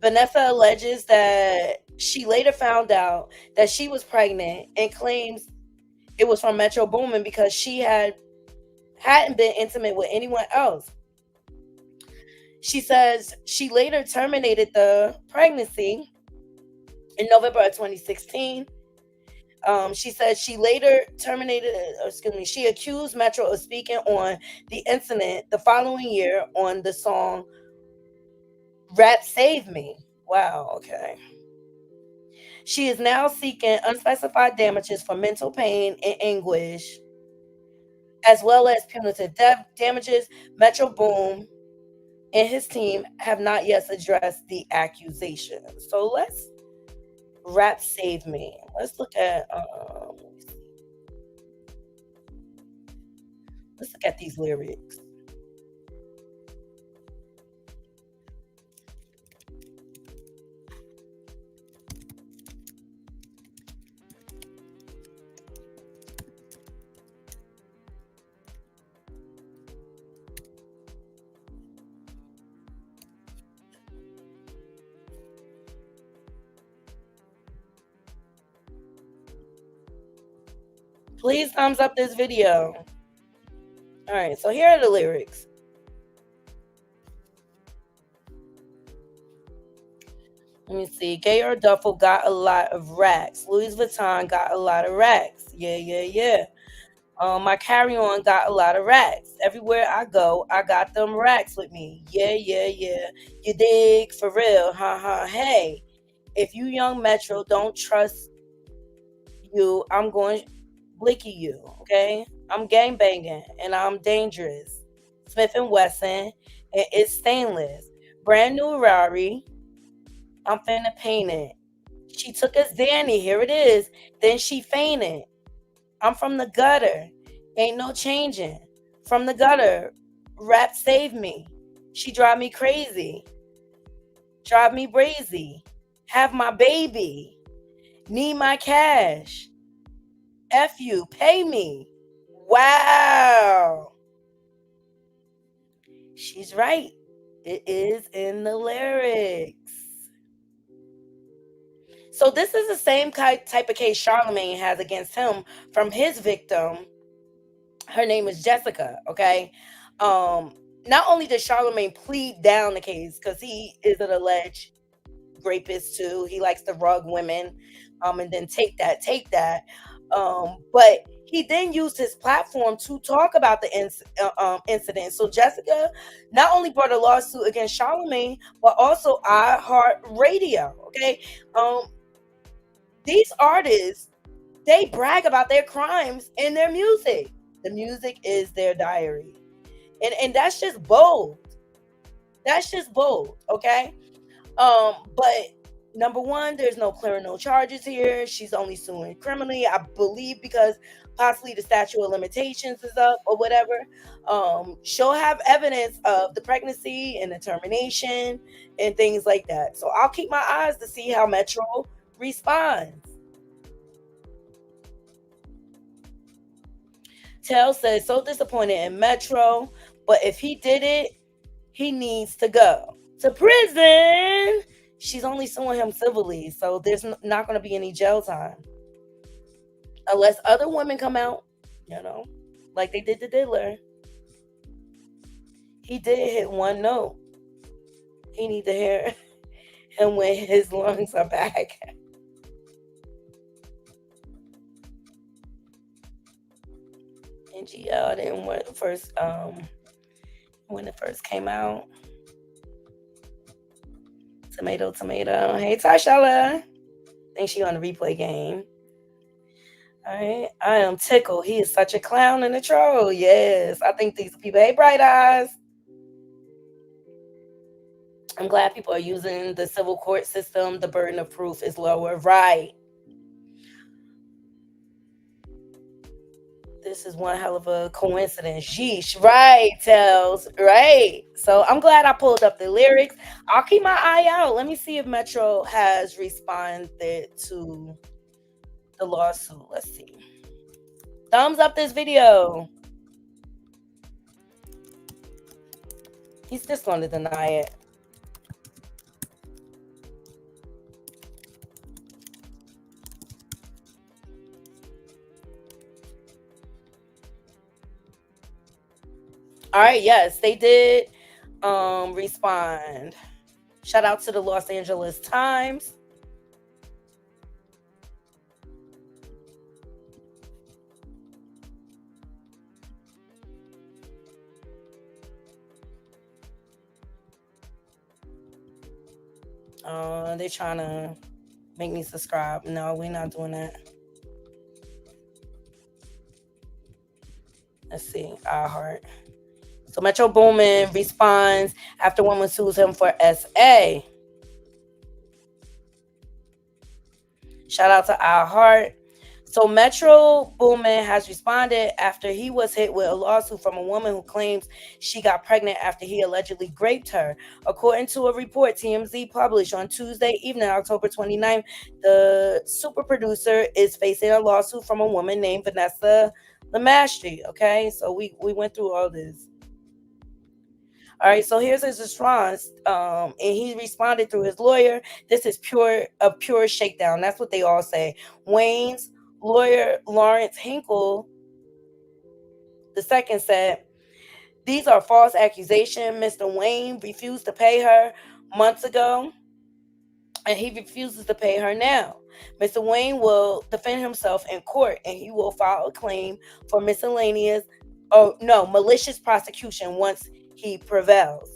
Vanessa alleges that she later found out that she was pregnant and claims it was from Metro Boomin because she hadn't been intimate with anyone else. She says she later terminated the pregnancy in November of 2016. She said she later she accused Metro of speaking on the incident the following year on the song Rap Save Me. Wow, okay. She is now seeking unspecified damages for mental pain and anguish, as well as punitive damages. Metro Boomin and his team have not yet addressed the accusations. So let's Rap Save Me. Let's look at these lyrics. Please thumbs up this video. All right, so here are the lyrics. Let me see. Gay or Duffel got a lot of racks. Louis Vuitton got a lot of racks. Yeah. My carry-on got a lot of racks. Everywhere I go, I got them racks with me. Yeah. You dig? For real. Hey, if you young Metro don't trust you, I'm going blicky you, okay? I'm gang banging and I'm dangerous. Smith & Wesson, and it's stainless. Brand new Rari. I'm finna paint it. She took a Zanny, here it is. Then she fainted. I'm from the gutter. Ain't no changing. From the gutter. Rap Save Me. She drive me crazy. Drive me brazy. Have my baby. Need my cash. F you. Pay me. Wow. She's right. It is in the lyrics. So this is the same type of case Charlemagne has against him from his victim. Her name is Jessica, okay? Not only did Charlemagne plead down the case because he is an alleged rapist too. He likes to rug women and then take that. But he then used his platform to talk about the incident. So Jessica not only brought a lawsuit against Charlemagne, but also iHeartRadio, okay? These artists, they brag about their crimes in their music. The music is their diary. And that's just bold. Okay? But number one, there's no clearing no charges here. She's only suing criminally, I believe, because possibly the statute of limitations is up or whatever. She'll have evidence of the pregnancy and the termination and things like that. So I'll keep my eyes to see how Metro responds. Tell says, so disappointed in Metro, but if he did it, he needs to go to prison. She's only suing him civilly, so there's not going to be any jail time. Unless other women come out, like they did to Diddler. He did hit one note. He need to hear him when his lungs are back. And GL didn't when it first came out. Tomato. Hey, Tashala. Think she on the replay game. All right. I am tickled. He is such a clown and a troll. Yes. I think these people, hey, Bright Eyes. I'm glad people are using the civil court system. The burden of proof is lower. Right. This is one hell of a coincidence. Sheesh. Right, Tells. Right. So I'm glad I pulled up the lyrics. I'll keep my eye out. Let me see if Metro has responded to the lawsuit. Let's see. Thumbs up this video. He's just going to deny it. All right, yes, they did respond. Shout out to the Los Angeles Times. They're trying to make me subscribe. No, we're not doing that. Let's see. iHeart. So Metro Boomin responds after woman sues him for SA. Shout out to iHeart. So Metro Boomin has responded after he was hit with a lawsuit from a woman who claims she got pregnant after he allegedly raped her. According to a report TMZ published on Tuesday evening, October 29th, the super producer is facing a lawsuit from a woman named Vanessa Lamastri. Okay, so we went through all this. All right, so here's his response, and he responded through his lawyer. This is a pure shakedown. That's what they all say. Wayne's lawyer, Lawrence Hinkle II, said, "These are false accusations. Mr. Wayne refused to pay her months ago, and he refuses to pay her now. Mr. Wayne will defend himself in court, and he will file a claim for malicious prosecution once he prevails."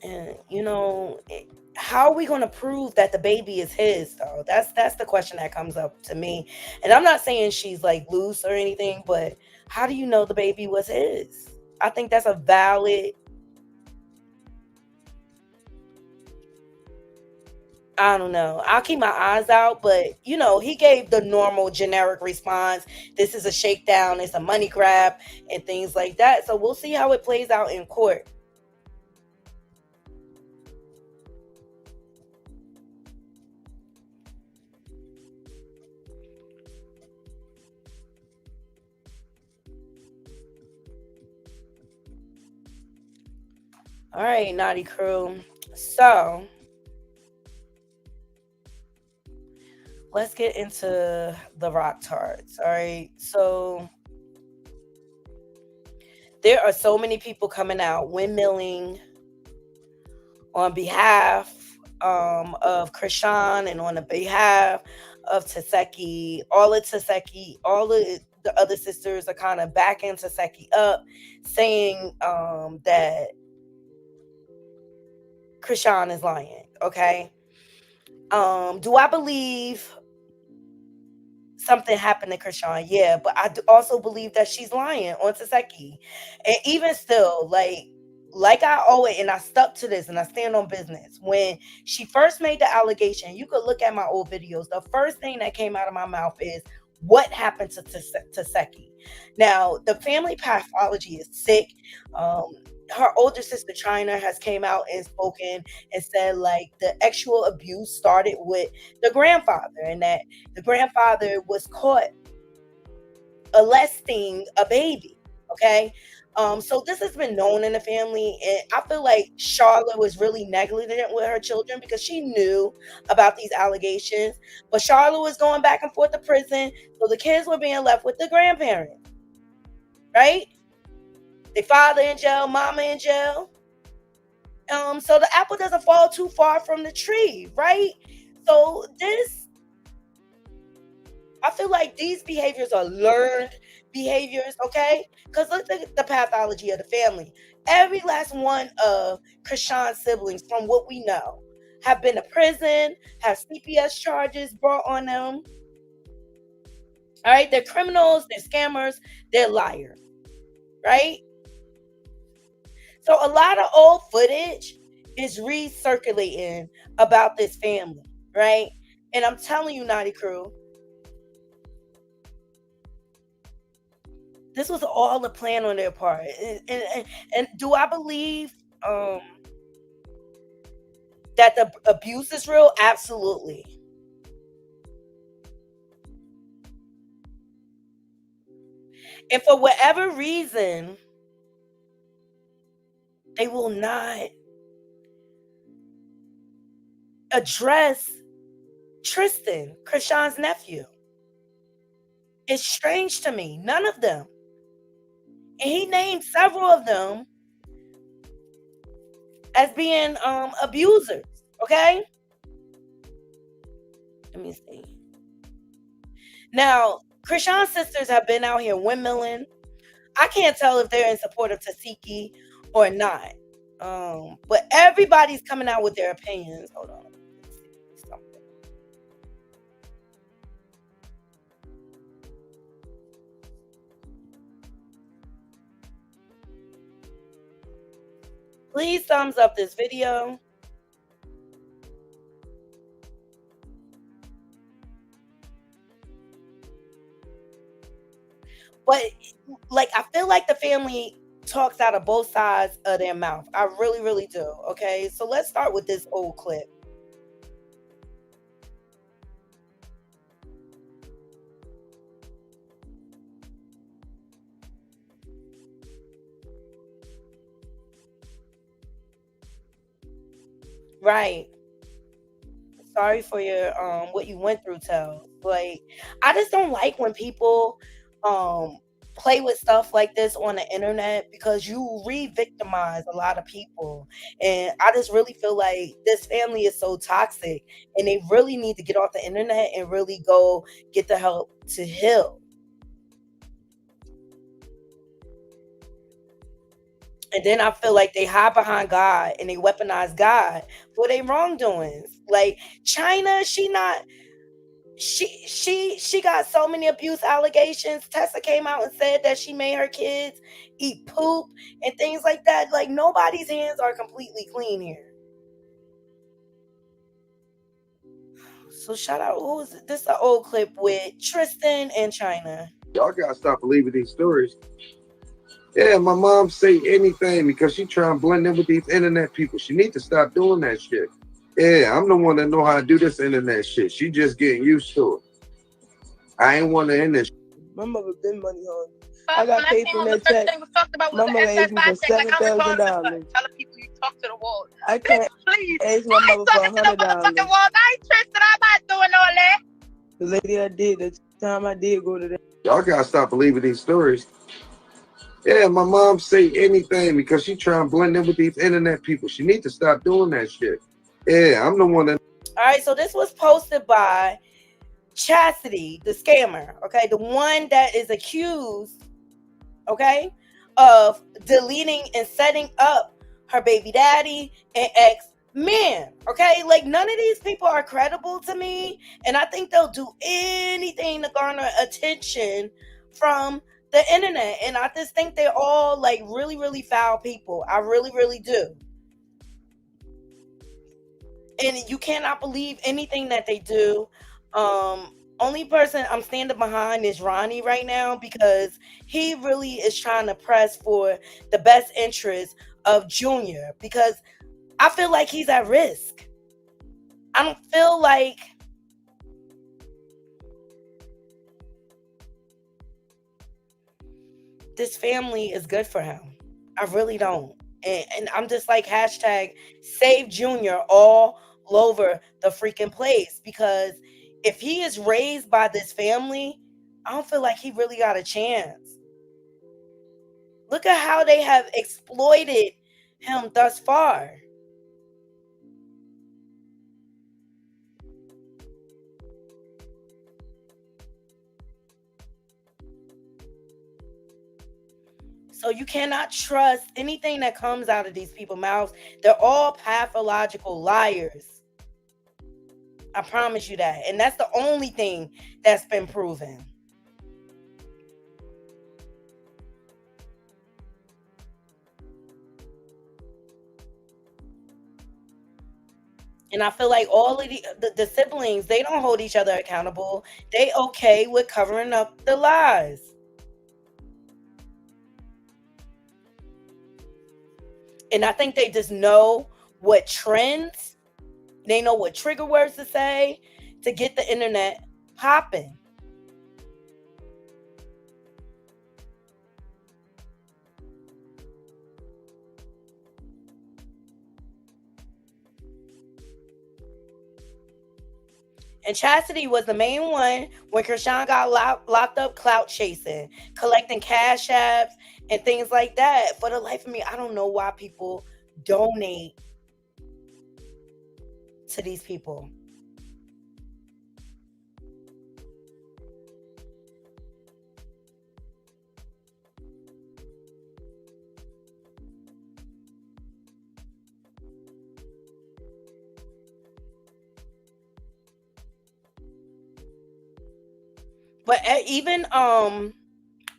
And how are we going to prove that the baby is his, though? That's the question that comes up to me. And I'm not saying she's like loose or anything, but how do you know the baby was his? I think that's a valid I don't know. I'll keep my eyes out, but he gave the normal generic response. This is a shakedown, it's a money grab, and things like that. So we'll see how it plays out in court. All right, Naughty Crew. So let's get into the rock tarts. All right. So there are so many people coming out windmilling on behalf of Krishan and on the behalf of Taseki. All of the other sisters are kind of backing Taseki up, saying that Krishan is lying. Okay. Do I believe something happened to Krishan? Yeah, but I also believe that she's lying on Taseki. And even still, like I always, and I stuck to this and I stand on business. When she first made the allegation, you could look at my old videos. The first thing that came out of my mouth is, what happened to Taseki? Now, the family pathology is sick. Her older sister China has came out and spoken and said like the actual abuse started with the grandfather, and that the grandfather was caught molesting a baby. Okay. So this has been known in the family, and I feel like Charlotte was really negligent with her children because she knew about these allegations, but Charlotte was going back and forth to prison, so the kids were being left with the grandparents, right? Their father in jail, mama in jail. So the apple doesn't fall too far from the tree, right? So I feel like these behaviors are learned behaviors, okay? Because look at the pathology of the family. Every last one of Krishan's siblings, from what we know, have been to prison, have CPS charges brought on them. All right, they're criminals, they're scammers, they're liars, right? So a lot of old footage is recirculating about this family, right? And I'm telling you, Naughty Crew, this was all a plan on their part. And do I believe that the abuse is real? Absolutely. And for whatever reason, they will not address Tristan, Krishan's nephew. It's strange to me. None of them. And he named several of them as being abusers. Okay? Let me see. Now, Krishan's sisters have been out here windmilling. I can't tell if they're in support of Taseki or not. But everybody's coming out with their opinions. Hold on. Let's see something. Please thumbs up this video. But like, I feel like the family talks out of both sides of their mouth. I really, really do. Okay, so let's start with this old clip. Right. Sorry for your what you went through, Tell. Like, I just don't like when people play with stuff like this on the internet, because you re-victimize a lot of people. And I just really feel like this family is so toxic, and they really need to get off the internet and really go get the help to heal. And then I feel like they hide behind God and they weaponize God for their wrongdoings. Like China, she got so many abuse allegations. Tessa came out and said that she made her kids eat poop and things like that. Like, nobody's hands are completely clean here. So shout out, who is it? This is an old clip with Tristan and China. Y'all gotta stop believing these stories. Yeah, my mom say anything because she trying to blend in with these internet people. She need to stop doing that shit. Yeah, I'm the one that know how to do this internet shit. She just getting used to it. I ain't want to end this. My mother been money hungry. I got paid from that check. My mother asked me for $7,000. Telling people you talk to the wall. I can't ask my mother for $100. I ain't Tristan. I'm not doing all that. The lady that did, the time I did go to that. Y'all gotta stop believing these stories. Yeah, my mom say anything because she trying to blend in with these internet people. She need to stop doing that shit. Yeah, I'm the one that. All right, so this was posted by Chastity, the scammer, okay? The one that is accused, okay, of deleting and setting up her baby daddy and ex-men, okay? Like, none of these people are credible to me, and I think they'll do anything to garner attention from the internet, and I just think they're all, like, really, really foul people. I really, really do. And you cannot believe anything that they do. Only person I'm standing behind is Ronnie right now, because he really is trying to press for the best interest of Junior, because I feel like he's at risk. I don't feel like this family is good for him. I really don't. And I'm just like, hashtag save Junior all over the freaking place, because if he is raised by this family, I don't feel like he really got a chance. Look at how they have exploited him thus far. So you cannot trust anything that comes out of these people's mouths. They're all pathological liars. I promise you that. And that's the only thing that's been proven. And I feel like all of the siblings, they don't hold each other accountable. They okay with covering up the lies. And I think they just know what trends, they know what trigger words to say to get the internet popping. And Chastity was the main one when Krishan got locked up clout chasing, collecting cash apps and things like that. For the life of me, I don't know why people donate to these people. But even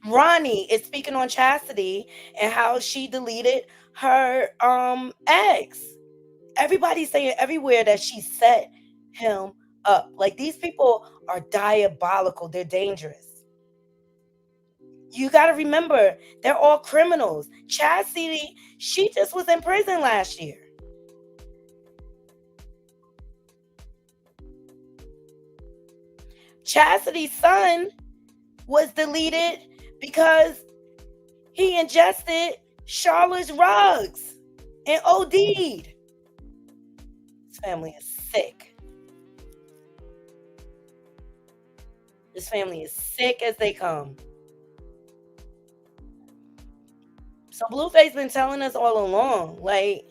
Ronnie is speaking on Chastity and how she deleted her ex. Everybody's saying everywhere that she set him up. Like, these people are diabolical. They're dangerous. You got to remember, they're all criminals. Chastity, she just was in prison last year. Chastity's son was deleted because he ingested Charlotte's rugs and OD'd. This family is sick. This family is sick as they come. So Blueface been telling us all along, like,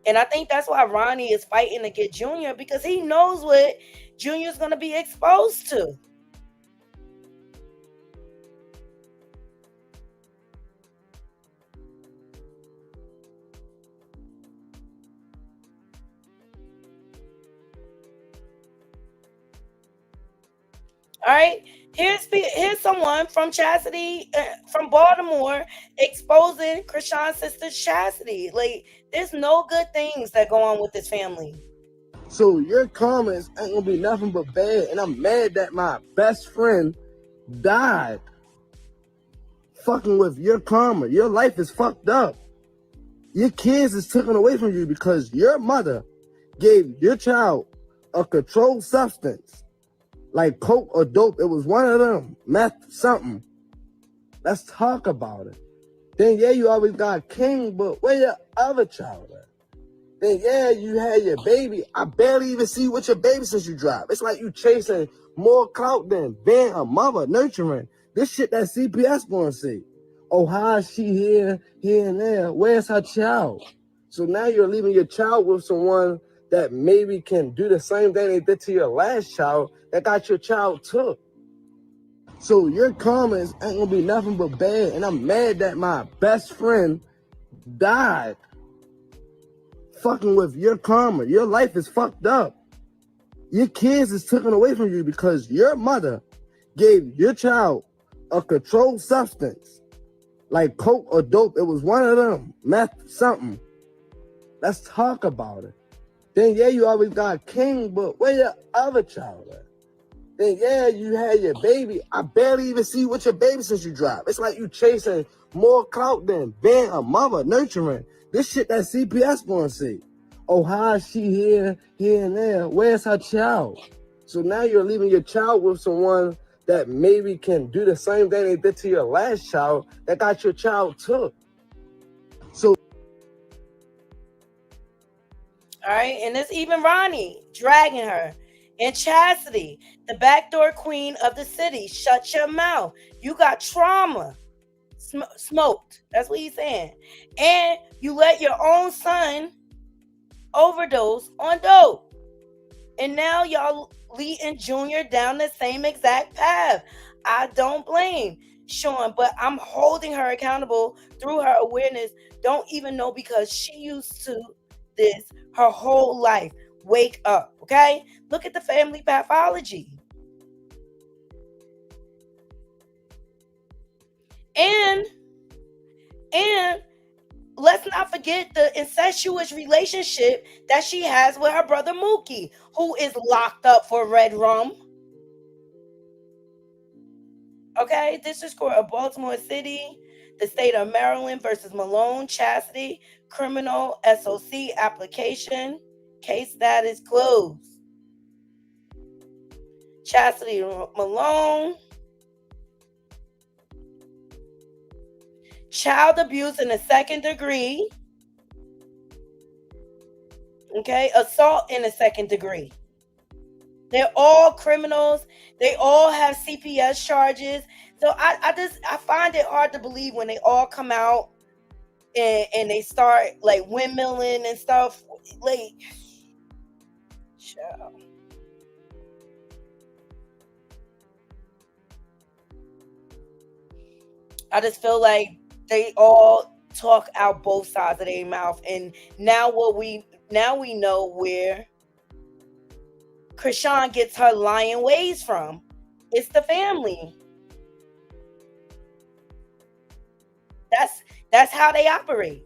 and I think that's why Ronnie is fighting to get Junior, because he knows what Junior's going to be exposed to. All right, here's someone from Chastity, from Baltimore, exposing Krishan's sister Chastity. Like, there's no good things that go on with this family. So your comments ain't gonna be nothing but bad. And I'm mad that my best friend died fucking with your karma. Your life is fucked up. Your kids is taken away from you because your mother gave your child a controlled substance like coke or dope. It was one of them, meth, something. Let's talk about it. Then yeah, you always got king, but where your other child at? Then yeah, you had your baby. I barely even see what your baby since you dropped. It's like you chasing more clout than being a mother, nurturing. This shit that CPS gonna see. Oh, how is she here and there? Where's her child? So now you're leaving your child with someone that maybe can do the same thing they did to your last child that got your child took. So your comments ain't gonna be nothing but bad. And I'm mad that my best friend died fucking with your karma. Your life is fucked up. Your kids is taken away from you because your mother gave your child a controlled substance like coke or dope. It was one of them, meth, something. Let's talk about it. Then yeah, you always got king, but where your other child at? Then yeah, you had your baby. I barely even see what your baby since you dropped. It's like you chasing more clout than being a mother, nurturing. This shit that CPS gonna see. Oh, how is she here and there? Where's her child? So now you're leaving your child with someone that maybe can do the same thing they did to your last child that got your child took. So All right, and it's even Ronnie dragging her. And Chastity, the backdoor queen of the city. Shut your mouth. You got trauma. Smoked. That's what he's saying. And you let your own son overdose on dope. And now y'all leading Junior down the same exact path. I don't blame Sean, but I'm holding her accountable through her awareness. Don't even know because she used to this her whole life. Wake up, okay? Look at the family pathology. And let's not forget the incestuous relationship that she has with her brother Mookie, who is locked up for red rum. Okay, District Court of Baltimore City, the state of Maryland versus Malone, Chastity, criminal SOC application, case status closed. Chastity Malone, child abuse in the second degree. Okay, assault in the second degree. They're all criminals. They all have CPS charges. So I find it hard to believe when they all come out and they start like windmilling and stuff. Like, child. I just feel like they all talk out both sides of their mouth, and now we know where Krishan gets her lying ways from. It's the family. That's how they operate.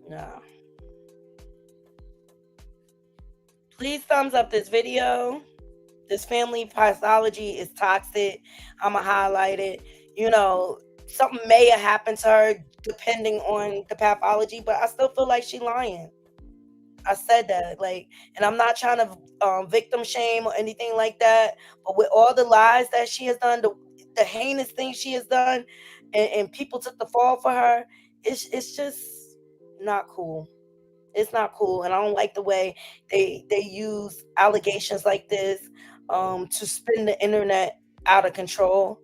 No. Please thumbs up this video. This family pathology is toxic. I'ma highlight it. You know, something may have happened to her depending on the pathology, but I still feel like she lying. I said that, like, and I'm not trying to victim shame or anything like that. But with all the lies that she has done, the heinous things she has done, and people took the fall for her, it's just not cool. It's not cool, and I don't like the way they use allegations like this to spin the internet out of control.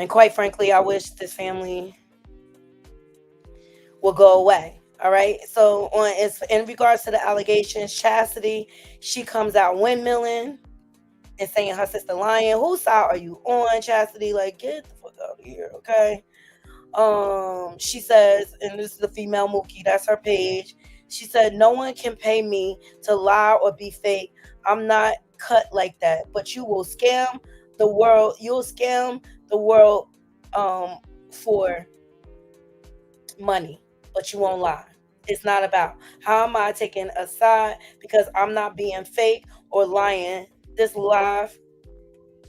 And quite frankly, I wish this family would go away. All right. So in regards to the allegations, Chastity, she comes out windmilling and saying her sister lying. Whose side are you on, Chastity? Like, get the fuck out of here, okay? She says, and this is the female Mookie, that's her page. She said, no one can pay me to lie or be fake. I'm not cut like that. But you will scam the world. You'll scam the world for money, but you won't lie. It's not about how am I taking a side because I'm not being fake or lying. This live,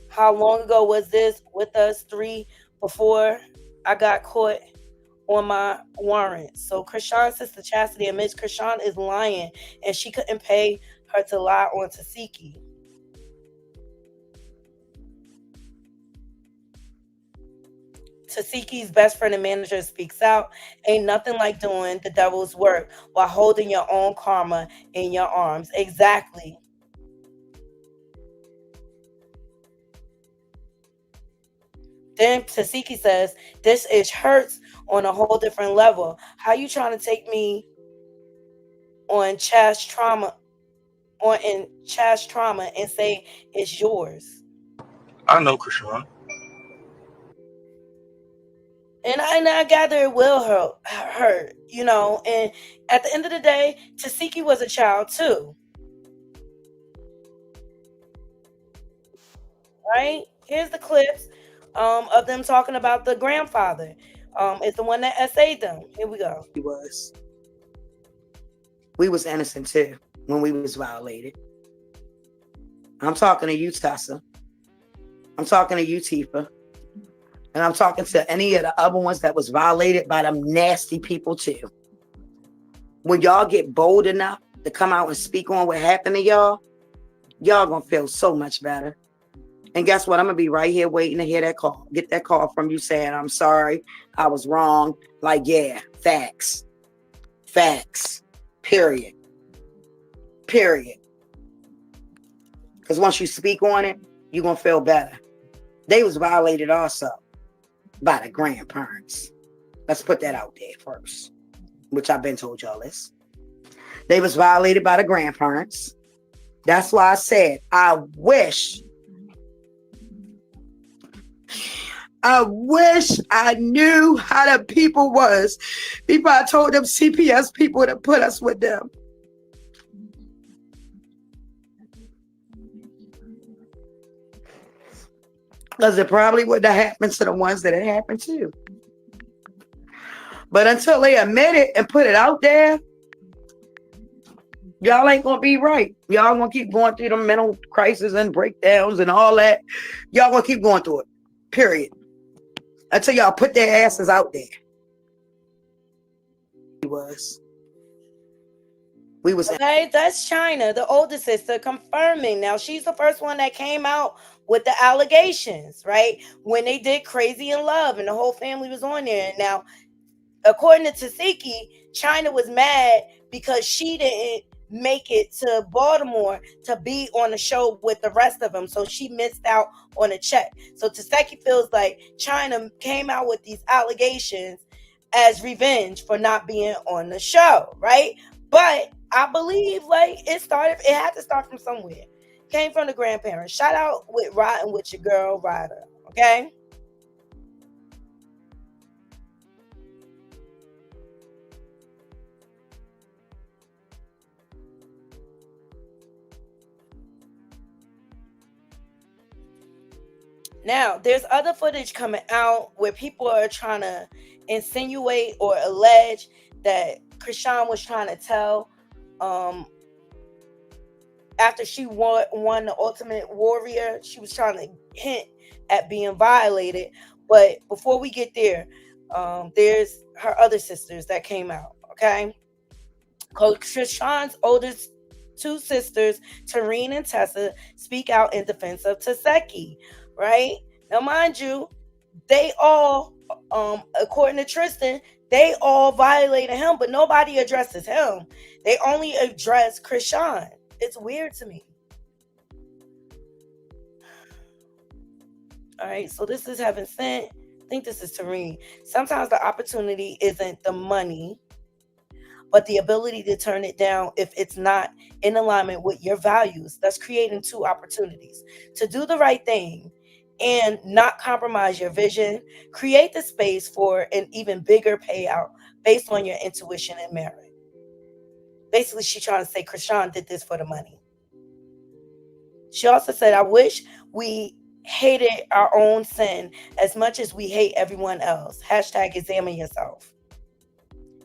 how long ago was this with us? 3 before I got caught on my warrant. So Krishan's sister Chastity admits Krishan is lying and she couldn't pay her to lie on Tasiki. Tasiki's best friend and manager speaks out. Ain't nothing like doing the devil's work while holding your own karma in your arms. Exactly. Then Tasiki says, this is hurts on a whole different level. How you trying to take me on chest trauma and say it's yours? I know Krishan. And I gather it will hurt, you know. And at the end of the day, Tasiki was a child too. Right? Here's the clips of them talking about the grandfather. It's the one that essayed them. Here we go. We was innocent too when we was violated. I'm talking to you, Tessa. I'm talking to you, Tifa. And I'm talking to any of the other ones that was violated by them nasty people too. When y'all get bold enough to come out and speak on what happened to y'all gonna feel so much better. And guess what? I'm gonna be right here waiting to hear that call. Get that call from you saying, I'm sorry, I was wrong. Like, yeah, facts. Facts. Period. Period. Because once you speak on it, you're gonna feel better. They was violated also by the grandparents. Let's put that out there first, which I've been told y'all this. They was violated by the grandparents. That's why I said, I wish I knew how the people was before I told them CPS people to put us with them. Because it probably wouldn't have happened to the ones that it happened to. But until they admit it and put it out there, y'all ain't gonna be right. Y'all gonna keep going through the mental crisis and breakdowns and all that. Y'all gonna keep going through it. Period. Until y'all put their asses out there. We was okay. That's China, the older sister, confirming. Now she's the first one that came out with the allegations, right? When they did Crazy in Love and the whole family was on there. Now, according to Tasiki, China was mad because she didn't make it to Baltimore to be on the show with the rest of them, so she missed out on a check. So Taseki feels like China came out with these allegations as revenge for not being on the show, right? But I believe like it had to start from somewhere. Came from the grandparents. Shout out with riding with your girl Ryder, okay? Now, there's other footage coming out where people are trying to insinuate or allege that Krishan was trying to tell after she won the Ultimate Warrior, she was trying to hint at being violated. But before we get there, there's her other sisters that came out, okay? Krishan's oldest two sisters, Tareen and Tessa, speak out in defense of Taseki, right? Now, mind you, they all, according to Tristan, they all violated him, but nobody addresses him. They only address Krishan. It's weird to me. All right, so this is Heaven Sent. think this is Tory. Sometimes the opportunity isn't the money, but the ability to turn it down if it's not in alignment with your values. That's creating two opportunities to do the right thing and not compromise your vision. Create the space for an even bigger payout based on your intuition and merit. Basically, she's trying to say Krishan did this for the money. She also said, I wish we hated our own sin as much as we hate everyone else. Hashtag examine yourself.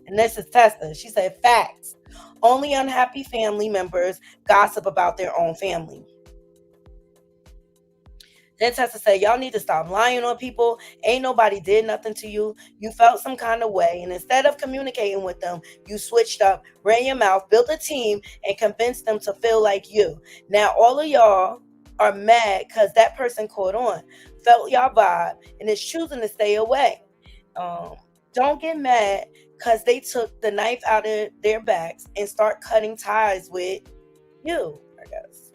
And this is Tessa. She said, facts. Only unhappy family members gossip about their own family. Then Tessa said, y'all need to stop lying on people. Ain't nobody did nothing to you. You felt some kind of way. And instead of communicating with them, you switched up, ran your mouth, built a team, and convinced them to feel like you. Now all of y'all are mad because that person caught on, felt y'all vibe, and is choosing to stay away. Don't get mad because they took the knife out of their backs and start cutting ties with you, I guess.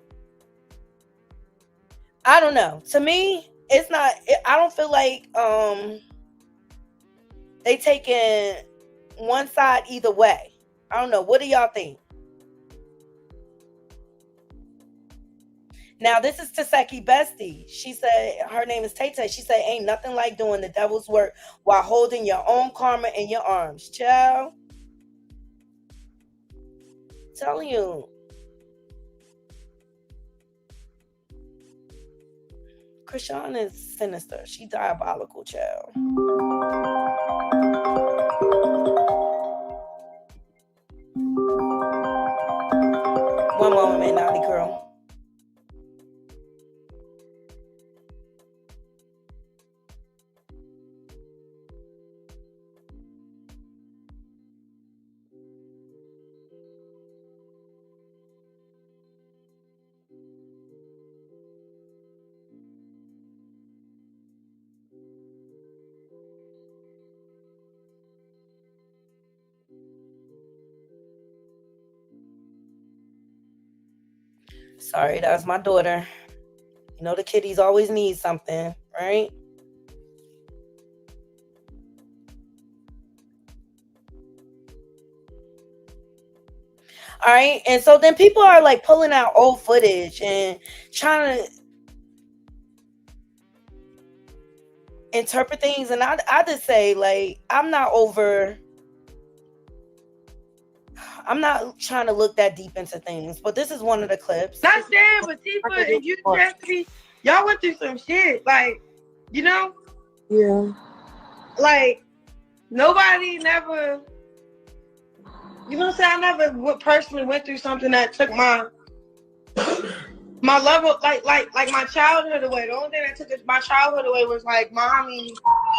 I don't know. To me, it's not, I don't feel like they taking one side either way. I don't know. What do y'all think? Now, this is Taseki Bestie. She said, her name is Tay Tay. She said, ain't nothing like doing the devil's work while holding your own karma in your arms. Child. Telling you. Krishan is sinister. She diabolical, child. One moment, Naughty Girl. Sorry, that's my daughter. You know the kiddies always need something, right? All right, and so then people are like pulling out old footage and trying to interpret things, and I just say, like, I'm not trying to look that deep into things, but this is one of the clips. Not saying, but Tifa and you, Jesse, y'all went through some shit, like, you know? Yeah. Like, nobody never, you know what I'm saying? I never personally went through something that took my level, like my childhood away. The only thing that took my childhood away was like mommy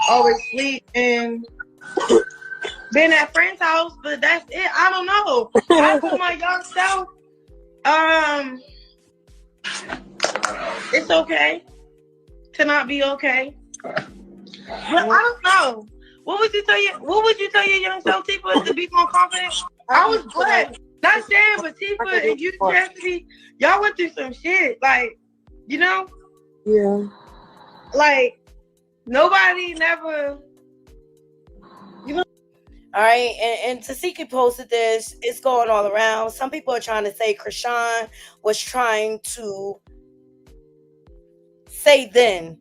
always sleep and being at friend's house, but that's it. I don't know. I told my young self, it's okay to not be okay. But I don't know. What would you tell your young self, Tifa, to be more confident? I was blessed. Not saying, but Tifa and you, Jesse, y'all went through some shit. Like, you know? Yeah. Like, nobody never, you know? All right, and Tasiki posted this. It's going all around. Some people are trying to say Krishan was trying to say then,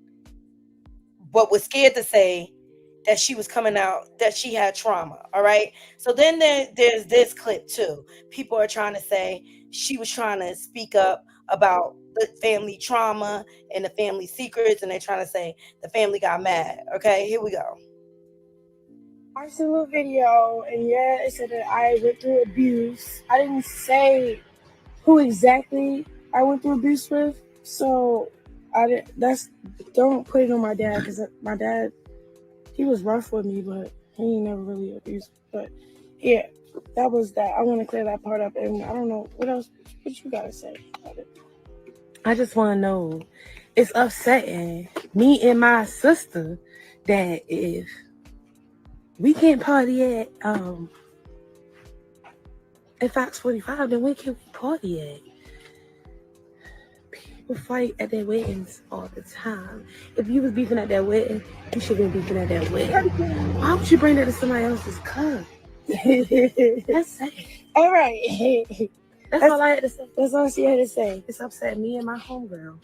but was scared to say that she was coming out, that she had trauma. All right. So then there's this clip too. People are trying to say she was trying to speak up about the family trauma and the family secrets, and they're trying to say the family got mad. Okay, here we go. I watched a little video, and yeah, it said that I went through abuse. I didn't say who exactly I went through abuse with, so don't put it on my dad, because my dad, he was rough with me, but he ain't never really abused. But yeah, that was that. I want to clear that part up, and I don't know what else. What you gotta say about it? I just want to know. It's upsetting me and my sister that if we can't party at Fox 45, then where can we party at? people fight at their weddings all the time. If you was beefing at that wedding, you should have been beefing at that wedding. Why would you bring that to somebody else's cup? That's sad. All right. That's all I had to say. That's all she had to say. It's upset me and my homegirl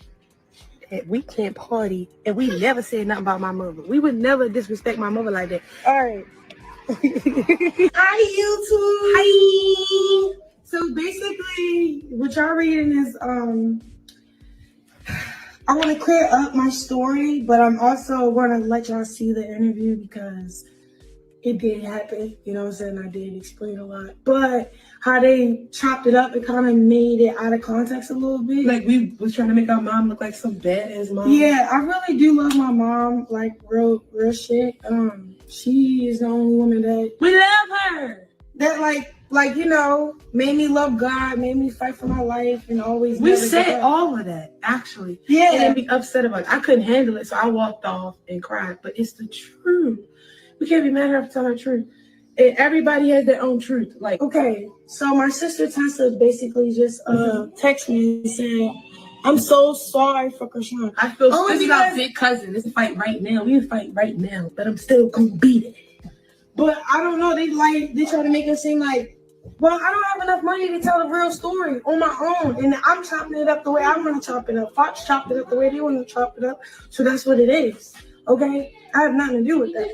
that we can't party, and we never said nothing about my mother. We would never disrespect my mother like that. All right. Hi, YouTube. Hi. So basically, what y'all reading is I want to clear up my story, but I'm also going to let y'all see the interview because it did happen. You know what I'm saying? I did explain a lot. But how they chopped it up, it kind of made it out of context a little bit. Like we was trying to make our mom look like some badass mom. Yeah, I really do love my mom, like real shit. She is the only woman that we love her. That like you know, made me love God, made me fight for my life, and always. We said all of that actually. Yeah, and then be upset about it. I couldn't handle it, so I walked off and cried. But it's the truth. We can't be mad at her for telling her truth. And everybody has their own truth. Like, okay, so my sister Tessa basically just texted me and said, "I'm so sorry for Krishan. I feel this is our big cousin. This is a fight right now. We can fight right now, but I'm still gonna beat it." But I don't know. They try to make it seem like, well, I don't have enough money to tell a real story on my own, and I'm chopping it up the way I want to chop it up. Fox chopped it up the way they want to chop it up, so that's what it is. Okay, I have nothing to do with that.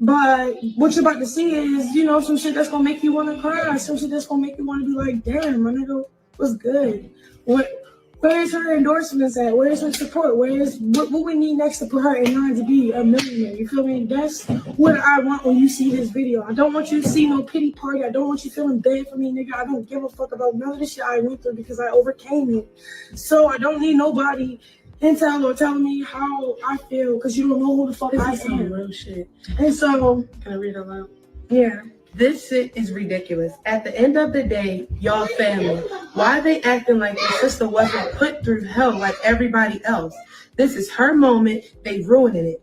But what you're about to see is, you know, some shit that's gonna make you want to cry, some shit that's gonna make you want to be like, damn, my nigga was good. Where's her endorsements at? Where's her support? What we need next to put her in line to be a millionaire? You feel me? That's what I want when you see this video. I don't want you to see no pity party. I don't want you feeling bad for me, nigga. I don't give a fuck about none of the shit I went through because I overcame it. So I don't need nobody intel or telling me how I feel because you don't know who the fuck I am. Real shit. And so, can I read it aloud? Yeah. This shit is ridiculous. At the end of the day, y'all family. Why are they acting like your sister wasn't put through hell like everybody else? This is her moment. They ruining it.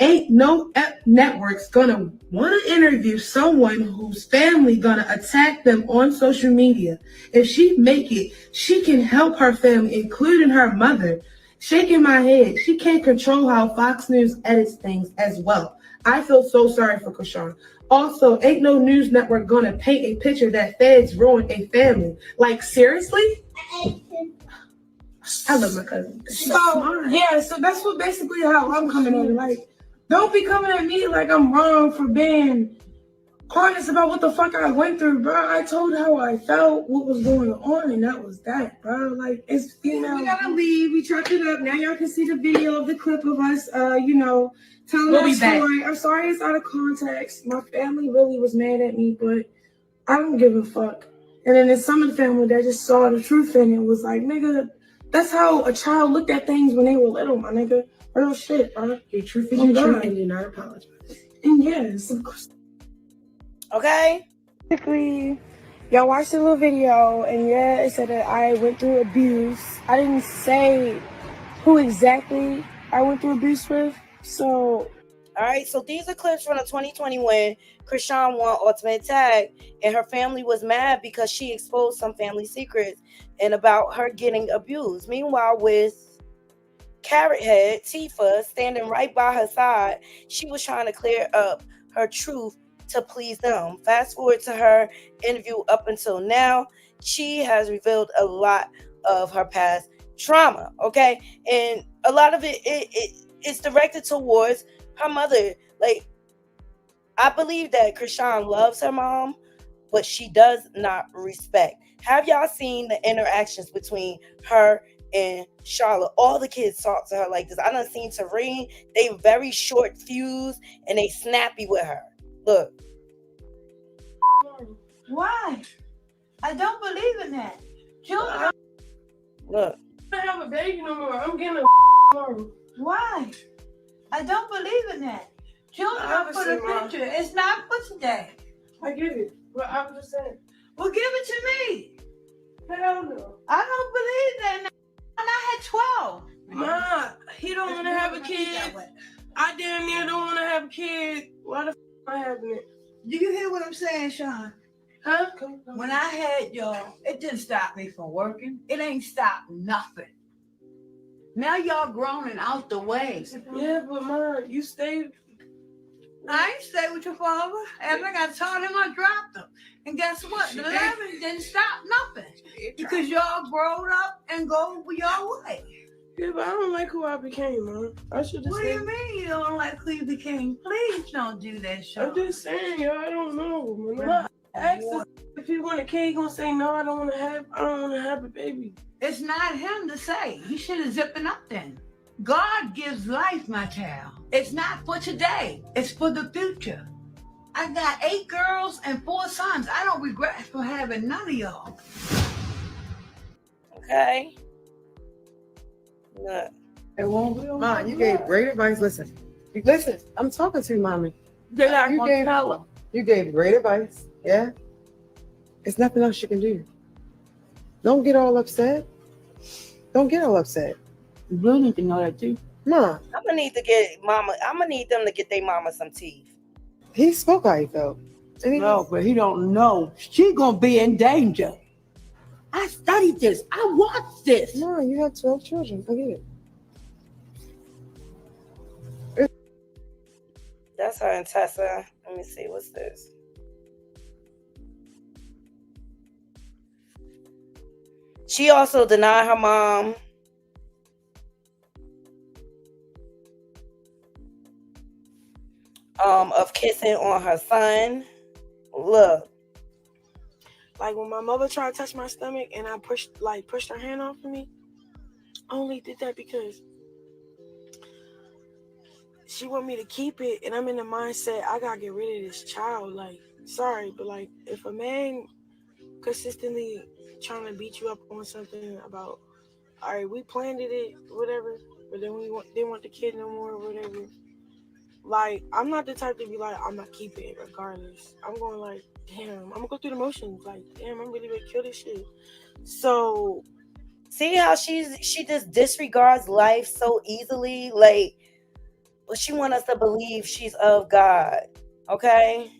Ain't no networks gonna want to interview someone whose family gonna attack them on social media. If she make it, she can help her family, including her mother. Shaking my head. She can't control how Fox News edits things as well. I feel so sorry for Krishan. Also, ain't no news network gonna paint a picture that feds ruined a family. Like, seriously? I love my cousin. So, yeah, so that's what basically how I'm coming at it. Like, don't be coming at me like I'm wrong for being honest about what the fuck I went through, bro. I told how I felt, what was going on, and that was that, bro. Like, it's female. We gotta leave. We chopped it up. Now y'all can see the video of the clip of us, you know, telling that story. I'm sorry it's out of context. My family really was mad at me, but I don't give a fuck. And then there's some of the family that just saw the truth in it and was like, nigga, that's how a child looked at things when they were little, my nigga. Real shit, bro. Your truth is your truth, and you're not apologizing. And yes, of course. Okay. Basically, y'all watched the little video, and yeah, it said that I went through abuse. I didn't say who exactly I went through abuse with, so. All right, so these are clips from the 2020 when Krishan won Ultimate Tag, and her family was mad because she exposed some family secrets and about her getting abused. Meanwhile, with Carrot Head, Tifa, standing right by her side, she was trying to clear up her truth to please them. Fast forward to her interview up until now, she has revealed a lot of her past trauma, okay? And a lot of it's directed towards her mother. Like, I believe that Krishan loves her mom, but she does not respect. Have y'all seen the interactions between her and Charlotte? All the kids talk to her like this. I done seen Tory. They very short fuse and they snappy with her. Look. Why? I don't believe in that. Children. Look. I don't have a baby no more. I'm getting a Why? I don't believe in that. Children are for the future. It's not for today. I get it. But I'm just saying. Well, give it to me. Hell no. I don't believe that. And I had 12. Ma, he don't want to have a kid. I damn near don't want to have a kid. Why the f am I having it? Do you hear what I'm saying, Sean? Huh? When I had y'all, it didn't stop me from working. It ain't stopped nothing. Now y'all grown and out the way. Yeah, but Mom, you stayed. I ain't stay with your father. After I got taught him, I dropped him. And guess what? The 11 didn't stop nothing. Because y'all growed up and go your way. Yeah, but I don't like who I became, Mom. I should just. What do you mean you don't like who you became? Please don't do that, Sean. I'm just saying, yo, I don't know. Mom, ask us if he want a kid, he gonna say no. I don't want to have a baby. It's not him to say. You should have zipping up then. God gives life, my child. It's not for today. It's for the future. I got 8 girls and 4 sons. I don't regret for having none of y'all. Okay. Look. It won't be. Mom, you gave great advice. Listen, I'm talking to you, Mommy. You gave great advice. Yeah. There's nothing else you can do. Don't get all upset. You really need to know that too. Mom. I'm gonna need them to get their mama some teeth. He spoke how he felt. No, but he don't know. She gonna be in danger. I studied this. I watched this. No, you have 12 children. I get it. That's her and Tessa. Let me see. What's this? She also denied her mom of kissing on her son. Look. Like when my mother tried to touch my stomach and I pushed her hand off of me, I only did that because she want me to keep it, and I'm in the mindset I gotta get rid of this child. Like, sorry, but like if a man consistently trying to beat you up on something about, all right, we planted it, whatever, but then didn't want the kid no more, whatever. Like, I'm not the type to be like, I'm gonna keep it regardless. I'm going like, damn, I'm gonna go through the motions. Like, damn, I'm really gonna kill this shit. So, see how she just disregards life so easily. Like, but she want us to believe she's of God. Okay.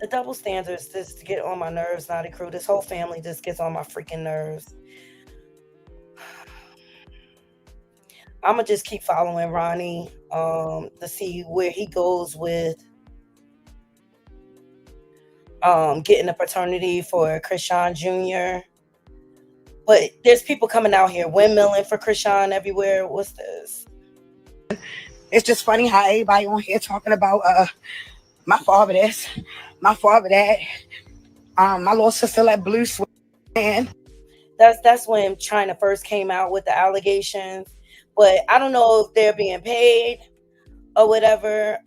The double standards just get on my nerves, Naughty Crew. This whole family just gets on my freaking nerves. I'm gonna just keep following Ronnie to see where he goes with getting a paternity for Krishan Jr. But there's people coming out here windmilling for Krishan everywhere. What's this? It's just funny how everybody on here talking about my father this, my father that, my little sister let blue swim. That's when China first came out with the allegations. But I don't know if they're being paid or whatever.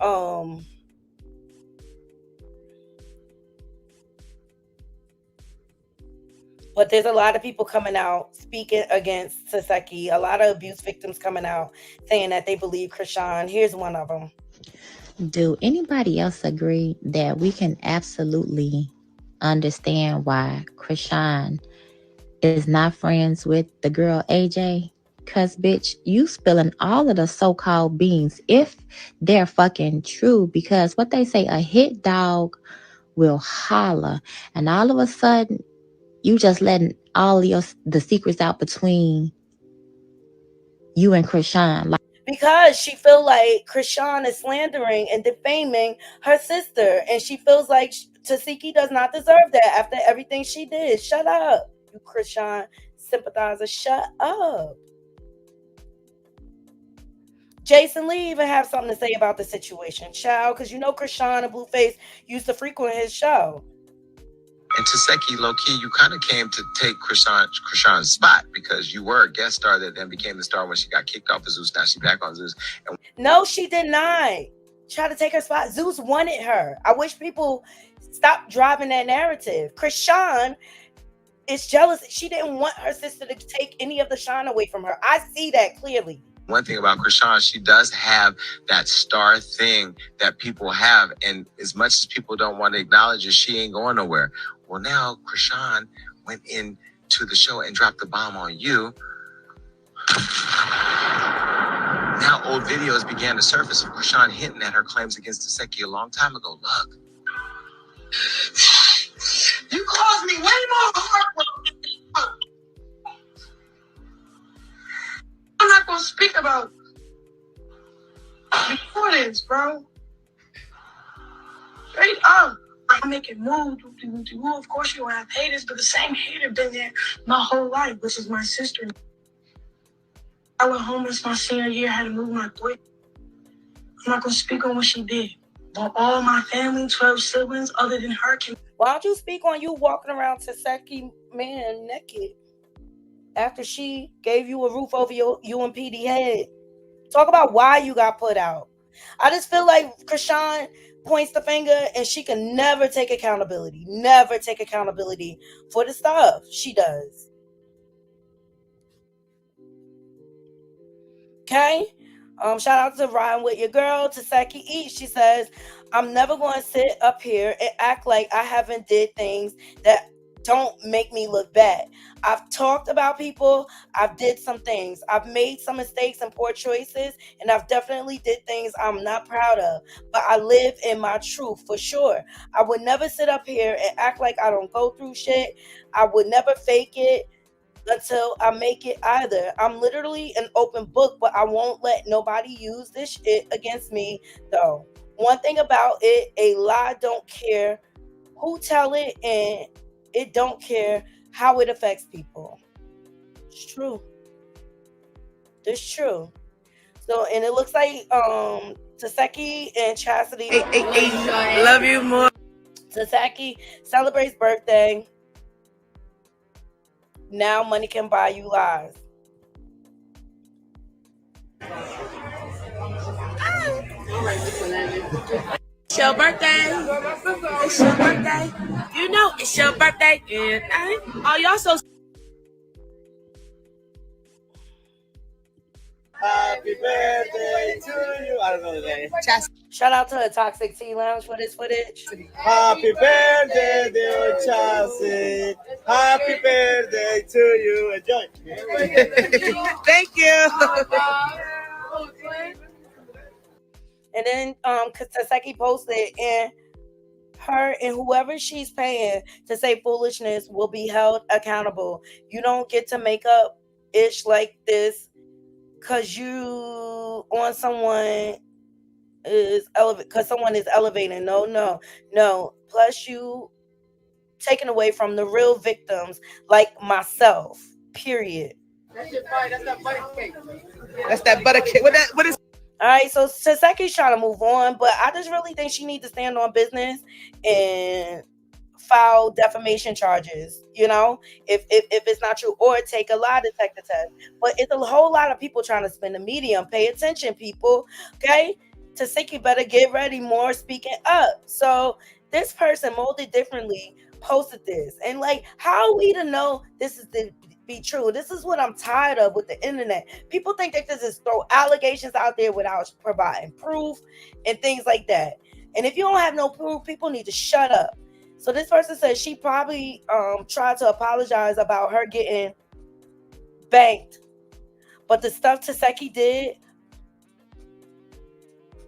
But there's a lot of people coming out speaking against Saseki. A lot of abuse victims coming out saying that they believe Krishan. Here's one of them. Do anybody else agree that we can absolutely understand why Krishan is not friends with the girl AJ? Cause bitch, you spilling all of the so-called beans if they're fucking true, because what they say, a hit dog will holler, and all of a sudden you just letting all the secrets out between you and Krishan. Like, because she feel like Krishan is slandering and defaming her sister, and she feels like Tasiki does not deserve that after everything she did. Shut up, you Krishan sympathizer. Shut up. Jason Lee even have something to say about the situation, child, because you know Krishan and Blueface used to frequent his show. And Taseki, low-key, you kind of came to take Krishan's spot because you were a guest star that then became the star when she got kicked off of Zeus. Now she's back on Zeus. And no, she did not try to take her spot. Zeus wanted her. I wish people stop driving that narrative. Krishan is jealous. She didn't want her sister to take any of the shine away from her. I see that clearly. one thing about Krishan, she does have that star thing that people have. And as much as people don't want to acknowledge it, she ain't going nowhere. Well, now Krishan went into the show and dropped the bomb on you. Now old videos began to surface of Krishan hinting at her claims against Taseki a long time ago. Look. You gonna speak about before this, bro. Straight up. I'm making moves. Of course, you gonna have haters, but the same hater been there my whole life, which is my sister. I went homeless my senior year, had to move my boy. I'm not gonna speak on what she did. But all my family, 12 siblings, other than her, can. Why don't you speak on you walking around Taseki man naked after she gave you a roof over your UMPD head? Talk about why you got put out. I just feel like Krishan points the finger and she can never take accountability. Never take accountability for the stuff she does. Okay? Shout out to Ryan with your girl, Taseki E. She says, I'm never going to sit up here and act like I haven't did things that don't make me look bad. I've talked about people. I've did some things. I've made some mistakes and poor choices, and I've definitely did things I'm not proud of. But I live in my truth for sure. I would never sit up here and act like I don't go through shit. I would never fake it until I make it either. I'm literally an open book, but I won't let nobody use this shit against me though. One thing about it, a lie don't care who tell it, and it don't care how it affects people. It's true. It's true. So, and it looks like Taseki and Chastity Love you more. Taseki celebrates birthday. Now money can buy you lies. It's your birthday. It's your birthday. You know it's your birthday. And oh, y'all so. Happy birthday to you. I don't know the name. Shout out to the Toxic Tea Lounge for this footage. Happy birthday, dear Chelsea. Happy birthday to you. Enjoy. Thank you. And then Taseki posted, and her and whoever she's paying to say foolishness will be held accountable. You don't get to make up ish like this because you on someone is because someone is elevating. No. Plus you taken away from the real victims like myself. Period. That's that butter cake. That's that butter cake. What is? All right, so Taseki's trying to move on, but I just really think she needs to stand on business and file defamation charges, you know, if it's not true, or take a lie detector test. But it's a whole lot of people trying to spin the medium. Pay attention, people. Okay, Taseki better get ready. More speaking up. So this person molded differently posted this, and like, how are we to know this is the be true? This is what I'm tired of with the internet. People think that this is throw allegations out there without providing proof and things like that. And if you don't have no proof, people need to shut up. So this person says she probably tried to apologize about her getting banked, but the stuff Taseki did,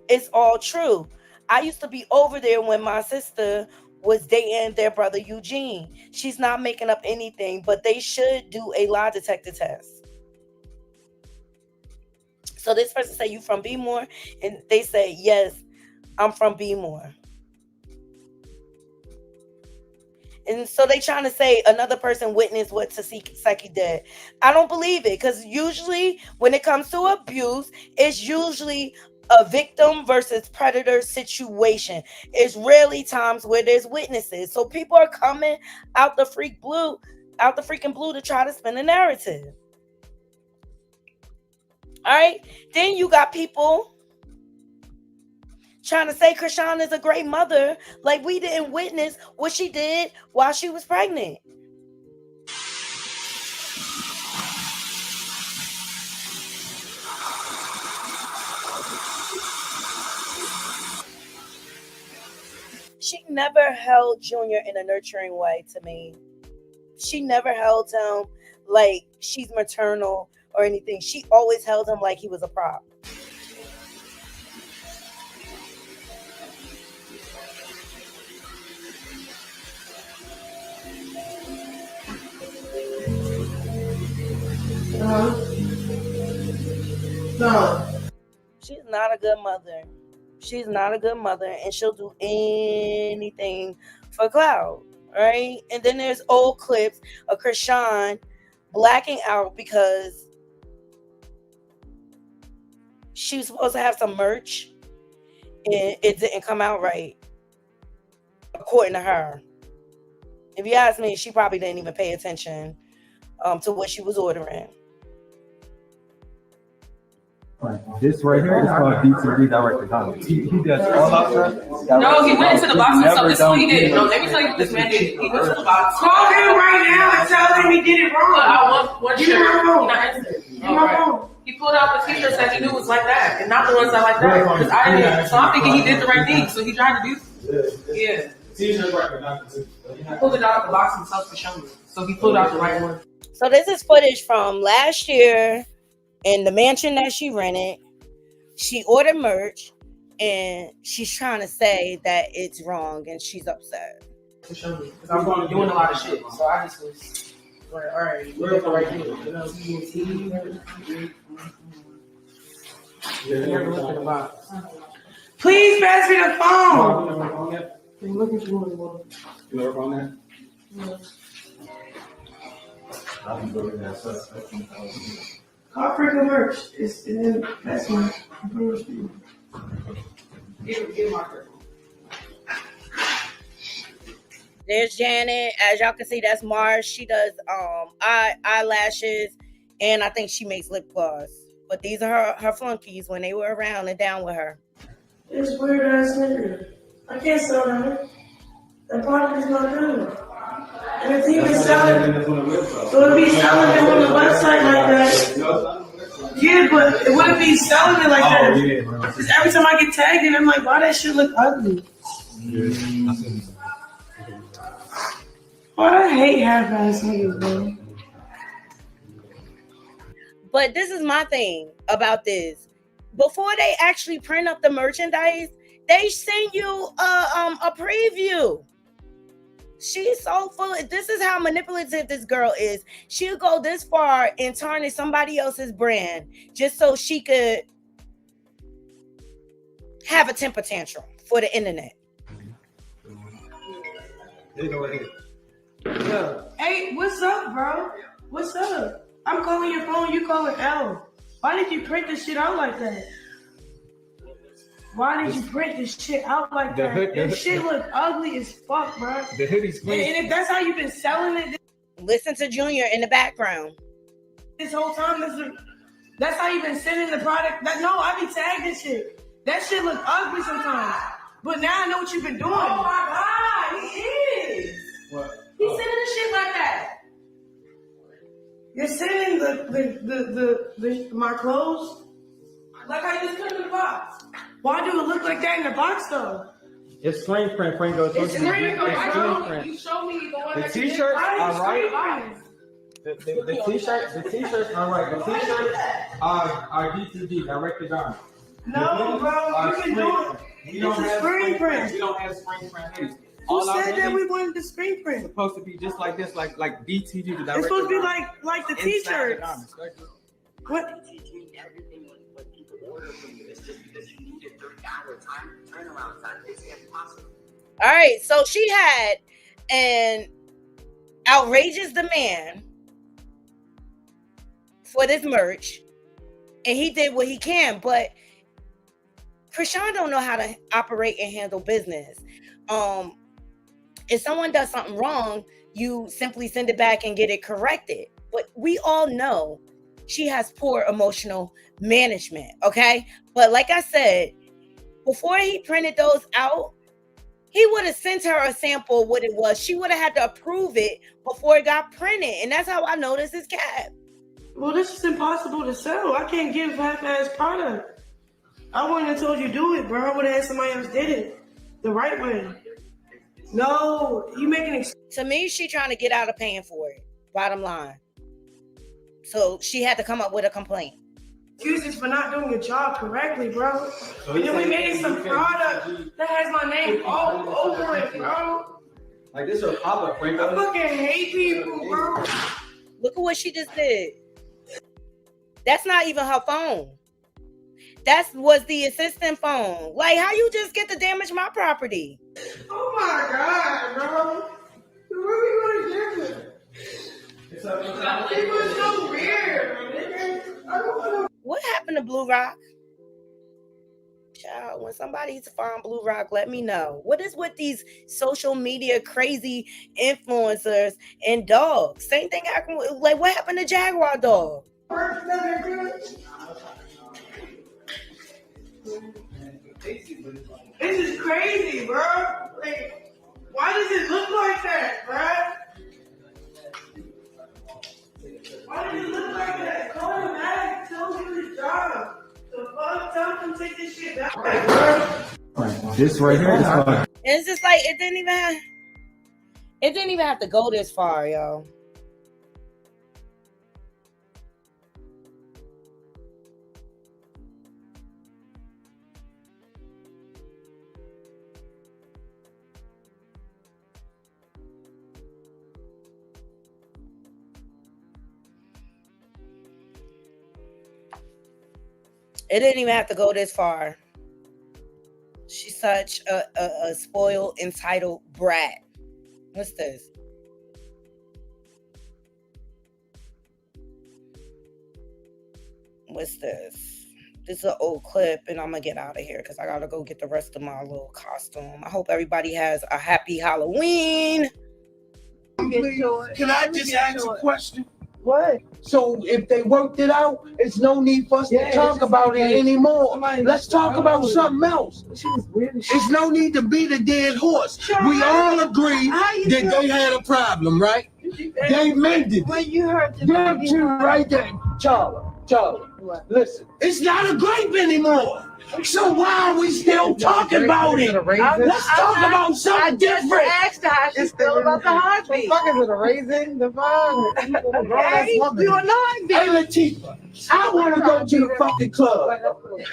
it's all true. I used to be over there when my sister was dating their brother Eugene. She's not making up anything, but they should do a lie detector test. So this person say, you from B-More? And they say, yes, I'm from B-More. And so they trying to say another person witnessed what Taseki did. I don't believe it, because usually when it comes to abuse, it's usually a victim versus predator situation. It's rarely times where there's witnesses. So people are coming out the freaking blue to try to spin the narrative. All right. Then you got people trying to say Krishan is a great mother, like we didn't witness what she did while she was pregnant. She never held Junior in a nurturing way to me. She never held him like she's maternal or anything. She always held him like he was a prop. No. She's not a good mother. She's not a good mother, and she'll do anything for clout, right? And then there's old clips of Krishan blacking out because she was supposed to have some merch, and it didn't come out right, according to her. If you ask me, she probably didn't even pay attention to what she was ordering. This right here is called DTV direct economy. He does all out there. No, he went into the box and so this is what he did. No, let me tell you what this man did. He went to the box. Call him right now and tell him he did it wrong. One shirt. He pulled out the t-shirts that he knew was like that, and not the ones that like that. Because so I'm thinking he did the right thing. So he tried to do. Yeah. T-shirts right now. He pulled it out of the box himself to show me. So he pulled out the right one. So this is footage from last year in the mansion that she rented. She ordered merch, and she's trying to say that it's wrong, and she's upset. To show me, because I'm doing a lot of shit. So I just was like, all right, we're at the right thing. You know, never looked in the box. Please pass me the phone. You looking for one? You work on that? Call Freaking Merch. It's in that's my Give my girl. There's Janet. As y'all can see, that's Mars. She does eyelashes, and I think she makes lip gloss. But these are her flunkies when they were around and down with her. It's weird ass nigga. I can't sell that. That product is not good. And it's even selling. So it'd be selling it on the website like that. Yeah, but it wouldn't be selling it like that. Because every time I get tagged in, I'm like, why that shit look ugly? Oh, I hate half-ass niggas, bro. But this is my thing about this. Before they actually print up the merchandise, they send you a preview. She's so full. This is how manipulative this girl is. She'll go this far and tarnish somebody else's brand just so she could have a temper tantrum for the internet. Yeah. Hey, what's up, bro? What's up? I'm calling your phone, you calling L. Why did you print this shit out like that? Why did you print this shit out like that? This shit look ugly as fuck, bro. The hoodie's clean. And if that's how you've been selling it, listen to Junior in the background. This whole time, that's how you've been sending the product. I be tagged this shit. That shit look ugly sometimes. But now I know what you've been doing. Oh my God, he is. What? He's sending the shit like that. You're sending the my clothes like I just put in the box. Why do it look like that in the box though? It's screen print, Franco. It's screen print. You show me the one the t-shirts are right. The t-shirts are right. The t-shirts are DTG, direct to garment. No, bro, you can do it. It's a screen print. We don't have screen print hoodies. Who said that we wanted the screen print? It's supposed to be just like this, like DTG. The direct it's supposed to be like the t-shirts. What? All right, so she had an outrageous demand for this merch, and he did what he can, but Krishan don't know how to operate and handle business. If someone does something wrong, you simply send it back and get it corrected. But we all know she has poor emotional management, okay? But like I said, before he printed those out, he would have sent her a sample of what it was. She would have had to approve it before it got printed. And that's how I know this is cap. Well, this is impossible to sell. I can't give half-ass product. I wouldn't have told you do it, bro. I would have had somebody else did it the right way. No, you making to me, she trying to get out of paying for it. Bottom line. So she had to come up with a complaint. Excuses for not doing your job correctly, bro. So and then we made some product that has my name all over it, bro. Like this is a pop-up, Franco. I fucking hate people, bro. Look at what she just did. That's not even her phone. That was the assistant phone. Like, how you just get to damage my property? Oh my God, bro. Where we gonna get it? It was so weird, nigga. I don't know. What happened to Blue Rock? Child, when somebody's found Blue Rock, let me know. What is with these social media crazy influencers and dogs? Same thing happened. Like, what happened to Jaguar Dog? This is crazy, bro. Like, why does it look like that, bro? Why does it look like that? Call him back. Tell him his job. The fuck? Tell him to take this shit back, bro. This right here is fine. And it's just like it didn't even have to go this far, yo. It didn't even have to go this far. She's such a spoiled, entitled brat. What's this? What's this? This is an old clip, and I'm going to get out of here because I got to go get the rest of my little costume. I hope everybody has a happy Halloween. Can I just ask a question? What? So if they worked it out, it's no need for us to talk about it anymore. Let's talk about something else. It's no need to beat a dead horse. We all agree that they had a problem, right? They mended it. When you heard them two right there. Charlie, listen. It's not a grape anymore. So why are we still talking about it? Let's talk about something different. I asked her how she feel about the heartbeat. What the fuck is it, a raisin? The fuck? Okay, you know heartbeat. Hey, Latifah, I want to go to the fucking club.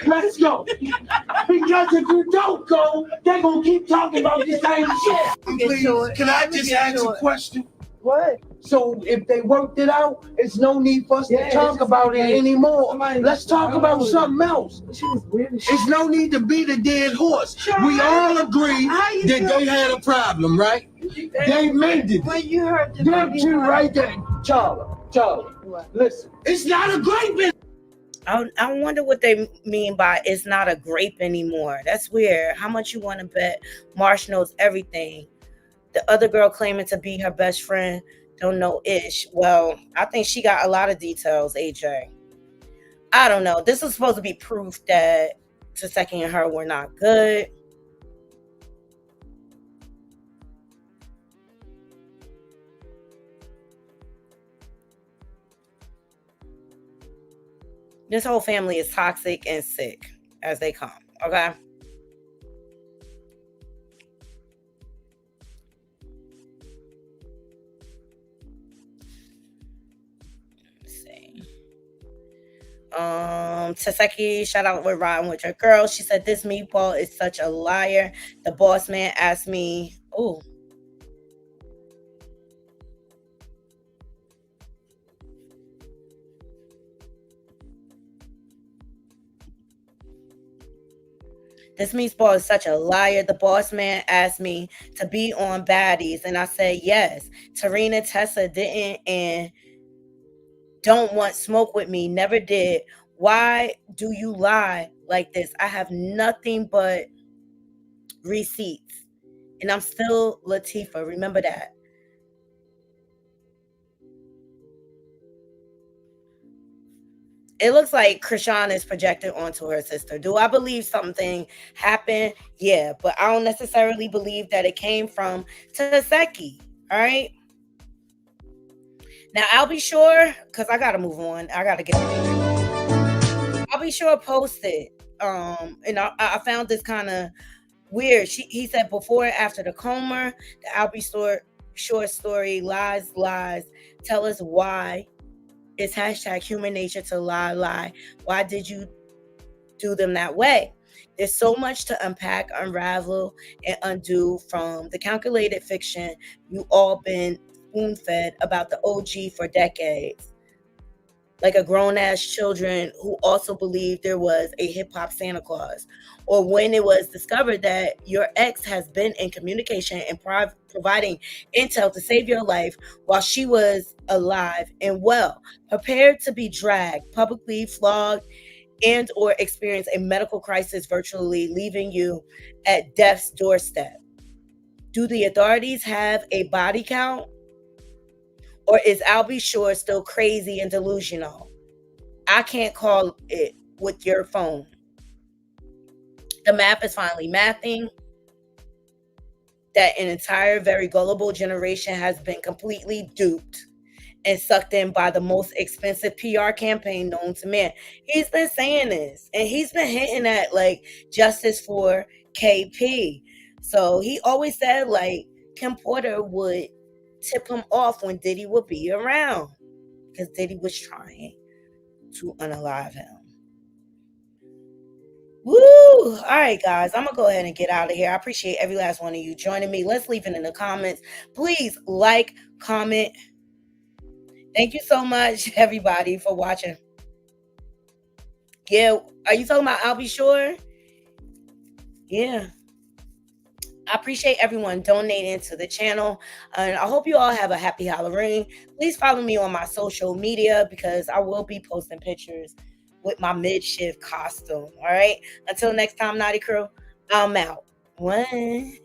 Let's go. Because if you don't go, they're going to keep talking about the same shit. Please, can I just ask a question? What? So if they worked it out, it's no need for us to talk about it anymore. Let's talk about something else. It's no need to beat a dead horse. We all agree that they had a problem, right? They mended it. When you heard them two right there. Charlie, listen. It's not a grape. I wonder what they mean by it's not a grape anymore. That's weird. How much you want to bet Marsh knows everything? The other girl claiming to be her best friend don't know ish. Well, I think she got a lot of details, AJ. I don't know. This is supposed to be proof that Taseki and her were not good. This whole family is toxic and sick as they come, okay? Taseki, shout out with riding with your girl. She said this meatball is such a liar. The boss man asked me, ooh. This meatball is such a liar. The boss man asked me to be on Baddies, and I said yes. Tarina Tessa didn't and don't want smoke with me. Never did. Why do you lie like this? I have nothing but receipts. And I'm still Latifah. Remember that. It looks like Krishan is projected onto her sister. Do I believe something happened? Yeah, but I don't necessarily believe that it came from Taseki. All right? Now, I'll be sure, because I got to move on. I got to get I'll be sure to post it. And I found this kind of weird. He said before and after the coma, the I'll be short story, lies. Tell us why. It's hashtag human nature to lie. Why did you do them that way? There's so much to unpack, unravel, and undo from the calculated fiction you all been spoon-fed about the OG for decades. like a grown-ass children who also believed there was a hip-hop Santa Claus. Or when it was discovered that your ex has been in communication and providing intel to save your life while she was alive and well, prepared to be dragged, publicly flogged, and or experience a medical crisis virtually leaving you at death's doorstep. Do the authorities have a body count? Or is Albie Shore still crazy and delusional? I can't call it with your phone. The math is finally mathing that an entire very gullible generation has been completely duped and sucked in by the most expensive PR campaign known to man. He's been saying this, and he's been hinting at like justice for KP. So he always said like Kim Porter would tip him off when Diddy would be around, because Diddy was trying to unalive him. Woo! All right, guys, I'm gonna go ahead and get out of here. I appreciate every last one of you joining me. Let's leave it in the comments. Please like, comment. Thank you so much, everybody, for watching. Yeah, are you talking about Albie Shore? Yeah. I appreciate everyone donating to the channel, and I hope you all have a happy Halloween. Please follow me on my social media because I will be posting pictures with my mid-shift costume. All right. Until next time, Naughty Crew, I'm out. One.